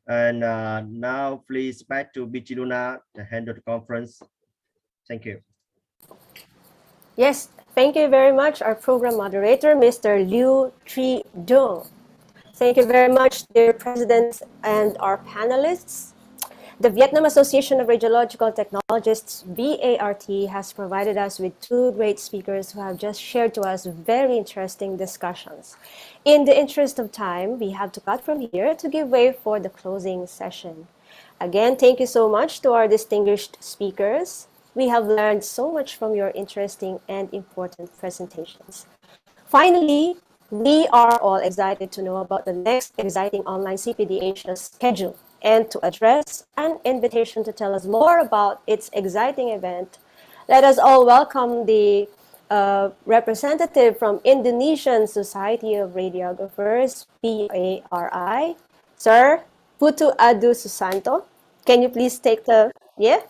Speaker 18: And now please back to BG Luna to handle the conference. Thank you.
Speaker 3: Yes, thank you very much, our program moderator, Mr. Liu Tri-do. Thank you very much, dear presidents and our panelists. The Vietnam Association of Radiological Technologists, VART, has provided us with two great speakers who have just shared to us very interesting discussions. In the interest of time, we have to cut from here to give way for the closing session. Again, thank you so much to our distinguished speakers. We have learned so much from your interesting and important presentations. Finally, we are all excited to know about the next exciting online CPD Asia schedule and to address an invitation to tell us more about its exciting event. Let us all welcome the representative from Indonesian Society of Radiographers, PARI, Sir Putu Adu Susanto. Can you please take the, yeah?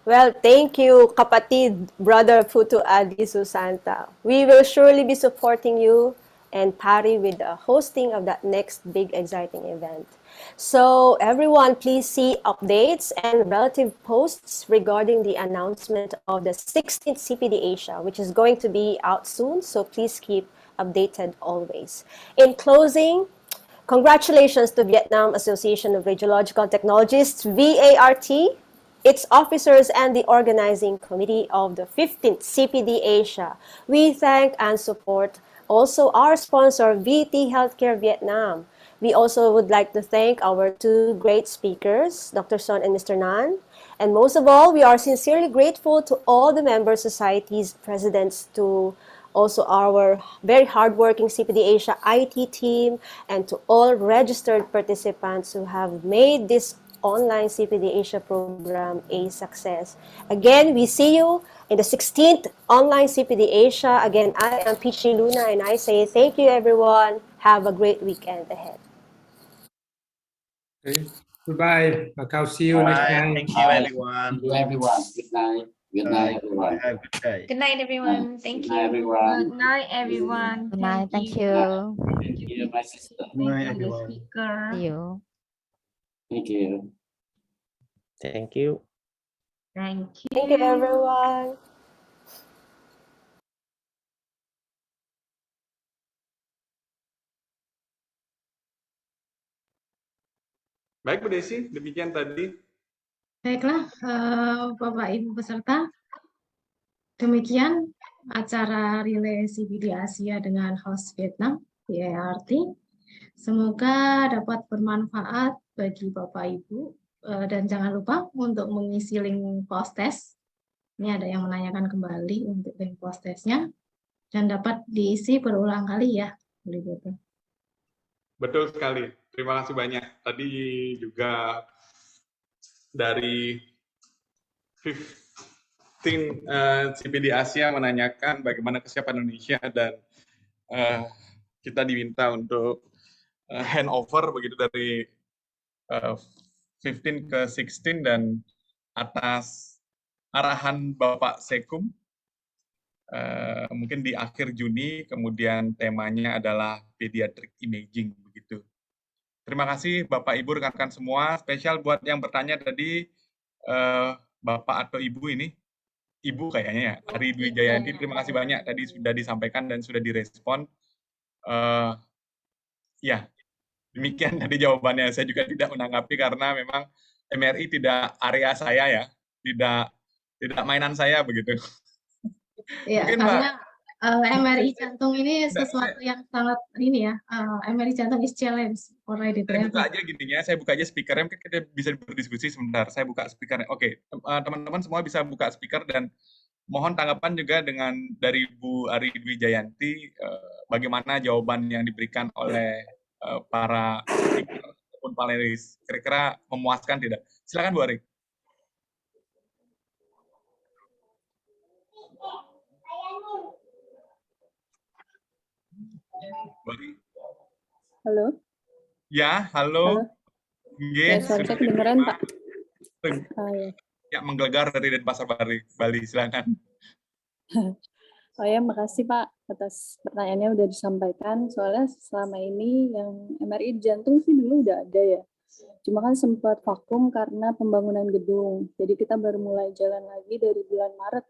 Speaker 3: Well, thank you, kapatid, Brother Putu Adi Susanta. We will surely be supporting you and PARI with the hosting of that next big exciting event. So everyone, please see updates and relative posts regarding the announcement of the 16th CPD Asia, which is going to be out soon. So please keep updated always. In closing, congratulations to Vietnam Association of Radiological Technologists, VART, its officers and the organizing committee of the 15th CPD Asia. We thank and support also our sponsor, VT Healthcare Vietnam. We also would like to thank our two great speakers, Dr. Son and Mr. Nan. And most of all, we are sincerely grateful to all the member societies, presidents, to also our very hardworking CPD Asia IT team, and to all registered participants who have made this online CPD Asia program a success. Again, we see you in the 16th online CPD Asia. Again, I am Pichi Luna and I say thank you everyone. Have a great weekend ahead.
Speaker 13: Okay. Goodbye, Macau. See you next time.
Speaker 16: Thank you, everyone.
Speaker 2: Thank you, everyone. Good night. Good night, everyone.
Speaker 18: Have a good day.
Speaker 1: Good night, everyone. Thank
Speaker 2: Good
Speaker 1: you.
Speaker 2: night, everyone.
Speaker 11: Good night, everyone.
Speaker 20: Good night. Thank you.
Speaker 2: Thank you, my sister.
Speaker 19: Good night,
Speaker 11: Thank you, the
Speaker 19: everyone.
Speaker 11: speaker.
Speaker 20: See you.
Speaker 2: Thank you.
Speaker 21: Thank you.
Speaker 11: Thank
Speaker 3: Thank you, everyone.
Speaker 7: Baik, Bu Desi, demikian tadi.
Speaker 9: Baiklah, Bapak Ibu peserta, demikian acara relay CPD Asia dengan host Vietnam, VART. Semoga dapat bermanfaat bagi Bapak Ibu dan jangan lupa untuk mengisi link post test. Ini ada yang menanyakan kembali untuk link post testnya dan dapat diisi berulang kali ya, Bu Ibu.
Speaker 7: Betul sekali. Terima kasih banyak. Tadi juga dari 15 CPD Asia menanyakan bagaimana kesiapan Indonesia dan kita diminta untuk handover begitu dari 15 ke 16 dan atas arahan Bapak Sekum mungkin di akhir Juni, kemudian temanya adalah pediatric imaging begitu. Terima kasih Bapak Ibu rekan-rekan semua, spesial buat yang bertanya tadi Bapak atau Ibu ini, Ibu kayaknya ya, Ari Dwi Jayanti, terima kasih banyak tadi sudah disampaikan dan sudah direspon. Ya, demikian tadi jawabannya. Saya juga tidak menanggapi karena memang MRI tidak area saya ya, tidak mainan saya begitu.
Speaker 9: Ya,
Speaker 7: Mungkin
Speaker 9: karena MRI jantung ini sesuatu yang sangat ini ya, MRI jantung is challenge for
Speaker 7: Saya buka aja gininya, saya buka aja speakernya, mungkin kita bisa berdiskusi sebentar. Saya buka speakernya. Oke, teman-teman semua bisa buka speaker dan mohon tanggapan juga dari Bu Ari Dwi Jayanti, bagaimana jawaban yang diberikan oleh para speaker ataupun panelis. Kira-kira memuaskan tidak? Silakan Bu Ari.
Speaker 5: Halo.
Speaker 7: Ya, halo.
Speaker 5: Ya, suara saya kedengeran, Pak. Ya.
Speaker 7: Ya, menggelegar dari Denpasar Bali. Silakan.
Speaker 5: Oh ya, makasih Pak atas pertanyaannya udah disampaikan. Soalnya selama ini yang MRI jantung sih dulu udah ada ya. Cuma kan sempat vakum karena pembangunan gedung. Jadi kita baru mulai jalan lagi dari bulan Maret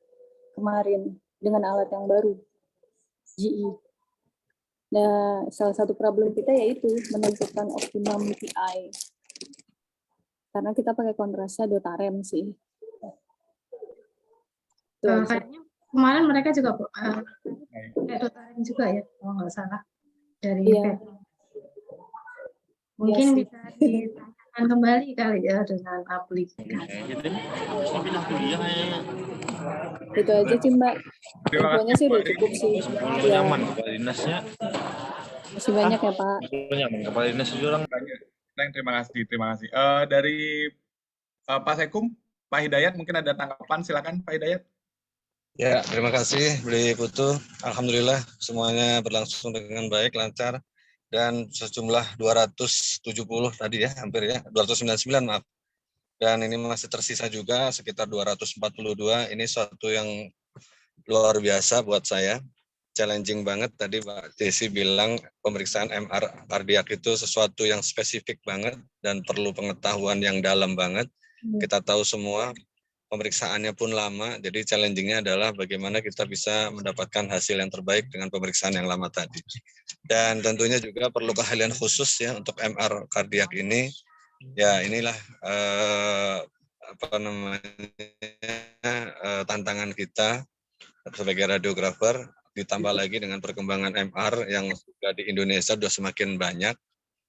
Speaker 5: kemarin dengan alat yang baru, GE. Nah, salah satu problem kita yaitu menentukan optimum PI. Karena kita pakai kontrasnya dotarem sih.
Speaker 9: Kayaknya kemarin mereka juga pakai dotarem juga ya, kalau nggak salah. Dari mungkin
Speaker 5: Yes.
Speaker 9: bisa ditanyakan kembali kali ya dengan aplikasi.
Speaker 5: Itu aja sih Mbak. Infonya sih udah cukup sih. Ya.
Speaker 22: Nyaman kepala dinasnya.
Speaker 5: Masih banyak ya Pak.
Speaker 22: Nyaman kepala dinas orang.
Speaker 7: Terima kasih. Dari Pak Sekum, Pak Hidayat mungkin ada tanggapan, silakan Pak Hidayat.
Speaker 10: Ya, terima kasih Beli Putu. Alhamdulillah semuanya berlangsung dengan baik, lancar. Dan sejumlah 270 tadi ya, hampir ya, 299 maaf. Dan ini masih tersisa juga sekitar 242. Ini suatu yang luar biasa buat saya. Challenging banget. Tadi Pak Desi bilang pemeriksaan MR kardiak itu sesuatu yang spesifik banget dan perlu pengetahuan yang dalam banget. Kita tahu semua pemeriksaannya pun lama, jadi challenging-nya adalah bagaimana kita bisa mendapatkan hasil yang terbaik dengan pemeriksaan yang lama tadi. Dan tentunya juga perlu keahlian khusus ya untuk MR kardiak ini. Ya inilah tantangan kita sebagai radiografer, ditambah lagi dengan perkembangan MR yang sudah di Indonesia sudah semakin banyak.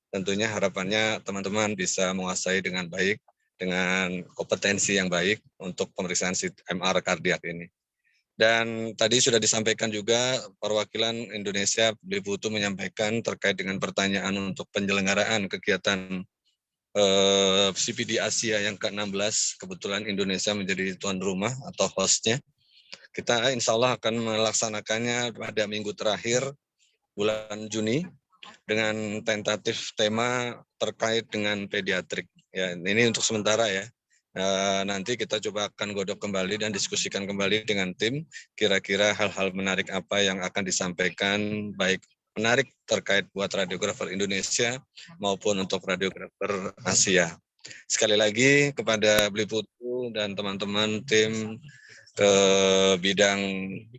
Speaker 10: Tentunya harapannya teman-teman bisa menguasai dengan baik, dengan kompetensi yang baik untuk pemeriksaan MR kardiak ini. Dan tadi sudah disampaikan juga perwakilan Indonesia Beli Putu menyampaikan terkait dengan pertanyaan untuk penyelenggaraan kegiatan CPD Asia yang ke-16. Kebetulan Indonesia menjadi tuan rumah atau hostnya. Kita insya Allah akan melaksanakannya pada minggu terakhir bulan Juni dengan tentatif tema terkait dengan pediatrik. Ya, ini untuk sementara ya. Nanti kita coba akan godok kembali dan diskusikan kembali dengan tim. Kira-kira hal-hal menarik apa yang akan disampaikan, baik menarik terkait buat radiografer Indonesia maupun untuk radiografer Asia. Sekali lagi kepada Beli Putu dan teman-teman tim ke bidang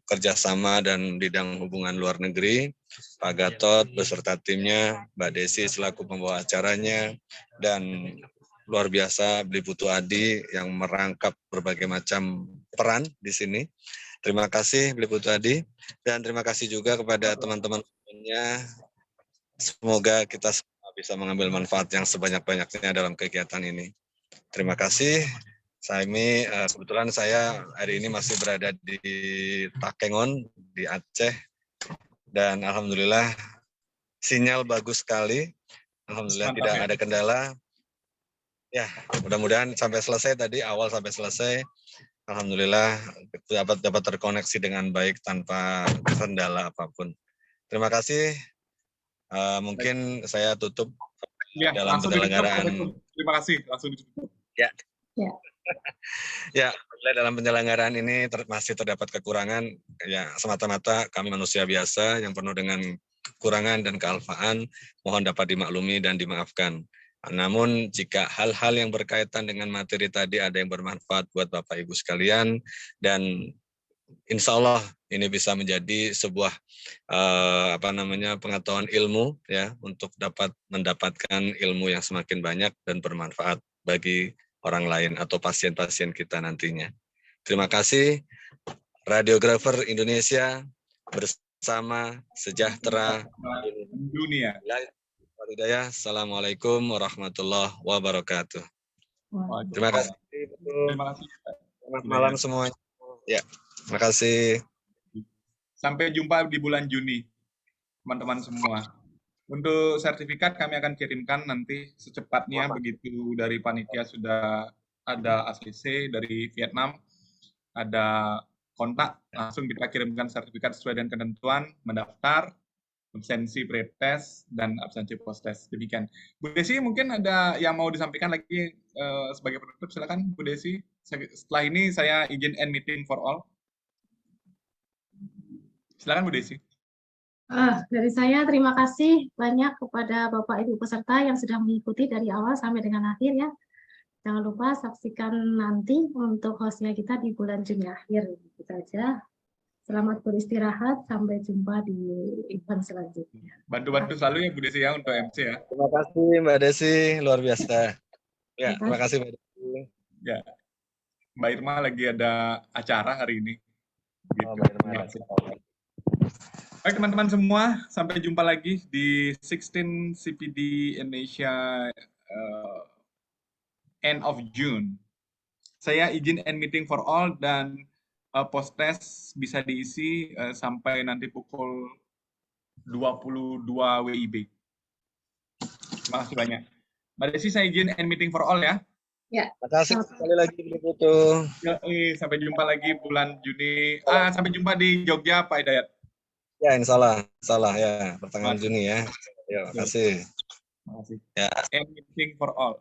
Speaker 10: kerjasama dan bidang hubungan luar negeri, Pak Gatot beserta timnya, Mbak Desi selaku pembawa acaranya, dan luar biasa Beli Putu Adi yang merangkap berbagai macam peran di sini. Terima kasih Beli Putu Adi, dan terima kasih juga kepada teman-teman semuanya. Semoga kita semua bisa mengambil manfaat yang sebanyak-banyaknya dalam kegiatan ini. Terima kasih. Saimi, kebetulan saya hari ini masih berada di Takengon, di Aceh, dan alhamdulillah sinyal bagus sekali, alhamdulillah tidak ada kendala. Ya, mudah-mudahan sampai selesai tadi, awal sampai selesai, alhamdulillah dapat terkoneksi dengan baik tanpa kendala apapun. Terima kasih. Mungkin saya tutup dalam penyelenggaraan.
Speaker 7: Terima kasih, langsung ditutup.
Speaker 10: Ya. Ya, dalam penyelenggaraan ini masih terdapat kekurangan. Ya, semata-mata kami manusia biasa yang penuh dengan kekurangan dan kealfaan, mohon dapat dimaklumi dan dimaafkan. Namun jika hal-hal yang berkaitan dengan materi tadi ada yang bermanfaat buat Bapak Ibu sekalian, dan insya Allah ini bisa menjadi sebuah pengetahuan ilmu ya untuk dapat mendapatkan ilmu yang semakin banyak dan bermanfaat bagi orang lain atau pasien-pasien kita nantinya. Terima kasih, Radiografer Indonesia bersama sejahtera
Speaker 7: dunia.
Speaker 10: Hidayah. Assalamualaikum warahmatullahi wabarakatuh. Terima kasih.
Speaker 7: Terima kasih.
Speaker 10: Selamat malam semuanya. Ya, terima kasih.
Speaker 7: Sampai jumpa di bulan Juni, teman-teman semua. Untuk sertifikat kami akan kirimkan nanti secepatnya, begitu dari panitia sudah ada ACC dari Vietnam, ada kontak, langsung kita kirimkan sertifikat sesuai dengan ketentuan, mendaftar, absensi pretest dan absensi post-test. Demikian. Bu Desi, mungkin ada yang mau disampaikan lagi sebagai penutup, silakan Bu Desi. Setelah ini saya izin end meeting for all. Silakan Bu Desi.
Speaker 9: Dari saya terima kasih banyak kepada Bapak Ibu peserta yang sudah mengikuti dari awal sampai dengan akhir ya. Jangan lupa saksikan nanti untuk hostnya kita di bulan Juni akhir. Itu saja. Selamat beristirahat, sampai jumpa di event selanjutnya.
Speaker 7: Bantu-bantu selalu ya Bu Desi ya untuk MC ya.
Speaker 10: Terima kasih Mbak Desi, luar biasa. Ya, terima kasih Mbak Desi.
Speaker 7: Ya, Mbak Irma lagi ada acara hari ini. Gitu.
Speaker 10: Mbak Irma.
Speaker 7: Baik teman-teman semua, sampai jumpa lagi di 16 CPD Indonesia end of June. Saya izin end meeting for all dan post-test bisa diisi sampai nanti pukul 22 WIB. Terima kasih banyak. Mbak Desi, saya izin end meeting for all ya.
Speaker 9: Ya.
Speaker 10: Terima kasih sekali lagi Bu Putu.
Speaker 7: Sampai jumpa lagi bulan Juni. Sampai jumpa di Jogja, Pak Hidayat.
Speaker 10: Ya, insya Allah ya, pertengahan Juni ya. Ya, terima kasih.
Speaker 7: Terima kasih.
Speaker 10: Ya.
Speaker 7: End meeting for all.